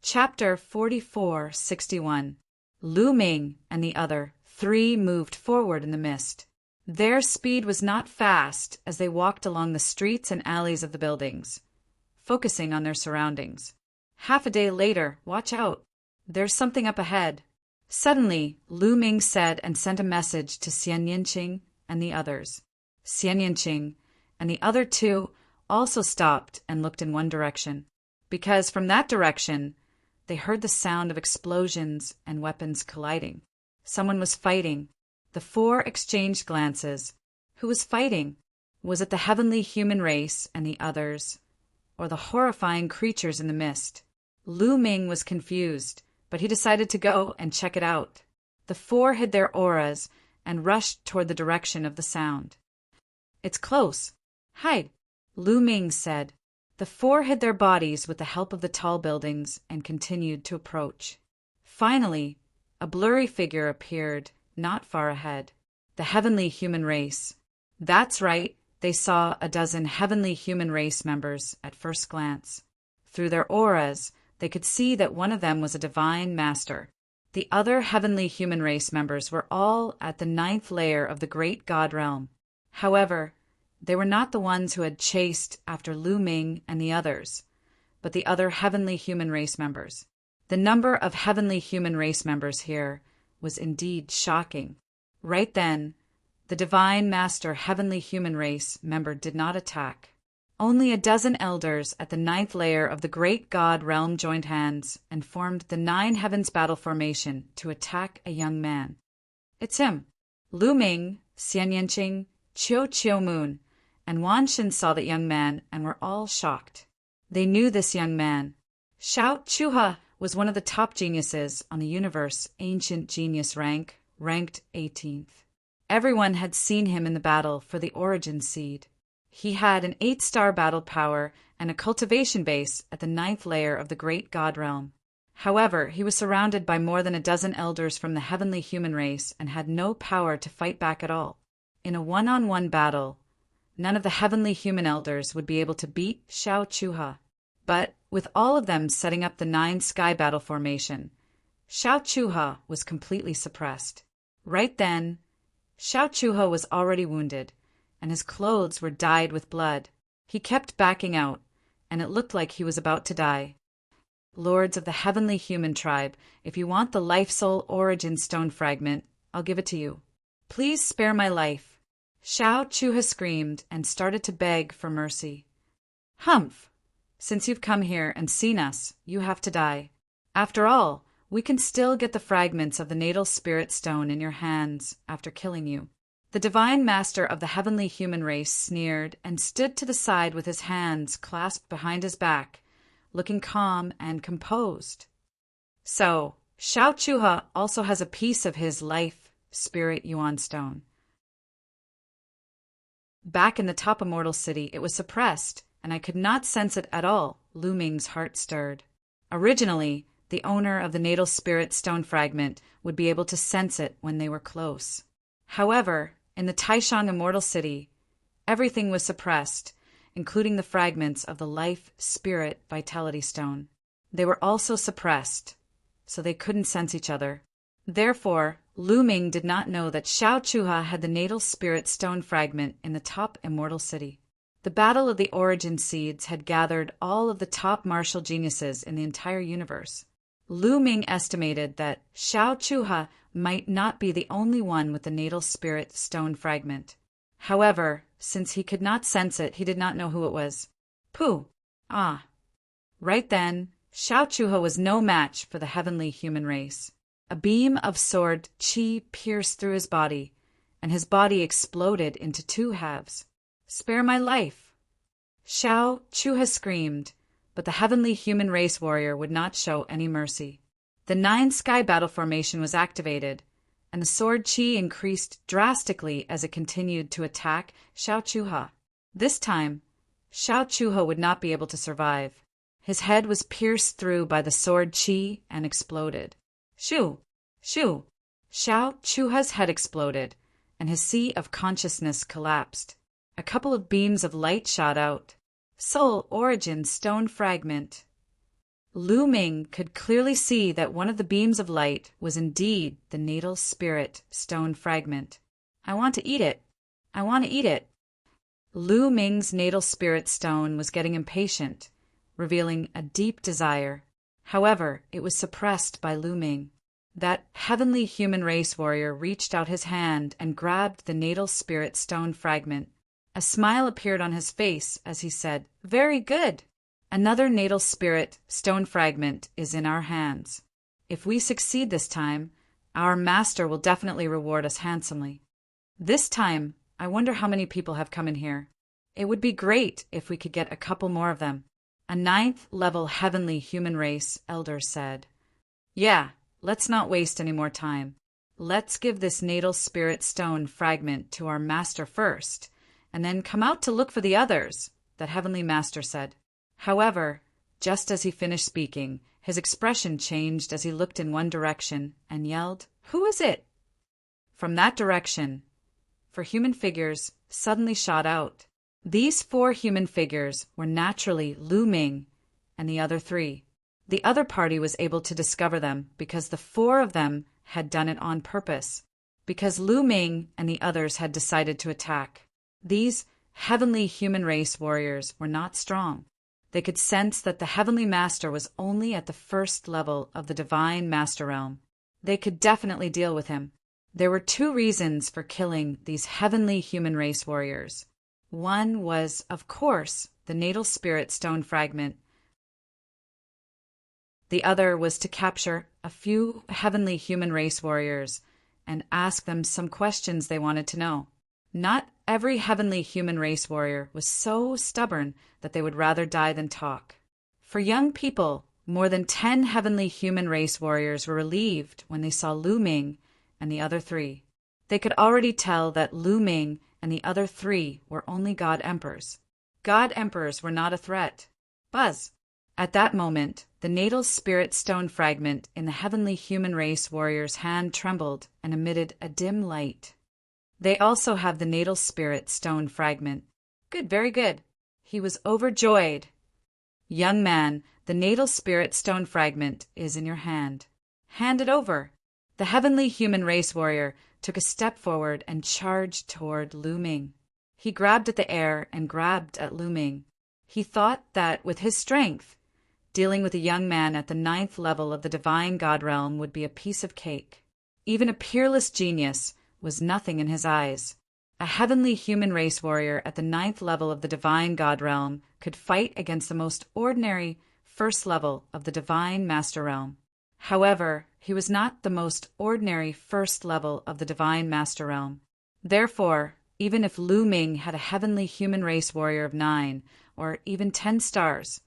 Chapter 44:61. Lu Ming and the other three moved forward in the mist. Their speed was not fast as they walked along the streets and alleys of the buildings, focusing on their surroundings. Half a day later, watch out. There's something up ahead. Suddenly, Lu Ming said and sent a message to Xian Yanqing and the others. Xian Yanqing and the other two also stopped and looked in one direction, because from that direction, they heard the sound of explosions and weapons colliding. Someone was fighting. The four exchanged glances. Who was fighting? Was it the heavenly human race and the others, or the horrifying creatures in the mist? Lu Ming was confused, but he decided to go and check it out. The four hid their auras and rushed toward the direction of the sound. It's close. Hide, Lu Ming said. The four hid their bodies with the help of the tall buildings and continued to approach. Finally, a blurry figure appeared not far ahead. The heavenly human race. That's right, they saw a dozen heavenly human race members at first glance. Through their auras, they could see that one of them was a divine master. The other heavenly human race members were all at the 9th layer of the great god realm. However, they were not the ones who had chased after Lu Ming and the others, but the other heavenly human race members. The number of heavenly human race members here was indeed shocking. Right then, The Divine Master Heavenly Human Race member did not attack. Only a dozen elders at the 9th layer of the Great God Realm joined hands and formed the 9 Heavens Battle Formation to attack a young man. It's him. Lu Ming, Xian Yanqing, Chiu Moon, and Wan Shin saw that young man and were all shocked. They knew this young man. Xiao Chuha was one of the top geniuses on the universe ancient genius rank, ranked 18th. Everyone had seen him in the battle for the origin seed. He had an 8-star battle power and a cultivation base at the 9th layer of the Great God Realm. However, he was surrounded by more than a dozen elders from the heavenly human race and had no power to fight back at all. In a one-on-one battle, none of the heavenly human elders would be able to beat Xiao Chuha. But, with all of them setting up the 9 sky battle formation, Xiao Chuha was completely suppressed. Right then, Xiao Chuha was already wounded, and his clothes were dyed with blood. He kept backing out, and it looked like he was about to die. Lords of the heavenly human tribe, if you want the life soul origin stone fragment, I'll give it to you. Please spare my life. Xiao Chuha screamed and started to beg for mercy. Humph! Since you've come here and seen us, you have to die. After all, we can still get the fragments of the natal spirit stone in your hands after killing you. The Divine Master of the heavenly human race sneered and stood to the side with his hands clasped behind his back, looking calm and composed. So, Xiao Chuha also has a piece of his life spirit yuan stone. Back in the top immortal city, it was suppressed, and I could not sense it at all. Lu Ming's heart stirred. Originally, the owner of the natal spirit stone fragment would be able to sense it when they were close. However, in the Taishang immortal city, everything was suppressed, including the fragments of the life spirit vitality stone. They were also suppressed, so they couldn't sense each other. Therefore, Lu Ming did not know that Xiao Chuha had the natal spirit stone fragment in the top immortal city. The Battle of the Origin Seeds had gathered all of the top martial geniuses in the entire universe. Lu Ming estimated that Xiao Chuha might not be the only one with the natal spirit stone fragment. However, since he could not sense it, he did not know who it was. Pooh! Ah! Right then, Xiao Chuha was no match for the heavenly human race. A beam of sword qi pierced through his body, and his body exploded into 2 halves. Spare my life! Xiao Chuha screamed, but the heavenly human race warrior would not show any mercy. The 9 sky battle formation was activated, and the sword qi increased drastically as it continued to attack Xiao Chuha. This time, Xiao Chuha would not be able to survive. His head was pierced through by the sword qi and exploded. Shoo! Shoo! Xiao Chuha's head exploded, and his sea of consciousness collapsed. A couple of beams of light shot out. Soul Origin Stone Fragment. Lu Ming could clearly see that one of the beams of light was indeed the natal spirit stone fragment. I want to eat it. I want to eat it. Lu Ming's natal spirit stone was getting impatient, revealing a deep desire. However, it was suppressed by Lu Ming. That heavenly human race warrior reached out his hand and grabbed the natal spirit stone fragment. A smile appeared on his face as he said, "Very good. Another natal spirit stone fragment is in our hands. If we succeed this time, our master will definitely reward us handsomely. This time, I wonder how many people have come in here. It would be great if we could get a couple more of them." A 9th level heavenly human race elder said. "Yeah, let's not waste any more time. Let's give this natal spirit stone fragment to our master first, and then come out to look for the others," that heavenly master said. However, just as he finished speaking, his expression changed as he looked in one direction and yelled, "Who is it?" From that direction, 4 human figures suddenly shot out. These 4 human figures were naturally Lu Ming and the other 3. The other party was able to discover them because the 4 of them had done it on purpose, because Lu Ming and the others had decided to attack. These heavenly human race warriors were not strong. They could sense that the heavenly master was only at the 1st level of the divine master realm. They could definitely deal with him. There were two reasons for killing these heavenly human race warriors. One was, of course, the natal spirit stone fragment. The other was to capture a few heavenly human race warriors and ask them some questions they wanted to know. Not every heavenly human race warrior was so stubborn that they would rather die than talk. For young people, more than 10 heavenly human race warriors were relieved when they saw Lu Ming and the other three. They could already tell that Lu Ming and the other three were only God Emperors. God Emperors were not a threat. Buzz! At that moment, the natal spirit stone fragment in the heavenly human race warrior's hand trembled and emitted a dim light. They also have the natal spirit stone fragment. Good, very good. He was overjoyed. Young man, the natal spirit stone fragment is in your hand. Hand it over. The heavenly human race warrior took a step forward and charged toward Lu Ming. He grabbed at the air and grabbed at Lu Ming. He thought that with his strength, dealing with a young man at the 9th level of the divine God realm would be a piece of cake. Even a peerless genius was nothing in his eyes. A heavenly human race warrior at the 9th level of the divine God realm could fight against the most ordinary 1st level of the divine master realm. However, he was not the most ordinary 1st level of the divine master realm. Therefore, even if Lu Ming had a heavenly human race warrior of 9 or even 10 stars,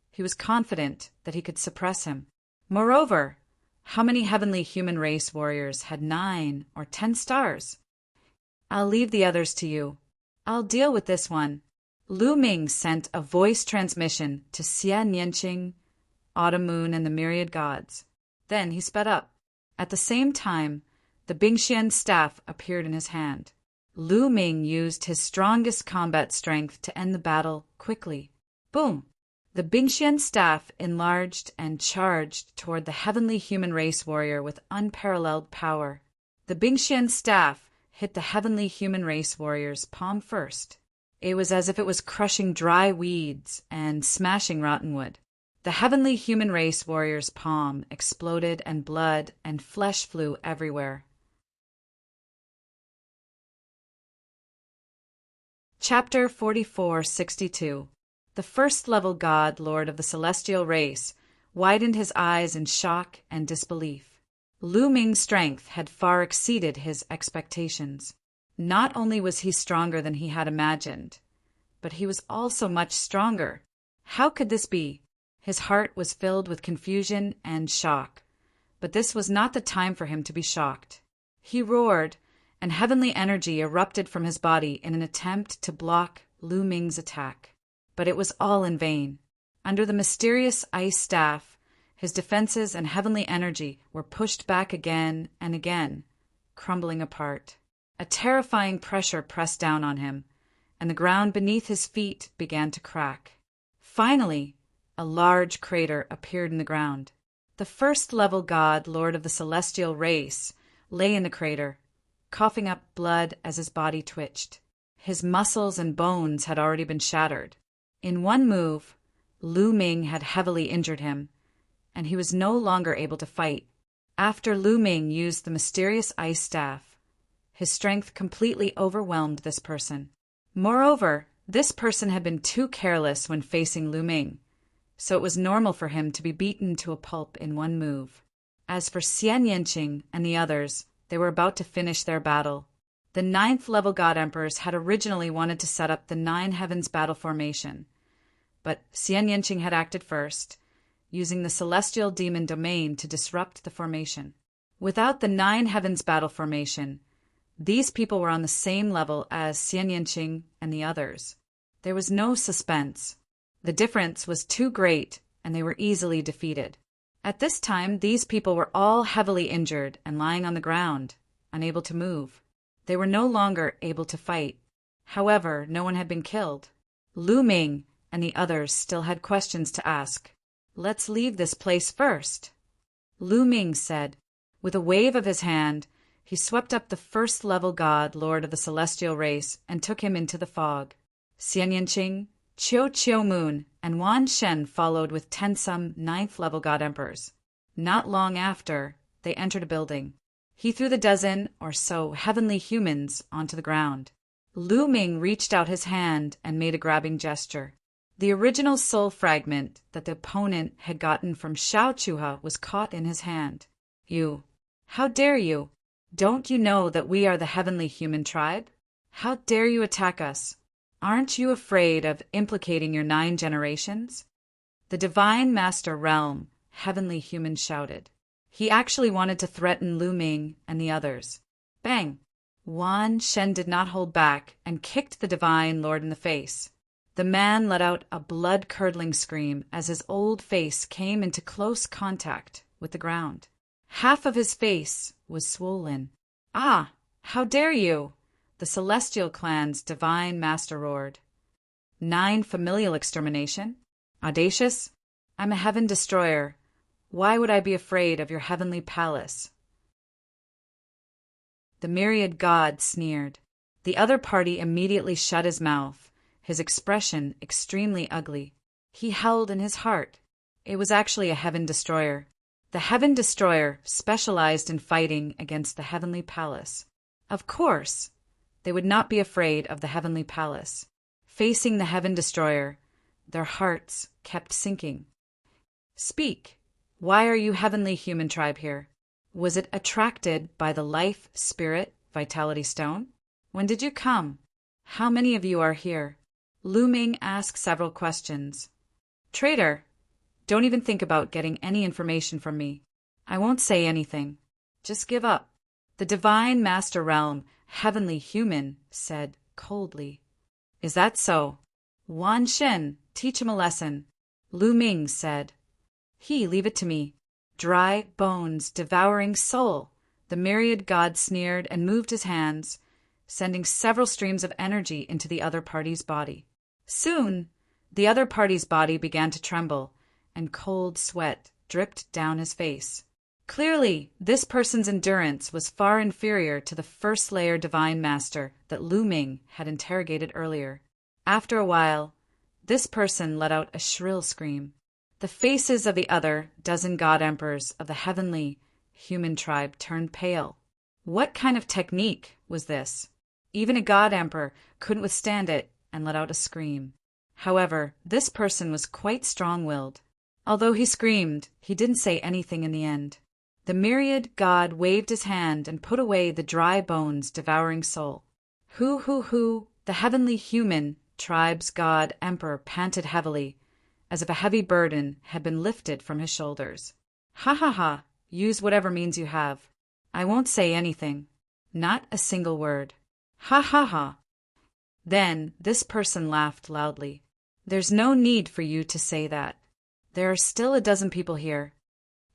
he was confident that he could suppress him. Moreover, how many heavenly human race warriors had 9 or 10 stars? I'll leave the others to you. I'll deal with this one. Lu Ming sent a voice transmission to Xia Nianqing, Autumn Moon, and the myriad gods. Then he sped up. At the same time, the Bingxian staff appeared in his hand. Lu Ming used his strongest combat strength to end the battle quickly. Boom! The Bingxian staff enlarged and charged toward the heavenly human race warrior with unparalleled power. The Bingxian staff hit the heavenly human race warrior's palm first. It was as if it was crushing dry weeds and smashing rotten wood. The heavenly human race warrior's palm exploded and blood and flesh flew everywhere. Chapter 4462. The 1st level God, Lord of the celestial race, widened his eyes in shock and disbelief. Lu Ming's strength had far exceeded his expectations. Not only was he stronger than he had imagined, but he was also much stronger. How could this be? His heart was filled with confusion and shock, but this was not the time for him to be shocked. He roared, and heavenly energy erupted from his body in an attempt to block Lu Ming's attack. But it was all in vain. Under the mysterious ice staff, his defenses and heavenly energy were pushed back again and again, crumbling apart. A terrifying pressure pressed down on him, and the ground beneath his feet began to crack. Finally, a large crater appeared in the ground. The 1st level God, Lord of the celestial race, lay in the crater, coughing up blood as his body twitched. His muscles and bones had already been shattered. In one move, Lu Ming had heavily injured him, and he was no longer able to fight. After Lu Ming used the mysterious ice staff, his strength completely overwhelmed this person. Moreover, this person had been too careless when facing Lu Ming, so it was normal for him to be beaten to a pulp in one move. As for Xia Nianqing and the others, they were about to finish their battle. The 9th level God Emperors had originally wanted to set up the 9 Heavens battle formation, but Xia Nianqing had acted first, using the celestial demon domain to disrupt the formation. Without the 9 Heavens battle formation, these people were on the same level as Xia Nianqing and the others. There was no suspense. The difference was too great, and they were easily defeated. At this time, these people were all heavily injured and lying on the ground, unable to move. They were no longer able to fight. However, no one had been killed. Lu Ming and the others still had questions to ask. Let's leave this place first. Lu Ming said. With a wave of his hand, he swept up the 1st level God, Lord of the celestial race, and took him into the fog. Xia Nianqing, Chiu Moon, and Wan Shen followed with 10 some 9th level God Emperors. Not long after, they entered a building. He threw the dozen or so heavenly humans onto the ground. Lu Ming reached out his hand and made a grabbing gesture. The original soul fragment that the opponent had gotten from Xiao Chuha was caught in his hand. You! How dare you! Don't you know that we are the heavenly human tribe? How dare you attack us? Aren't you afraid of implicating your 9 generations? The Divine Master Realm, heavenly human shouted. He actually wanted to threaten Lu Ming and the others. Bang! Wan Shen did not hold back and kicked the Divine Lord in the face. The man let out a blood-curdling scream as his old face came into close contact with the ground. Half of his face was swollen. Ah! How dare you! The Celestial Clan's Divine Master roared. 9 familial extermination? Audacious? I'm a heaven destroyer. Why would I be afraid of your heavenly palace? The myriad god sneered. The other party immediately shut his mouth, his expression extremely ugly. He held in his heart. It was actually a heaven destroyer. The heaven destroyer specialized in fighting against the heavenly palace. Of course, they would not be afraid of the heavenly palace. Facing the heaven destroyer, their hearts kept sinking. Speak. Why are you heavenly human tribe here? Was it attracted by the life, spirit, vitality stone? When did you come? How many of you are here? Lu Ming asked several questions. Traitor, don't even think about getting any information from me. I won't say anything. Just give up. The Divine Master Realm, heavenly human, said coldly. Is that so? Wan Shen, teach him a lesson. Lu Ming said. Leave it to me. Dry bones, devouring soul. The myriad god sneered and moved his hands, sending several streams of energy into the other party's body. Soon, the other party's body began to tremble, and cold sweat dripped down his face. Clearly, this person's endurance was far inferior to the first-layer Divine Master that Lu Ming had interrogated earlier. After a while, this person let out a shrill scream. The faces of the other dozen god emperors of the heavenly human tribe turned pale. What kind of technique was this? Even a god emperor couldn't withstand it and let out a scream. However, this person was quite strong-willed. Although he screamed, he didn't say anything in the end. The myriad god waved his hand and put away the dry bones devouring soul. Who, the heavenly human tribe's god emperor panted heavily, as if a heavy burden had been lifted from his shoulders. Ha, use whatever means you have. I won't say anything. Not a single word. Ha. Then this person laughed loudly. There's no need for you to say that. There are still a dozen people here.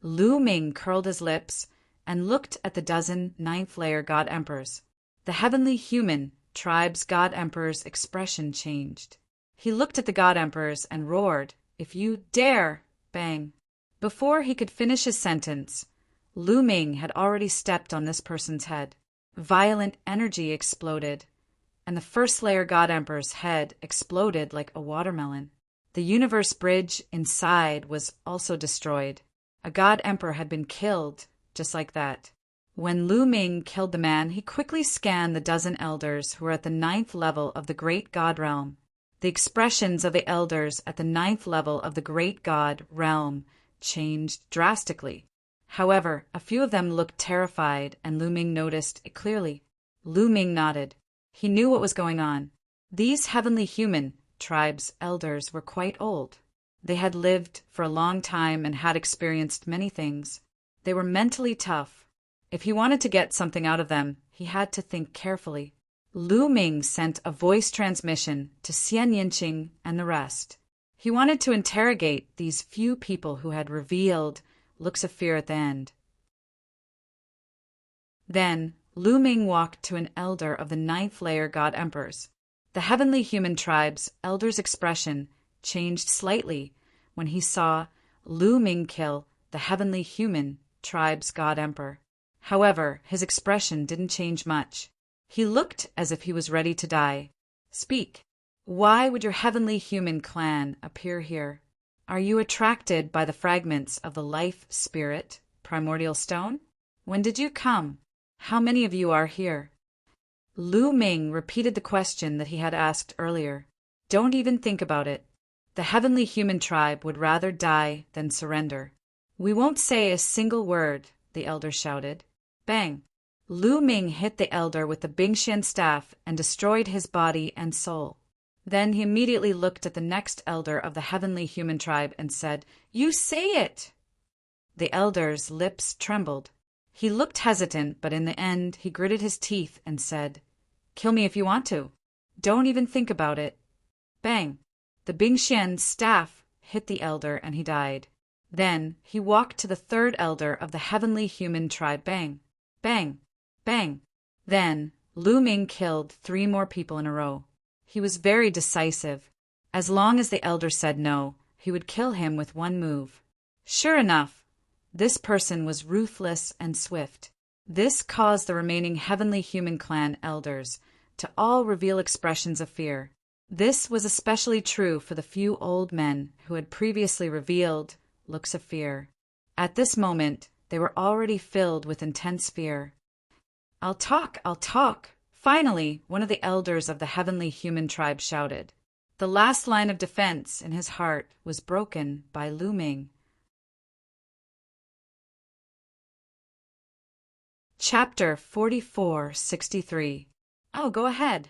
Lu Ming curled his lips and looked at the dozen 9th-layer god emperors. The heavenly human tribe's god emperor's expression changed. He looked at the god emperors and roared, "If you dare!" Bang. Before he could finish his sentence, Lu Ming had already stepped on this person's head. Violent energy exploded, and the first-layer god emperor's head exploded like a watermelon. The universe bridge inside was also destroyed. A god emperor had been killed, just like that. When Lu Ming killed the man, he quickly scanned the dozen elders who were at the 9th level of the great god realm. The expressions of the elders at the 9th level of the great god realm changed drastically. However, a few of them looked terrified, and Lu Ming noticed it clearly. Lu Ming nodded. He knew what was going on. These heavenly human tribe's elders were quite old. They had lived for a long time and had experienced many things. They were mentally tough. If he wanted to get something out of them, he had to think carefully. Lu Ming sent a voice transmission to Xian Yinqing and the rest. He wanted to interrogate these few people who had revealed looks of fear at the end. Then Lu Ming walked to an elder of the 9th-layer god emperors. The heavenly human tribe's elder's expression changed slightly when he saw Lu Ming kill the heavenly human tribe's god emperor. However, his expression didn't change much. He looked as if he was ready to die. Speak. Why would your heavenly human clan appear here? Are you attracted by the fragments of the life spirit, primordial stone? When did you come? How many of you are here? Lu Ming repeated the question that he had asked earlier. Don't even think about it. The heavenly human tribe would rather die than surrender. We won't say a single word, the elder shouted. Bang! Lu Ming hit the elder with the Bingxian staff and destroyed his body and soul. Then he immediately looked at the next elder of the heavenly human tribe and said, You say it! The elder's lips trembled. He looked hesitant, but in the end he gritted his teeth and said, Kill me if you want to. Don't even think about it. Bang! The Bingxian staff hit the elder and he died. Then he walked to the third elder of the heavenly human tribe. Bang! Bang! Bang! Then Lu Ming killed 3 more people in a row. He was very decisive. As long as the elder said no, he would kill him with one move. Sure enough, this person was ruthless and swift. This caused the remaining heavenly human clan elders to all reveal expressions of fear. This was especially true for the few old men who had previously revealed looks of fear. At this moment, they were already filled with intense fear. I'll talk, I'll talk. Finally, one of the elders of the heavenly human tribe shouted. The last line of defense in his heart was broken by Lu Ming. Chapter 4463. Oh, go ahead.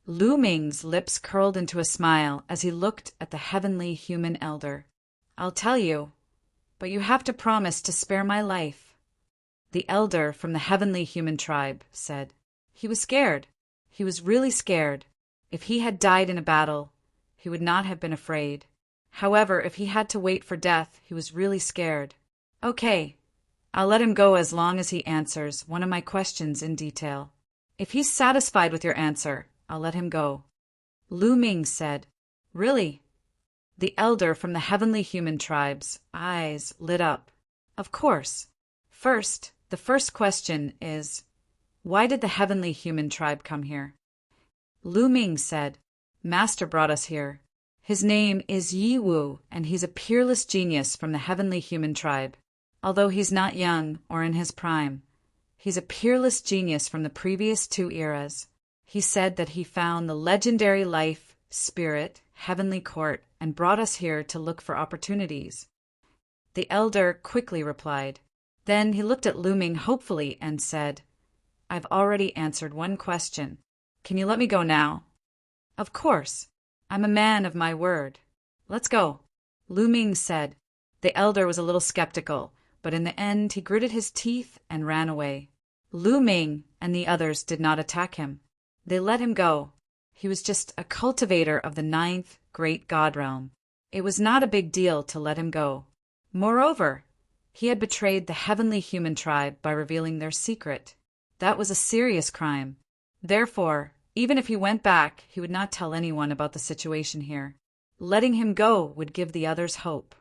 Lu Ming's lips curled into a smile as he looked at the heavenly human elder. I'll tell you, but you have to promise to spare my life. The elder from the heavenly human tribe said. He was scared. He was really scared. If he had died in a battle, he would not have been afraid. However, if he had to wait for death, he was really scared. Okay, I'll let him go as long as he answers one of my questions in detail. If he's satisfied with your answer, I'll let him go. Lu Ming said. Really? The elder from the heavenly human tribe's eyes lit up. Of course. First, the first question is, why did the heavenly human tribe come here? Lu Ming said, Master brought us here. His name is Yi Wu, and he's a peerless genius from the heavenly human tribe. Although he's not young or in his prime, he's a peerless genius from the previous 2 eras. He said that he found the legendary life, spirit, heavenly court, and brought us here to look for opportunities. The elder quickly replied. Then he looked at Lu Ming hopefully and said, I've already answered one question. Can you let me go now? Of course. I'm a man of my word. Let's go. Lu Ming said. The elder was a little skeptical, but in the end he gritted his teeth and ran away. Lu Ming and the others did not attack him. They let him go. He was just a cultivator of the 9th great god realm. It was not a big deal to let him go. Moreover, he had betrayed the heavenly human tribe by revealing their secret. That was a serious crime. Therefore, even if he went back, he would not tell anyone about the situation here. Letting him go would give the others hope.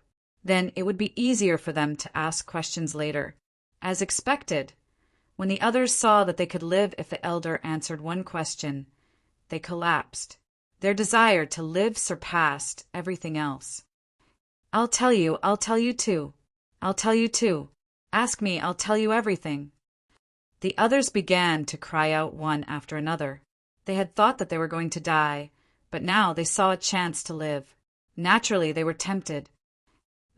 Then it would be easier for them to ask questions later. As expected, when the others saw that they could live if the elder answered one question, they collapsed. Their desire to live surpassed everything else. I'll tell you too. I'll tell you too. Ask me, I'll tell you everything. The others began to cry out one after another. They had thought that they were going to die, but now they saw a chance to live. Naturally, they were tempted.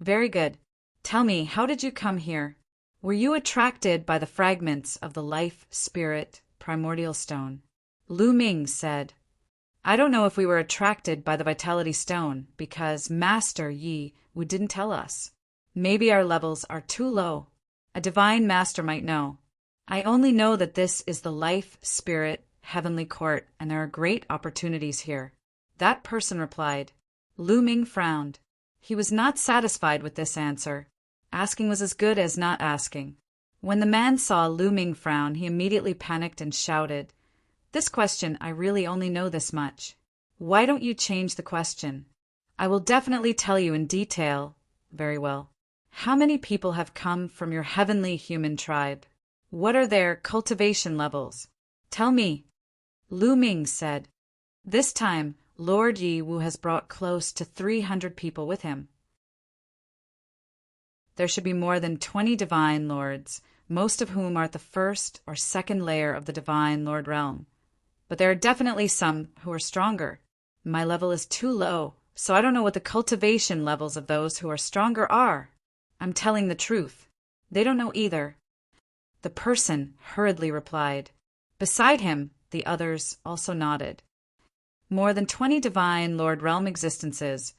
Very good. Tell me, how did you come here? Were you attracted by the fragments of the life, spirit, primordial stone? Lu Ming said, I don't know if we were attracted by the vitality stone because Master Yi Wu didn't tell us. Maybe our levels are too low. A divine master might know. I only know that this is the life, spirit, heavenly court, and there are great opportunities here. That person replied. Lu Ming frowned. He was not satisfied with this answer. Asking was as good as not asking. When the man saw Lu Ming frown, he immediately panicked and shouted, This question, I really only know this much. Why don't you change the question? I will definitely tell you in detail. Very well. How many people have come from your heavenly human tribe? What are their cultivation levels? Tell me. Lu Ming said. This time, Lord Yi Wu has brought close to 300 people with him. There should be more than 20 divine lords, most of whom are at the first or second layer of the divine Lord realm. But there are definitely some who are stronger. My level is too low, so I don't know what the cultivation levels of those who are stronger are. I'm telling the truth. They don't know either. The person hurriedly replied. Beside him, the others also nodded. More than 20 divine Lord Realm existences,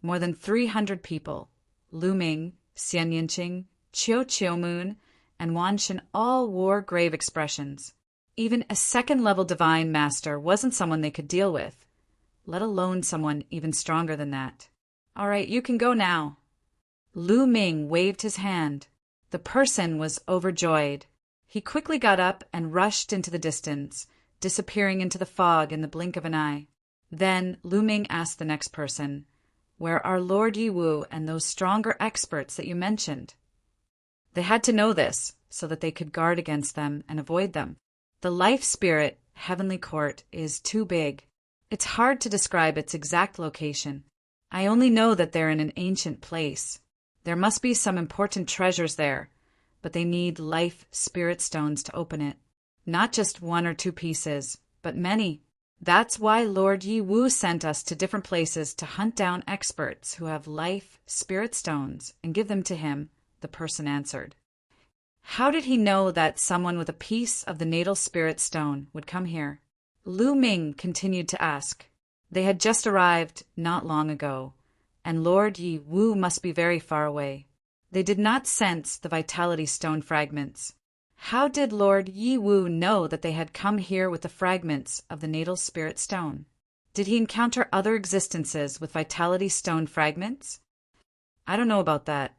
more than 300 people, Lu Ming, Xian Yinqing, Chiu Chiu Moon, and Wan Shen all wore grave expressions. Even a second-level divine master wasn't someone they could deal with, let alone someone even stronger than that. All right, you can go now. Lu Ming waved his hand. The person was overjoyed. He quickly got up and rushed into the distance, disappearing into the fog in the blink of an eye. Then Lu Ming asked the next person, "Where are Lord Yiwu and those stronger experts that you mentioned?" They had to know this so that they could guard against them and avoid them. The life spirit heavenly court is too big. It's hard to describe its exact location. I only know that they're in an ancient place. There must be some important treasures there, but they need life spirit stones to open it. Not just one or two pieces, but many. That's why Lord Yiwu sent us to different places to hunt down experts who have life spirit stones and give them to him, the person answered. How did he know that someone with a piece of the natal spirit stone would come here? Lu Ming continued to ask. They had just arrived not long ago, and Lord Yi Wu must be very far away. They did not sense the vitality stone fragments. How did Lord Yi Wu know that they had come here with the fragments of the natal spirit stone? Did he encounter other existences with vitality stone fragments? I don't know about that.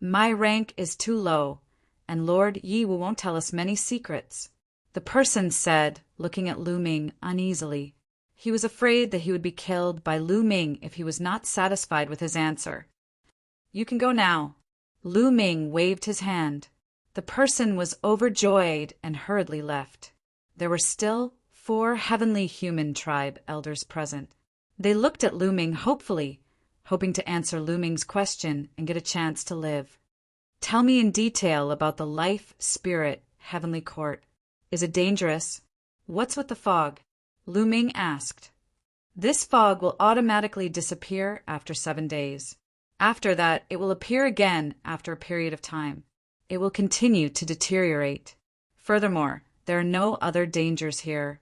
My rank is too low, and Lord Yi Wu won't tell us many secrets. The person said, looking at Lu Ming uneasily. He was afraid that he would be killed by Lu Ming if he was not satisfied with his answer. You can go now. Lu Ming waved his hand. The person was overjoyed and hurriedly left. There were still 4 heavenly human tribe elders present. They looked at Lu Ming hopefully, hoping to answer Lu Ming's question and get a chance to live. Tell me in detail about the life spirit heavenly court. Is it dangerous? What's with the fog? Lu Ming asked. This fog will automatically disappear after 7 days. After that, it will appear again after a period of time. It will continue to deteriorate. Furthermore, there are no other dangers here.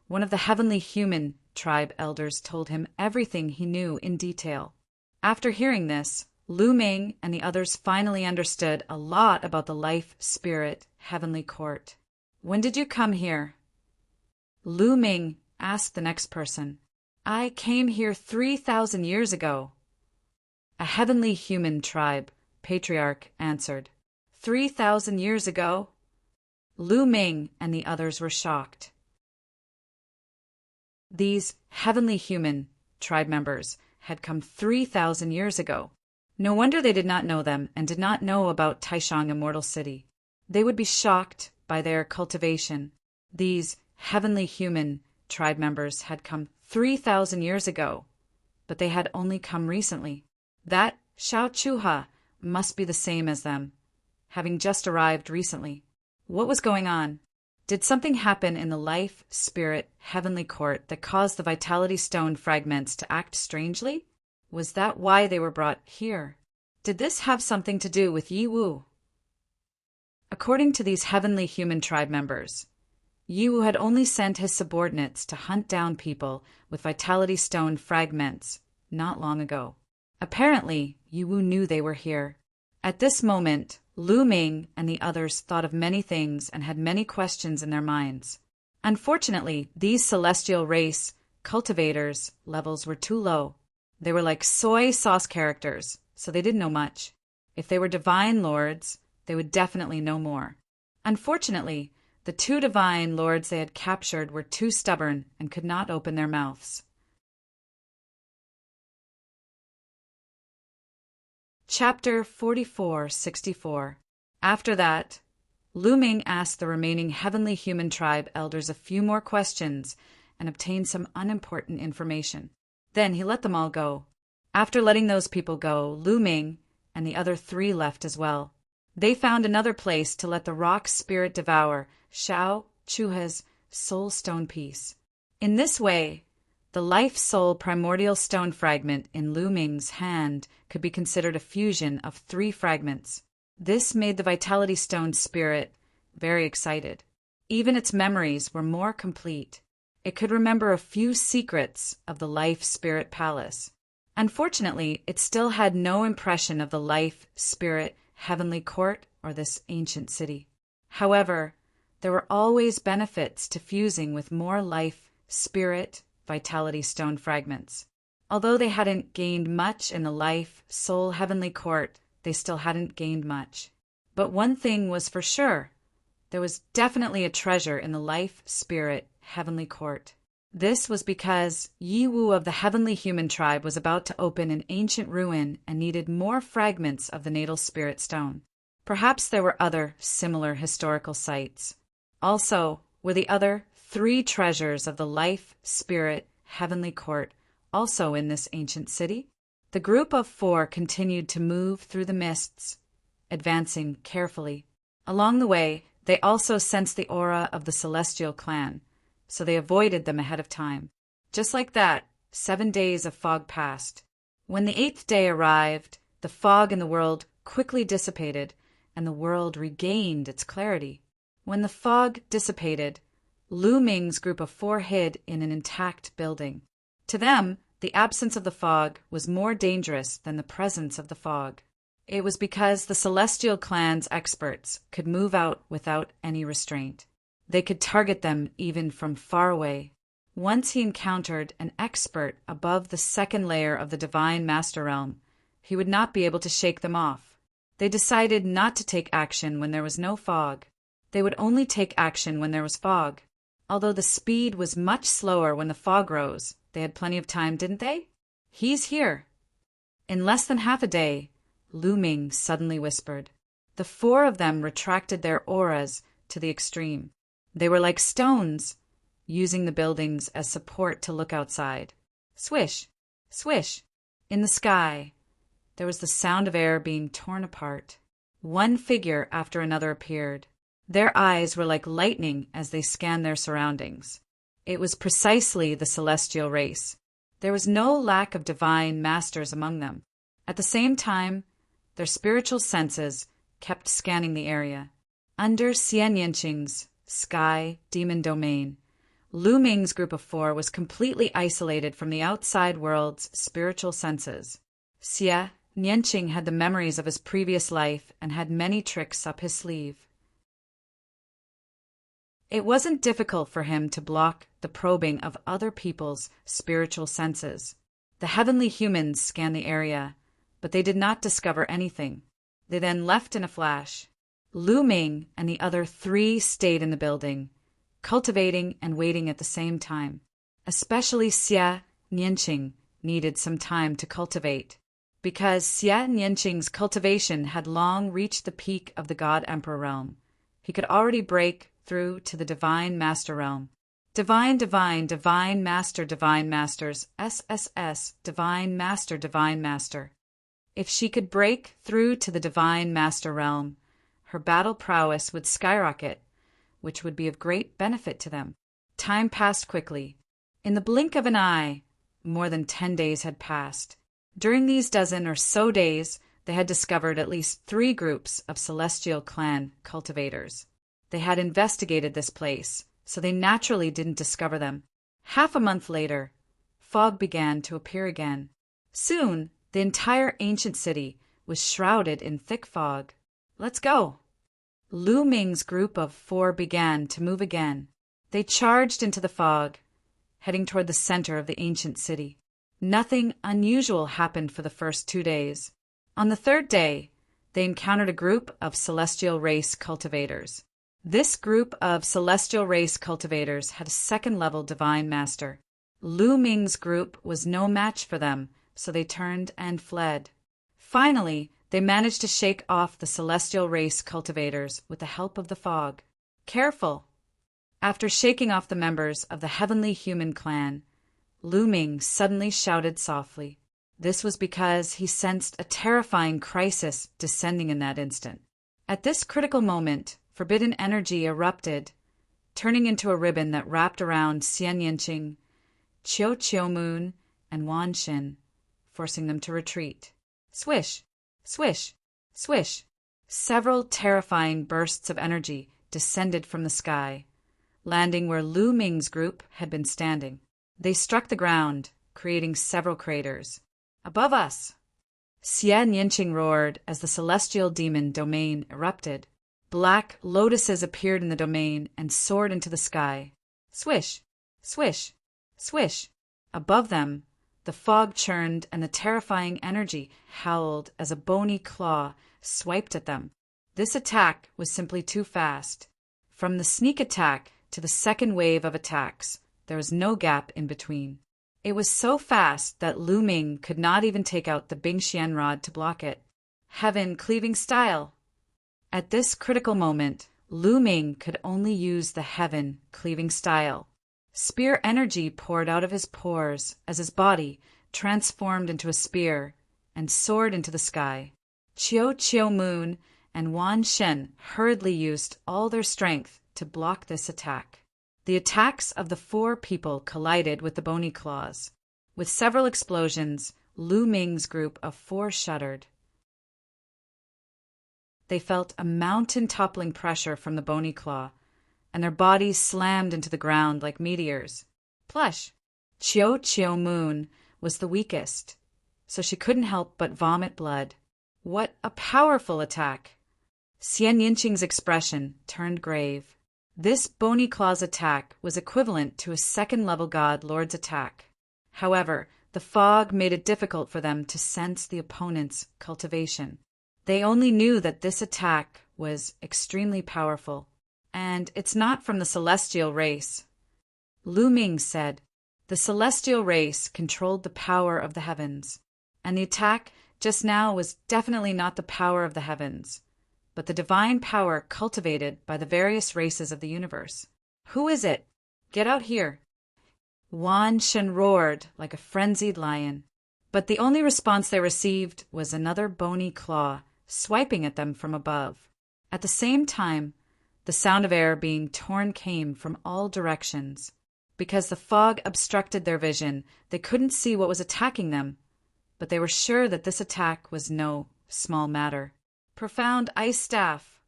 One of the heavenly human tribe elders told him everything he knew in detail. After hearing this, Lu Ming and the others finally understood a lot about the life spirit heavenly court. When did you come here? Lu Ming asked the next person. I came here 3,000 years ago. A heavenly human tribe patriarch answered. 3,000 years ago? Lu Ming and the others were shocked. These heavenly human tribe members had come 3,000 years ago. No wonder they did not know them and did not know about Taishang Immortal City. They would be shocked by their cultivation. These heavenly human tribe members had come 3,000 years ago, but they had only come recently. That Xiao Chuha must be the same as them, having just arrived recently. What was going on? Did something happen in the life, spirit, heavenly court that caused the vitality stone fragments to act strangely? Was that why they were brought here? Did this have something to do with Yi Wu? According to these heavenly human tribe members, Yi Wu had only sent his subordinates to hunt down people with vitality stone fragments not long ago. Apparently, Yi Wu knew they were here. At this moment, Lu Ming and the others thought of many things and had many questions in their minds. Unfortunately, these celestial race cultivators' levels were too low. They were like soy sauce characters, so they didn't know much. If they were divine lords, they would definitely know more. Unfortunately, the 2 divine lords they had captured were too stubborn and could not open their mouths. Chapter 44-64. After that, Lu Ming asked the remaining heavenly human tribe elders a few more questions and obtained some unimportant information. Then he let them all go. After letting those people go, Lu Ming and the other 3 left as well. They found another place to let the rock spirit devour Xiao Chuha's soul stone piece. In this way, the life soul primordial stone fragment in Lu Ming's hand could be considered a fusion of 3 fragments. This made the vitality stone spirit very excited. Even its memories were more complete. It could remember a few secrets of the life spirit palace. Unfortunately, it still had no impression of the life spirit heavenly court or this ancient city. However, there were always benefits to fusing with more life spirit vitality stone fragments. Although they hadn't gained much in the life soul heavenly court, they still hadn't gained much. But one thing was for sure. There was definitely a treasure in the life spirit heavenly court. This was because Yi Wu of the heavenly human tribe was about to open an ancient ruin and needed more fragments of the natal spirit stone. Perhaps there were other similar historical sites. Also, were the other 3 treasures of the life spirit heavenly court also in this ancient city? The group of 4 continued to move through the mists, advancing carefully. Along the way, they also sensed the aura of the celestial clan, so they avoided them ahead of time. Just like that, 7 days of fog passed. When the 8th day arrived, the fog in the world quickly dissipated, and the world regained its clarity. When the fog dissipated, Lu Ming's group of 4 hid in an intact building. To them, the absence of the fog was more dangerous than the presence of the fog. It was because the celestial clan's experts could move out without any restraint. They could target them even from far away. Once he encountered an expert above the 2nd layer of the divine master realm, he would not be able to shake them off. They decided not to take action when there was no fog. They would only take action when there was fog. Although the speed was much slower when the fog rose, they had plenty of time, didn't they? He's here. In less than half a day, Lu Ming suddenly whispered. The 4 of them retracted their auras to the extreme. They were like stones, using the buildings as support to look outside. Swish, swish. In the sky, there was the sound of air being torn apart. One figure after another appeared. Their eyes were like lightning as they scanned their surroundings. It was precisely the celestial race. There was no lack of divine masters among them. At the same time, their spiritual senses kept scanning the area. Under Xian Yanqing's sky demon domain, Lu Ming's group of 4 was completely isolated from the outside world's spiritual senses. Xia Yanqing had the memories of his previous life and had many tricks up his sleeve. It wasn't difficult for him to block the probing of other people's spiritual senses. The heavenly humans scanned the area, but they did not discover anything. They then left in a flash. Lu Ming and the other 3 stayed in the building, cultivating and waiting at the same time. Especially Xia Yanqing needed some time to cultivate, because Xia Yanqing's cultivation had long reached the peak of the God Emperor realm. He could already break through to the Divine Master realm. Divine Masters, SSS, Divine Master. If she could break through to the Divine Master realm, her battle prowess would skyrocket, which would be of great benefit to them. Time passed quickly. In the blink of an eye, more than 10 days had passed. During these dozen or so days, they had discovered at least 3 groups of celestial clan cultivators. They had investigated this place, so they naturally didn't discover them. Half a month later, fog began to appear again. Soon, the entire ancient city was shrouded in thick fog. Let's go. Lu Ming's group of 4 began to move again. They charged into the fog, heading toward the center of the ancient city. Nothing unusual happened for the first 2 days. On the 3rd day, they encountered a group of celestial race cultivators. This group of celestial race cultivators had a 2nd-level divine master. Lu Ming's group was no match for them, so they turned and fled. Finally, they managed to shake off the celestial race cultivators with the help of the fog. Careful! After shaking off the members of the heavenly human clan, Lu Ming suddenly shouted softly. This was because he sensed a terrifying crisis descending in that instant. At this critical moment, forbidden energy erupted, turning into a ribbon that wrapped around Xian Yinqing, Qiu Qiumoon, and Wan Xin, forcing them to retreat. Swish, swish, swish. Several terrifying bursts of energy descended from the sky, landing where Lu Ming's group had been standing. They struck the ground, creating several craters. Above us! Xian Yinqing roared as the celestial demon domain erupted. Black lotuses appeared in the domain and soared into the sky. Swish, swish, swish. Above them, the fog churned and the terrifying energy howled as a bony claw swiped at them. This attack was simply too fast. From the sneak attack to the second wave of attacks, there was no gap in between. It was so fast that Lu Ming could not even take out the Bingxian rod to block it. Heaven-cleaving style! At this critical moment, Lu Ming could only use the heaven-cleaving style. Spear energy poured out of his pores as his body transformed into a spear and soared into the sky. Qiu Qiumoon and Wan Xin hurriedly used all their strength to block this attack. The attacks of the four people collided with the bony claws. With several explosions, Lu Ming's group of four shuddered. They felt a mountain-toppling pressure from the bony claw, and their bodies slammed into the ground like meteors. Plush! Qiu Qiumoon was the weakest, so she couldn't help but vomit blood. What a powerful attack! Xian Yinqing's expression turned grave. This bony claw's attack was equivalent to a second-level god lord's attack. However, the fog made it difficult for them to sense the opponent's cultivation. They only knew that this attack was extremely powerful, and it's not from the celestial race. Lu Ming said, "The celestial race controlled the power of the heavens, and the attack just now was definitely not the power of the heavens, but the divine power cultivated by the various races of the universe. Who is it? Get out here." Wan Xin roared like a frenzied lion, but the only response they received was another bony claw swiping at them from above. At the same time, the sound of air being torn came from all directions. Because the fog obstructed their vision, they couldn't see what was attacking them, but they were sure that this attack was no small matter. Profound Ice Staff.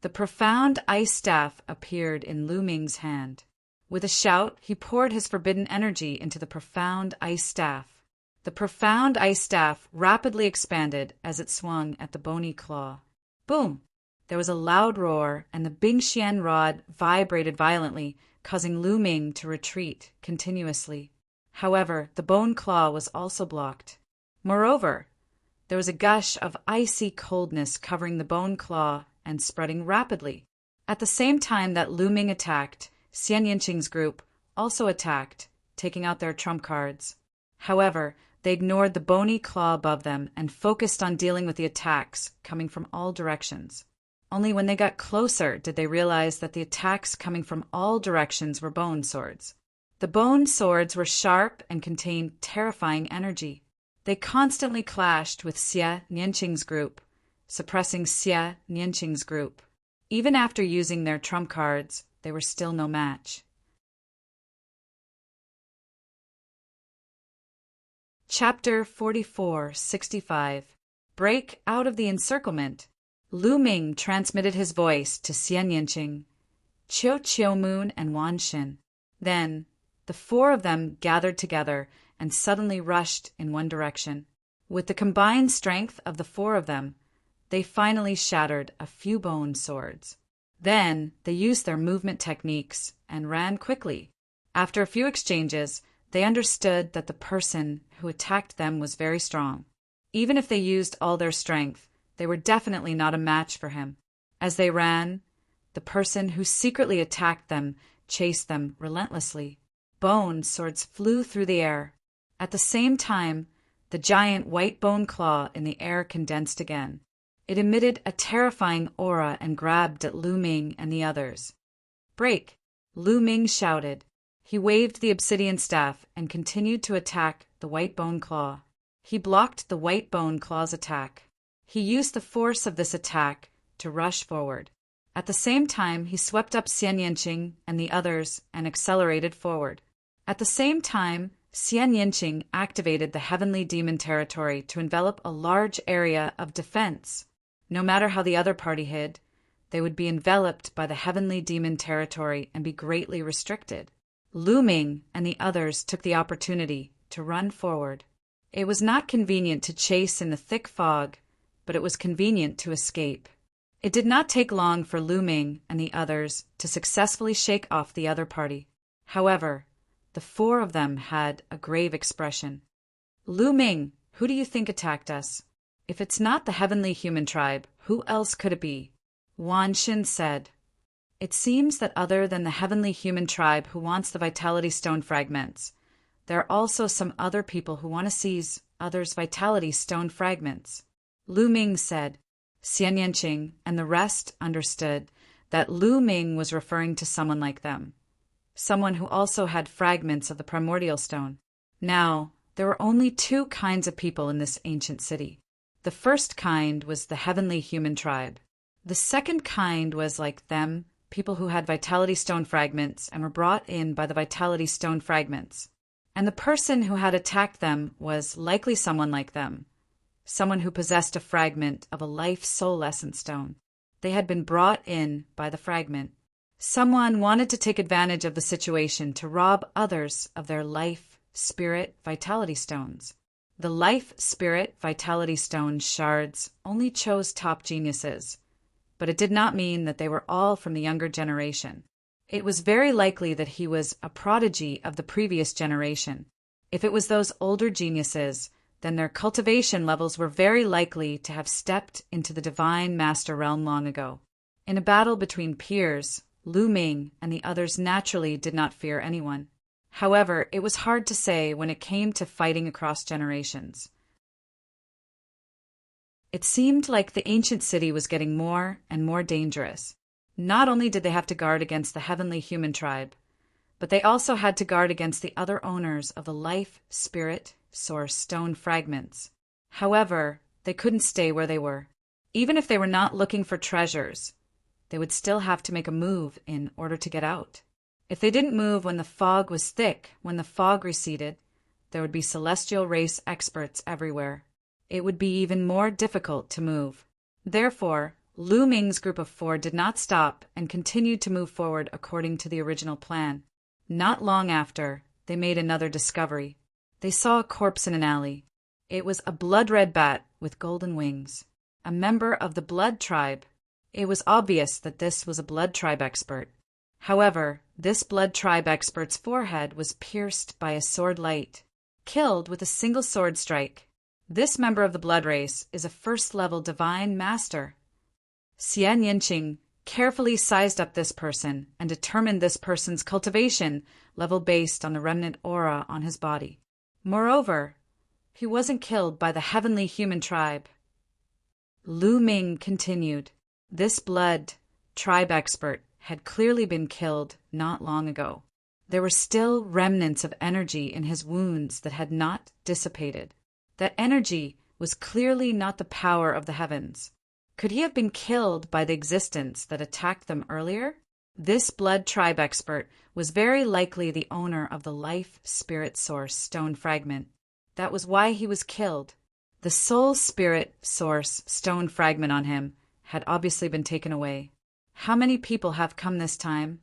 The profound ice staff appeared in Lu Ming's hand. With a shout, he poured his forbidden energy into the profound ice staff. The profound ice staff rapidly expanded as it swung at the bony claw. Boom! There was a loud roar, and the Bingxian rod vibrated violently, causing Lu Ming to retreat continuously. However, the bone claw was also blocked. Moreover, there was a gush of icy coldness covering the bone claw and spreading rapidly. At the same time that Lu Ming attacked, Xian Yinqing's group also attacked, taking out their trump cards. However, they ignored the bony claw above them and focused on dealing with the attacks coming from all directions. Only when they got closer did they realize that the attacks coming from all directions were bone swords. The bone swords were sharp and contained terrifying energy. They constantly clashed with Xia Nianqing's group, suppressing Xia Nianqing's group. Even after using their trump cards, they were still no match. Chapter 44-65. Break out of the encirclement. Lu Ming transmitted his voice to Xian Yinqing, Qiu Qiumoon, and Wan Xin. Then, the four of them gathered together and suddenly rushed in one direction. With the combined strength of the four of them, they finally shattered a few bone swords. Then, they used their movement techniques and ran quickly. After a few exchanges, they understood that the person who attacked them was very strong. Even if they used all their strength, they were definitely not a match for him. As they ran, the person who secretly attacked them chased them relentlessly. Bone swords flew through the air. At the same time, the giant white bone claw in the air condensed again. It emitted a terrifying aura and grabbed at Lu Ming and the others. "Break!" Lu Ming shouted. He waved the obsidian staff and continued to attack the white bone claw. He blocked the white bone claw's attack. He used the force of this attack to rush forward. At the same time, he swept up Xian Yinqing and the others and accelerated forward. At the same time, Xian Yinqing activated the heavenly demon territory to envelop a large area of defense. No matter how the other party hid, they would be enveloped by the heavenly demon territory and be greatly restricted. Lu Ming and the others took the opportunity to run forward. It was not convenient to chase in the thick fog, but it was convenient to escape. It did not take long for Lu Ming and the others to successfully shake off the other party. However, the four of them had a grave expression. Lu Ming, who do you think attacked us? If it's not the heavenly human tribe, who else could it be? Wan Xin said. It seems that other than the heavenly human tribe who wants the vitality stone fragments, there are also some other people who want to seize others' vitality stone fragments. Lu Ming said. Xian Yinqing and the rest understood that Lu Ming was referring to someone like them, someone who also had fragments of the primordial stone. Now, there were only two kinds of people in this ancient city. The first kind was the heavenly human tribe. The second kind was like them, people who had vitality stone fragments and were brought in by the vitality stone fragments. And the person who had attacked them was likely someone like them, someone who possessed a fragment of a life soul essence stone. They had been brought in by the fragment. Someone wanted to take advantage of the situation to rob others of their life, spirit, vitality stones. The life, spirit, vitality stone shards only chose top geniuses, but it did not mean that they were all from the younger generation. It was very likely that he was a prodigy of the previous generation. If it was those older geniuses, then their cultivation levels were very likely to have stepped into the divine master realm long ago. In a battle between peers, Lu Ming and the others naturally did not fear anyone. However, it was hard to say when it came to fighting across generations. It seemed like the ancient city was getting more and more dangerous. Not only did they have to guard against the heavenly human tribe, but they also had to guard against the other owners of the life, spirit, source stone fragments. However, they couldn't stay where they were. Even if they were not looking for treasures, they would still have to make a move in order to get out. If they didn't move when the fog was thick, when the fog receded, there would be celestial race experts everywhere. It would be even more difficult to move. Therefore, Lu Ming's group of four did not stop and continued to move forward according to the original plan. Not long after, they made another discovery. They saw a corpse in an alley. It was a blood-red bat with golden wings, a member of the blood tribe. It was obvious that this was a blood tribe expert. However, this blood tribe expert's forehead was pierced by a sword light, killed with a single sword strike. This member of the blood race is a first-level divine master. Xian Yinqing carefully sized up this person and determined this person's cultivation level based on the remnant aura on his body. Moreover, he wasn't killed by the heavenly human tribe. Lu Ming continued. This blood tribe expert had clearly been killed not long ago. There were still remnants of energy in his wounds that had not dissipated. That energy was clearly not the power of the heavens. Could he have been killed by the existence that attacked them earlier? This blood tribe expert was very likely the owner of the life spirit source stone fragment. That was why he was killed. The soul spirit source stone fragment on him had obviously been taken away. How many people have come this time?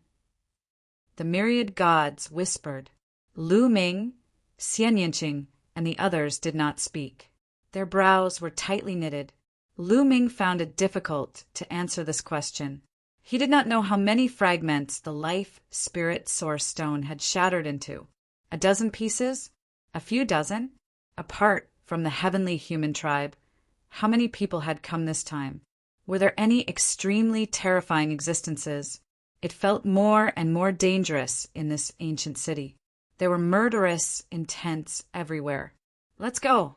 The myriad gods whispered. Lu Ming, Xian Yinqing, and the others did not speak. Their brows were tightly knitted. Lu Ming found it difficult to answer this question. He did not know how many fragments the life spirit source stone had shattered into. A dozen pieces? A few dozen? Apart from the heavenly human tribe, how many people had come this time? Were there any extremely terrifying existences? It felt more and more dangerous in this ancient city. There were murderous intents everywhere. Let's go.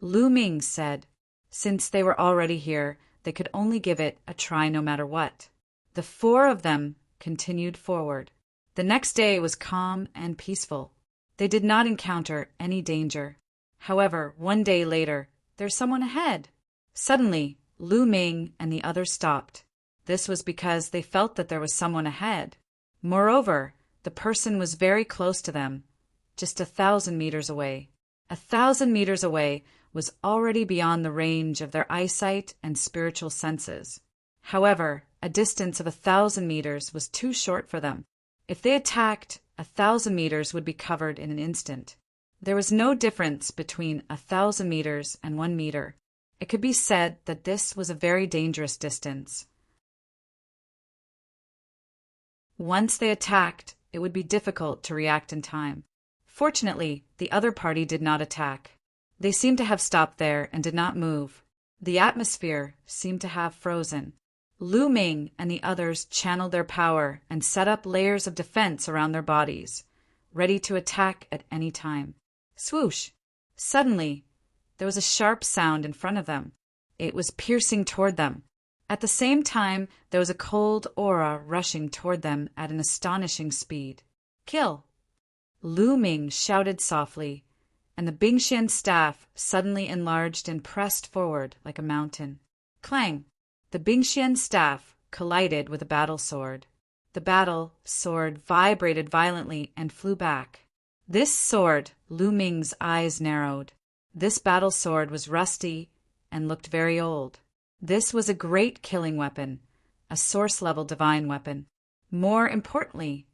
Lu Ming said. Since they were already here, they could only give it a try no matter what. The four of them continued forward. The next day was calm and peaceful. They did not encounter any danger. However, one day later, there's someone ahead. Suddenly, Lu Ming and the others stopped. This was because they felt that there was someone ahead. Moreover, the person was very close to them, just 1,000 meters away. 1,000 meters away was already beyond the range of their eyesight and spiritual senses. However, a distance of 1,000 meters was too short for them. If they attacked, 1,000 meters would be covered in an instant. There was no difference between 1,000 meters and 1 meter. It could be said that this was a very dangerous distance. Once they attacked, it would be difficult to react in time. Fortunately, the other party did not attack. They seemed to have stopped there and did not move. The atmosphere seemed to have frozen. Lu Ming and the others channeled their power and set up layers of defense around their bodies, ready to attack at any time. Swoosh! Suddenly, there was a sharp sound in front of them. It was piercing toward them. At the same time, there was a cold aura rushing toward them at an astonishing speed. Kill! Lu Ming shouted softly, and the Bingxian staff suddenly enlarged and pressed forward like a mountain. Clang! The Bingxian staff collided with a battle sword. The battle sword vibrated violently and flew back. This sword, Lu Ming's eyes narrowed. This battle sword was rusty and looked very old. This was a great killing weapon, a source-level divine weapon. More importantly,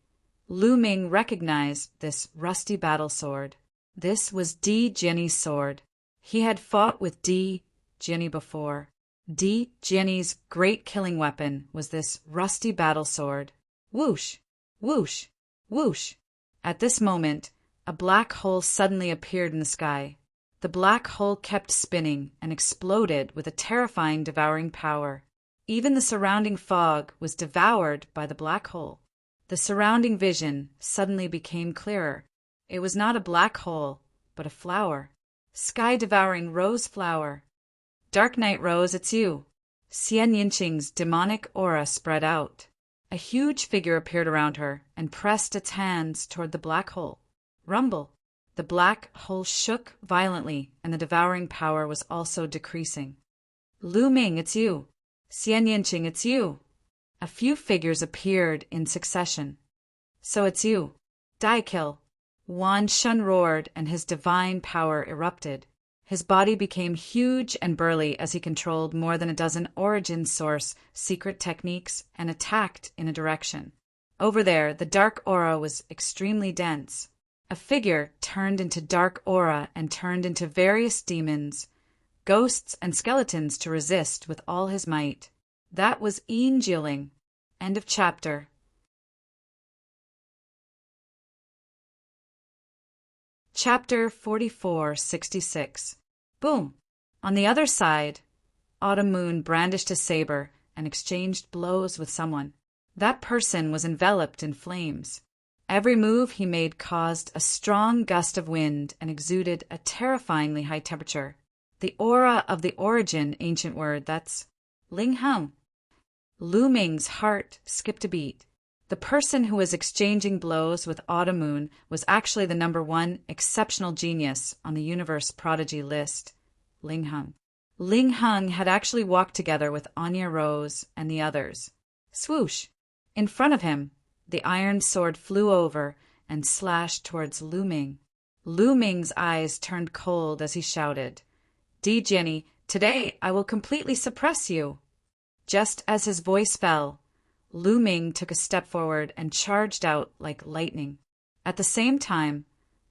Lu Ming recognized this rusty battle sword. This was Di Jianyi's sword. He had fought with Di Jianyi before. Di Jianyi's great killing weapon was this rusty battle sword. Whoosh! Whoosh! Whoosh! At this moment, a black hole suddenly appeared in the sky. The black hole kept spinning and exploded with a terrifying devouring power. Even the surrounding fog was devoured by the black hole. The surrounding vision suddenly became clearer. It was not a black hole, but a flower. Sky-devouring rose flower. Dark Night Rose, it's you. Xian Yinqing's demonic aura spread out. A huge figure appeared around her and pressed its hands toward the black hole. Rumble! The black hole shook violently, and the devouring power was also decreasing. Lu Ming, it's you. Xian Yinqing, it's you. A few figures appeared in succession. So it's you. Die kill. Wan Shun roared, and his divine power erupted. His body became huge and burly as he controlled more than a dozen origin source secret techniques and attacked in a direction. Over there, the dark aura was extremely dense. A figure turned into dark aura and turned into various demons, ghosts, and skeletons to resist with all his might. That was Yin Jieling. End of chapter. Chapter 4466. Boom! On the other side, Autumn Moon brandished a saber and exchanged blows with someone. That person was enveloped in flames. Every move he made caused a strong gust of wind and exuded a terrifyingly high temperature. The aura of the origin ancient word, that's Ling Hung. Lu Ming's heart skipped a beat. The person who was exchanging blows with Autumn Moon was actually the #1 exceptional genius on the universe prodigy list, Ling Hung. Ling Hung had actually walked together with Anya Rose and the others. Swoosh! In front of him, the iron sword flew over and slashed towards Lu Ming. Lu Ming's eyes turned cold as he shouted, Di Jianyi, today I will completely suppress you. Just as his voice fell, Lu Ming took a step forward and charged out like lightning. At the same time,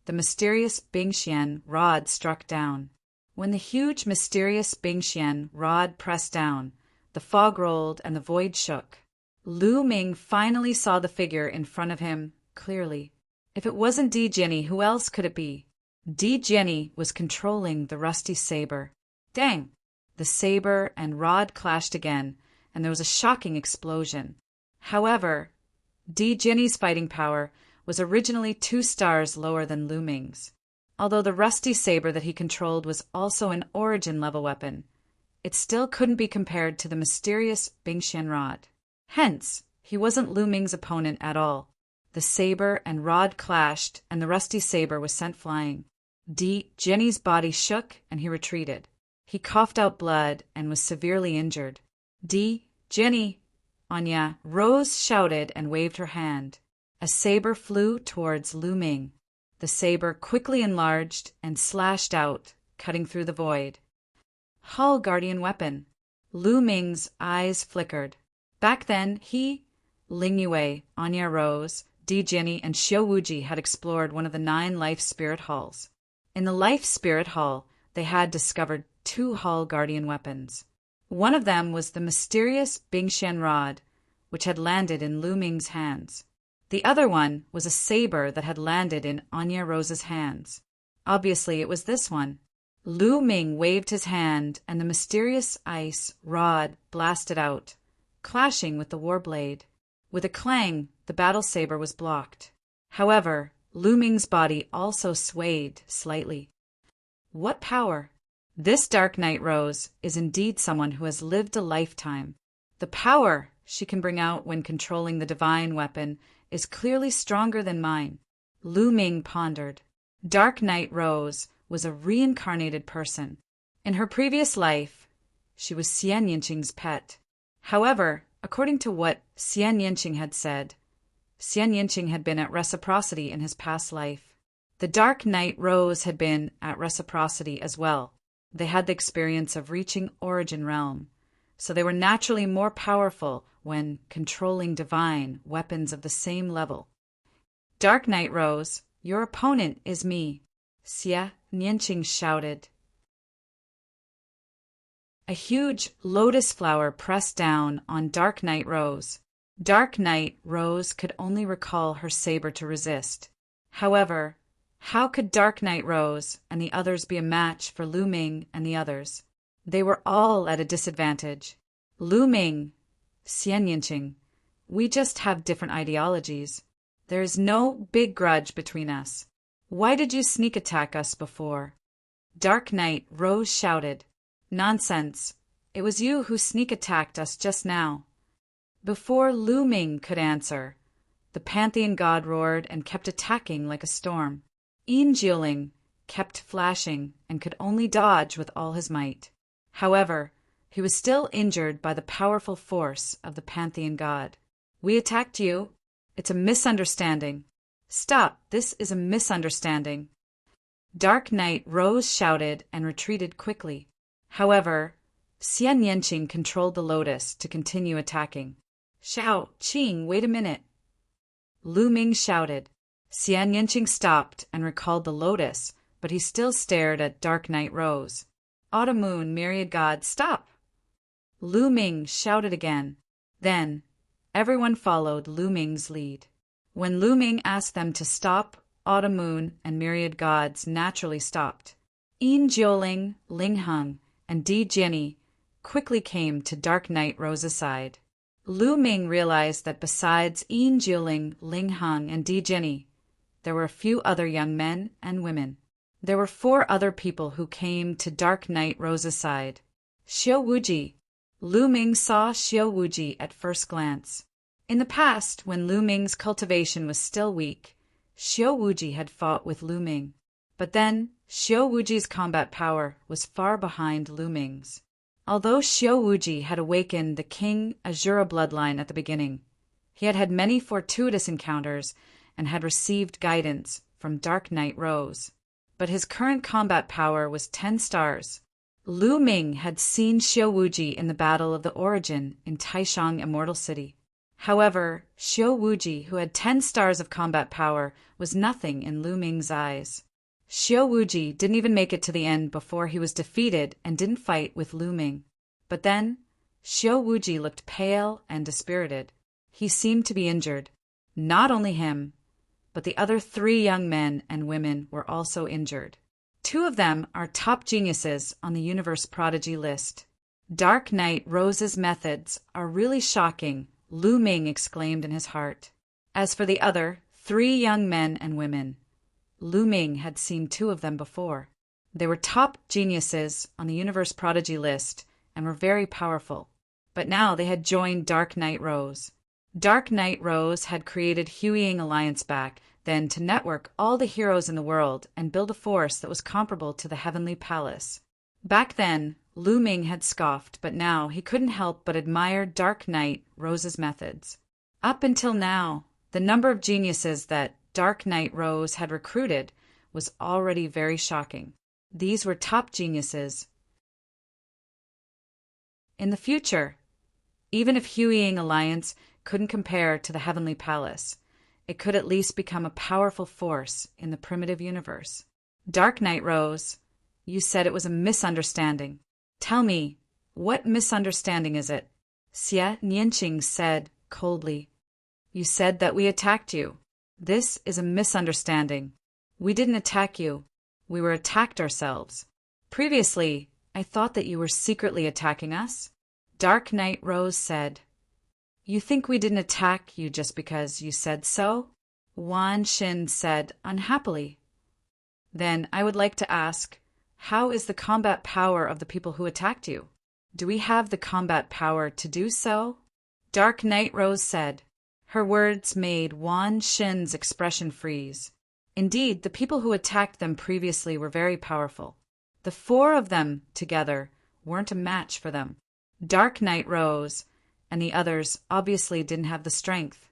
the mysterious Bingxian rod struck down. When the huge mysterious Bingxian rod pressed down, the fog rolled and the void shook. Lu Ming finally saw the figure in front of him clearly. If it wasn't Di Jianyi, who else could it be? Di Jianyi was controlling the rusty saber. Dang! The saber and rod clashed again, and there was a shocking explosion. However, Di Jianyi's fighting power was originally 2 stars lower than Lu Ming's. Although the rusty saber that he controlled was also an origin-level weapon, it still couldn't be compared to the mysterious Bingxian rod. Hence, he wasn't Lu Ming's opponent at all. The saber and rod clashed, and the rusty saber was sent flying. Di Jianyi's body shook, and he retreated. He coughed out blood and was severely injured. Jenny, Anya, Rose shouted and waved her hand. A saber flew towards Lu Ming. The saber quickly enlarged and slashed out, cutting through the void. Hall guardian weapon. Lu Ming's eyes flickered. Back then, he, Ling Yue, Anya Rose, Jenny, and Xiao Wuji had explored one of the 9 life spirit halls. In the life spirit hall, they had discovered 2 hall guardian weapons. One of them was the mysterious Bingshan rod, which had landed in Lu Ming's hands. The other one was a saber that had landed in Anya Rose's hands. Obviously, it was this one. Lu Ming waved his hand, and the mysterious ice rod blasted out, clashing with the war blade. With a clang, the battle saber was blocked. However, Lu Ming's body also swayed slightly. What power! This Dark Knight Rose is indeed someone who has lived a lifetime. The power she can bring out when controlling the divine weapon is clearly stronger than mine. Lu Ming pondered. Dark Knight Rose was a reincarnated person. In her previous life, she was Xian Yinqing's pet. However, according to what Xian Yinqing had said, Xian Yinqing had been at Reciprocity in his past life. The Dark Knight Rose had been at Reciprocity as well. They had the experience of reaching Origin Realm, so they were naturally more powerful when controlling divine weapons of the same level. Dark Knight Rose, your opponent is me, Xia Nianqing shouted. A huge lotus flower pressed down on Dark Knight Rose. Dark Knight Rose could only recall her saber to resist. However, how could Dark Knight Rose and the others be a match for Lu Ming and the others? They were all at a disadvantage. Lu Ming, Xian Yinqing, we just have different ideologies. There is no big grudge between us. Why did you sneak attack us before? Dark Knight Rose shouted. Nonsense. It was you who sneak attacked us just now. Before Lu Ming could answer, the Pantheon god roared and kept attacking like a storm. Yin Jieling kept flashing and could only dodge with all his might. However, he was still injured by the powerful force of the Pantheon god. We attacked you. It's a misunderstanding. Stop, this is a misunderstanding. Dark Knight Rose shouted and retreated quickly. However, Xian Yinqing controlled the lotus to continue attacking. Xiao Qing, wait a minute. Lu Ming shouted. Xian Yinqing stopped and recalled the lotus, but he still stared at Dark Knight Rose. Autumn Moon, Myriad God, stop! Lu Ming shouted again. Then, everyone followed Lu Ming's lead. When Lu Ming asked them to stop, Autumn Moon and Myriad Gods naturally stopped. Yin Jioling, Ling Heng, and Jenny quickly came to Dark Knight Rose's side. Lu Ming realized that besides Yin Jioling, Ling Heng, and Jenny, there were a few other young men and women. There were 4 other people who came to Dark Knight Rose's side. Xiao Wuji. Lu Ming saw Xiao Wuji at first glance. In the past, when Lu Ming's cultivation was still weak, Xiao Wuji had fought with Lu Ming. But then, Xiao Wuji's combat power was far behind Lu Ming's. Although Xiao Wuji had awakened the King Azura bloodline at the beginning, he had had many fortuitous encounters and had received guidance from Dark Knight Rose. But his current combat power was 10 stars. Lu Ming had seen Xiao Wuji in the Battle of the Origin in Taishang Immortal City. However, Xiao Wuji, who had 10 stars of combat power, was nothing in Lu Ming's eyes. Xiao Wuji didn't even make it to the end before he was defeated and didn't fight with Lu Ming. But then, Xiao Wuji looked pale and dispirited. He seemed to be injured. Not only him, but the other 3 young men and women were also injured. 2 of them are top geniuses on the Universe Prodigy list. Dark Knight Rose's methods are really shocking, Lu Ming exclaimed in his heart. As for the other 3 young men and women, Lu Ming had seen 2 of them before. They were top geniuses on the Universe Prodigy list and were very powerful. But now they had joined Dark Knight Rose. Dark Knight Rose had created Huiying Alliance back then to network all the heroes in the world and build a force that was comparable to the Heavenly Palace. Back then, Lu Ming had scoffed, but now he couldn't help but admire Dark Knight Rose's methods. Up until now, the number of geniuses that Dark Knight Rose had recruited was already very shocking. These were top geniuses. In the future, even if Hueying Alliance couldn't compare to the Heavenly Palace, it could at least become a powerful force in the primitive universe. Dark Knight Rose, you said it was a misunderstanding. Tell me, what misunderstanding is it? Xie Nianqing said coldly. You said that we attacked you. This is a misunderstanding. We didn't attack you. We were attacked ourselves. Previously, I thought that you were secretly attacking us. Dark Knight Rose said. You think we didn't attack you just because you said so? Wan Xin said unhappily. Then I would like to ask, how is the combat power of the people who attacked you? Do we have the combat power to do so? Dark Knight Rose said. Her words made Wan Xin's expression freeze. Indeed, the people who attacked them previously were very powerful. The four of them together weren't a match for them. Dark Knight Rose and the others obviously didn't have the strength.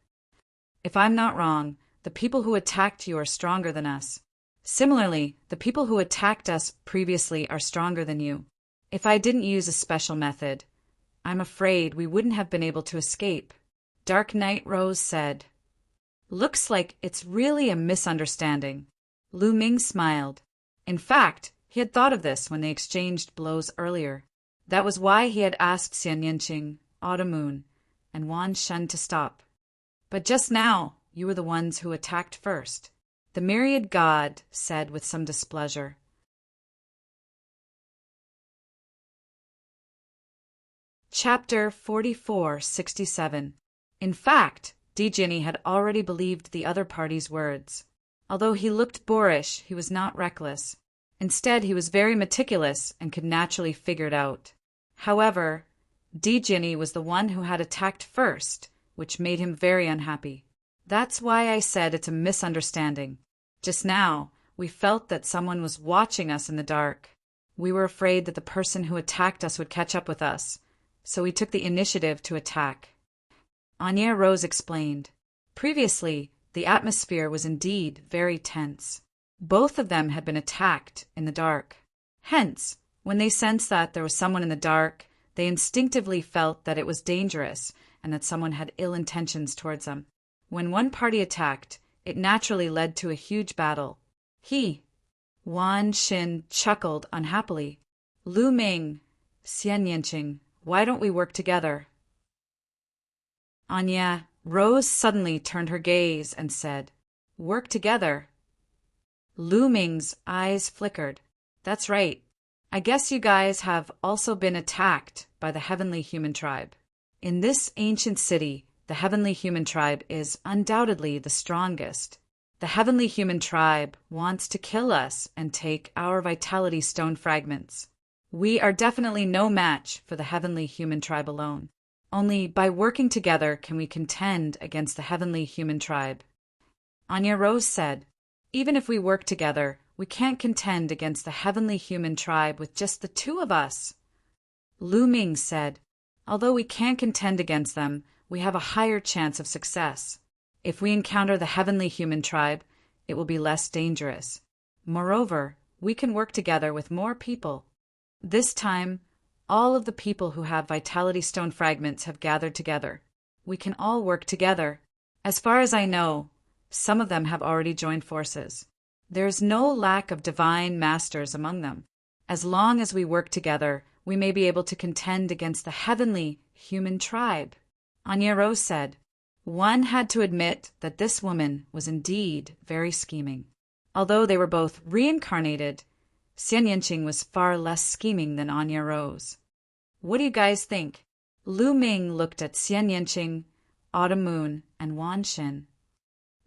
If I'm not wrong, the people who attacked you are stronger than us. Similarly, the people who attacked us previously are stronger than you. If I didn't use a special method, I'm afraid we wouldn't have been able to escape. Dark Knight Rose said. Looks like it's really a misunderstanding. Lu Ming smiled. In fact, he had thought of this when they exchanged blows earlier. That was why he had asked Xian Yanqing, Autumn Moon, and Wan Shen to stop. But just now, you were the ones who attacked first. The myriad god said with some displeasure. Chapter 4467. In fact, Dijini had already believed the other party's words. Although he looked boorish, he was not reckless. Instead, he was very meticulous and could naturally figure it out. However, Dijini was the one who had attacked first, which made him very unhappy. That's why I said it's a misunderstanding. Just now, we felt that someone was watching us in the dark. We were afraid that the person who attacked us would catch up with us, so we took the initiative to attack. Anya Rose explained. Previously, the atmosphere was indeed very tense. Both of them had been attacked in the dark. Hence, when they sensed that there was someone in the dark, they instinctively felt that it was dangerous and that someone had ill intentions towards them. When one party attacked, it naturally led to a huge battle. Wan Xin chuckled unhappily. Lu Ming, Xian Yanqing, why don't we work together? Anya Rose suddenly turned her gaze and said, Work together? Lu Ming's eyes flickered. That's right. I guess you guys have also been attacked by the Heavenly Human Tribe. In this ancient city, the Heavenly Human Tribe is undoubtedly the strongest. The Heavenly Human Tribe wants to kill us and take our Vitality Stone fragments. We are definitely no match for the Heavenly Human Tribe alone. Only by working together can we contend against the Heavenly Human Tribe. Anya Rose said, Even if we work together, we can't contend against the Heavenly Human Tribe with just the two of us. Lu Ming said, Although we can't contend against them, we have a higher chance of success. If we encounter the Heavenly Human Tribe, it will be less dangerous. Moreover, we can work together with more people. This time, all of the people who have Vitality Stone fragments have gathered together. We can all work together. As far as I know, some of them have already joined forces. There is no lack of divine masters among them. As long as we work together, we may be able to contend against the Heavenly Human Tribe. Anya Rose said, One had to admit that this woman was indeed very scheming. Although they were both reincarnated, Xian Yanqing was far less scheming than Anya Rose. What do you guys think? Lu Ming looked at Xian Yanqing, Autumn Moon, and Wan Xin.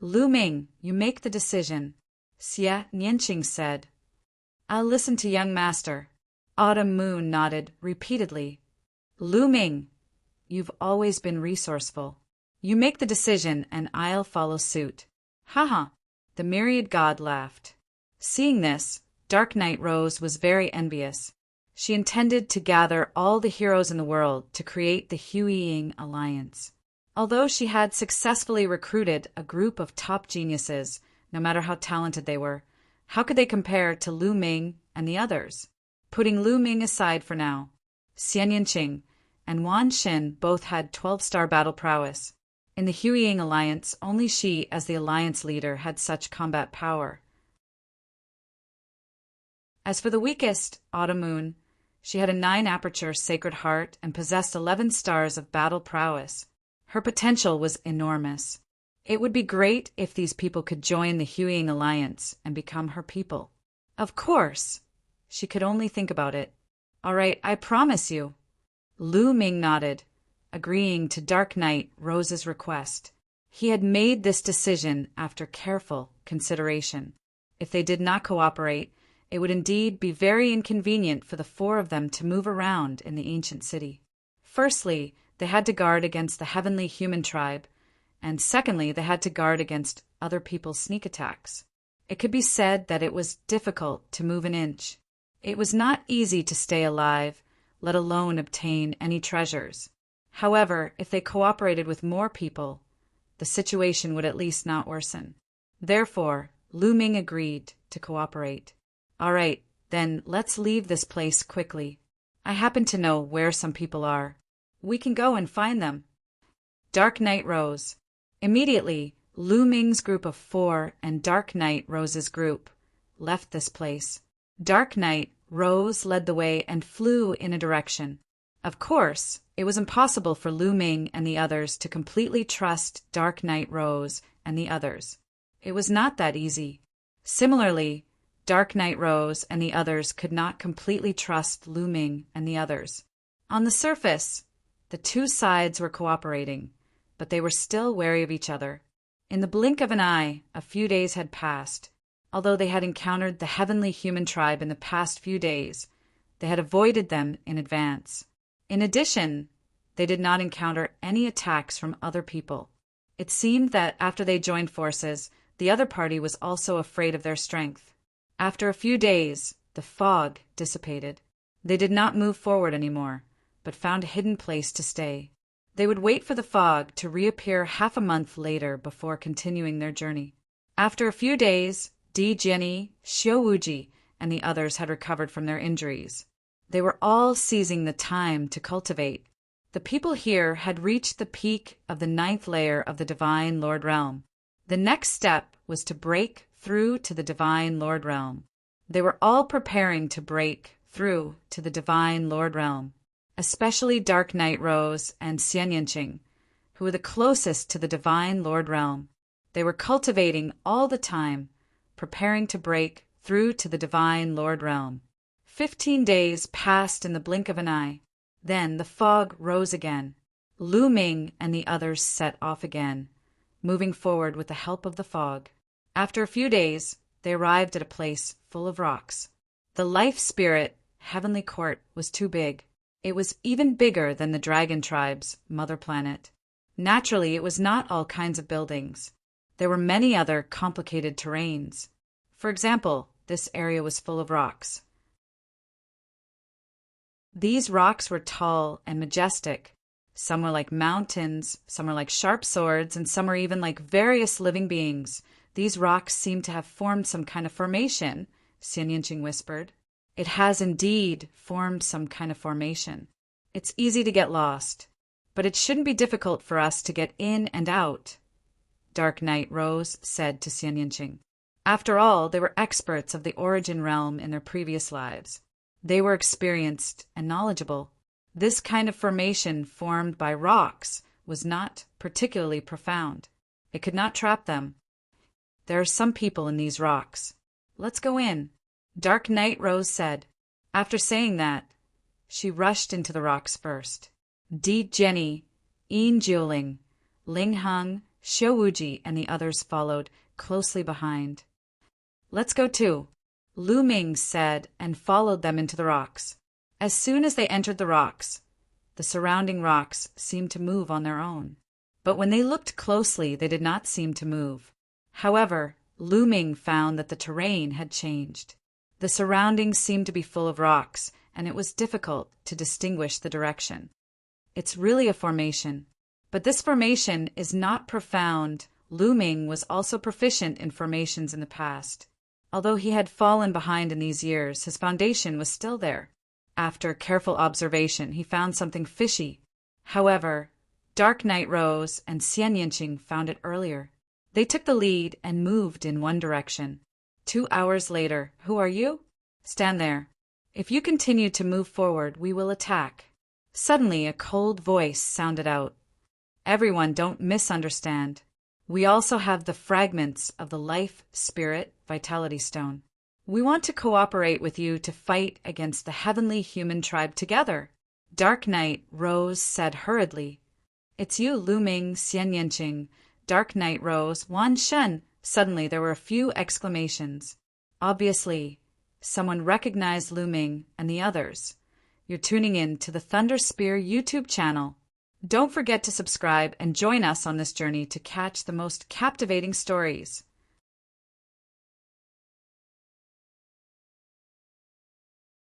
Lu Ming, you make the decision, Xie Nianqing said. I'll listen to young master. Autumn Moon nodded repeatedly. Lu Ming, you've always been resourceful. You make the decision and I'll follow suit. Haha, the myriad god laughed. Seeing this, Dark Knight Rose was very envious. She intended to gather all the heroes in the world to create the Huiying Alliance. Although she had successfully recruited a group of top geniuses, no matter how talented they were, how could they compare to Lu Ming and the others? Putting Lu Ming aside for now, Xian Yinqing and Wan Xin both had 12-star battle prowess. In the Huiying Alliance, only she, as the alliance leader, had such combat power. As for the weakest, Autumn Moon, she had a 9-aperture Sacred Heart and possessed 11 stars of battle prowess. Her potential was enormous. It would be great if these people could join the Huiying Alliance and become her people. Of course! She could only think about it. All right, I promise you. Lu Ming nodded, agreeing to Dark Knight Rose's request. He had made this decision after careful consideration. If they did not cooperate, it would indeed be very inconvenient for the 4 of them to move around in the ancient city. Firstly, they had to guard against the heavenly human tribe, and secondly, they had to guard against other people's sneak attacks. It could be said that it was difficult to move an inch. It was not easy to stay alive, let alone obtain any treasures. However, if they cooperated with more people, the situation would at least not worsen. Therefore, Lu Ming agreed to cooperate. All right, then let's leave this place quickly. I happen to know where some people are. We can go and find them. Dark Knight rose. Immediately, Lu Ming's group of 4 and Dark Knight Rose's group left this place. Dark Knight Rose led the way and flew in a direction. Of course, it was impossible for Lu Ming and the others to completely trust Dark Knight Rose and the others. It was not that easy. Similarly, Dark Knight Rose and the others could not completely trust Lu Ming and the others. On the surface, the 2 sides were cooperating, but they were still wary of each other. In the blink of an eye, a few days had passed. Although they had encountered the heavenly human tribe in the past few days, they had avoided them in advance. In addition, they did not encounter any attacks from other people. It seemed that after they joined forces, the other party was also afraid of their strength. After a few days, the fog dissipated. They did not move forward anymore, but found a hidden place to stay. They would wait for the fog to reappear half a month later before continuing their journey. After a few days, Di Jenny, Xiao Wuji, and the others had recovered from their injuries. They were all seizing the time to cultivate. The people here had reached the peak of the 9th layer of the Divine Lord Realm. The next step was to break through to the Divine Lord Realm. They were all preparing to break through to the Divine Lord Realm, especially Dark Knight Rose and Xian Yinqing, who were the closest to the Divine Lord Realm. They were cultivating all the time, preparing to break through to the Divine Lord Realm. 15 days passed in the blink of an eye. Then the fog rose again. Lu Ming and the others set off again, moving forward with the help of the fog. After a few days, they arrived at a place full of rocks. The life spirit heavenly court was too big. It was even bigger than the dragon tribe's mother planet. Naturally, it was not all kinds of buildings. There were many other complicated terrains. For example, this area was full of rocks. These rocks were tall and majestic. Some were like mountains, some were like sharp swords, and some were even like various living beings. These rocks seem to have formed some kind of formation, Xian Yinqing whispered. It has indeed formed some kind of formation. It's easy to get lost, but it shouldn't be difficult for us to get in and out, Dark Knight Rose said to Xian Yinqing. After all, they were experts of the origin realm in their previous lives. They were experienced and knowledgeable. This kind of formation formed by rocks was not particularly profound. It could not trap them. There are some people in these rocks. Let's go in, Dark Knight Rose said. After saying that, she rushed into the rocks first. Di Jenny, Yin Jiuling, Ling Heng, Xiao Wuji, and the others followed closely behind. Let's go too, Lu Ming said, and followed them into the rocks. As soon as they entered the rocks, the surrounding rocks seemed to move on their own. But when they looked closely, they did not seem to move. However, Lu Ming found that the terrain had changed. The surroundings seemed to be full of rocks, and it was difficult to distinguish the direction. It's really a formation. But this formation is not profound. Lu Ming was also proficient in formations in the past. Although he had fallen behind in these years, his foundation was still there. After careful observation, he found something fishy. However, Dark Knight Rose and Xian Yinqing found it earlier. They took the lead and moved in one direction. 2 hours later, who are you? Stand there. If you continue to move forward, we will attack. Suddenly, a cold voice sounded out. Everyone, don't misunderstand. We also have the fragments of the Life, Spirit, Vitality Stone. We want to cooperate with you to fight against the heavenly human tribe together. Dark Knight Rose said hurriedly. It's you, Lu Ming, Xian Yinqing, Dark Knight Rose, Wan Shen. Suddenly there were a few exclamations. Obviously, someone recognized Lu Ming and the others. You're tuning in to the Thunder Spear YouTube channel. Don't forget to subscribe and join us on this journey to catch the most captivating stories.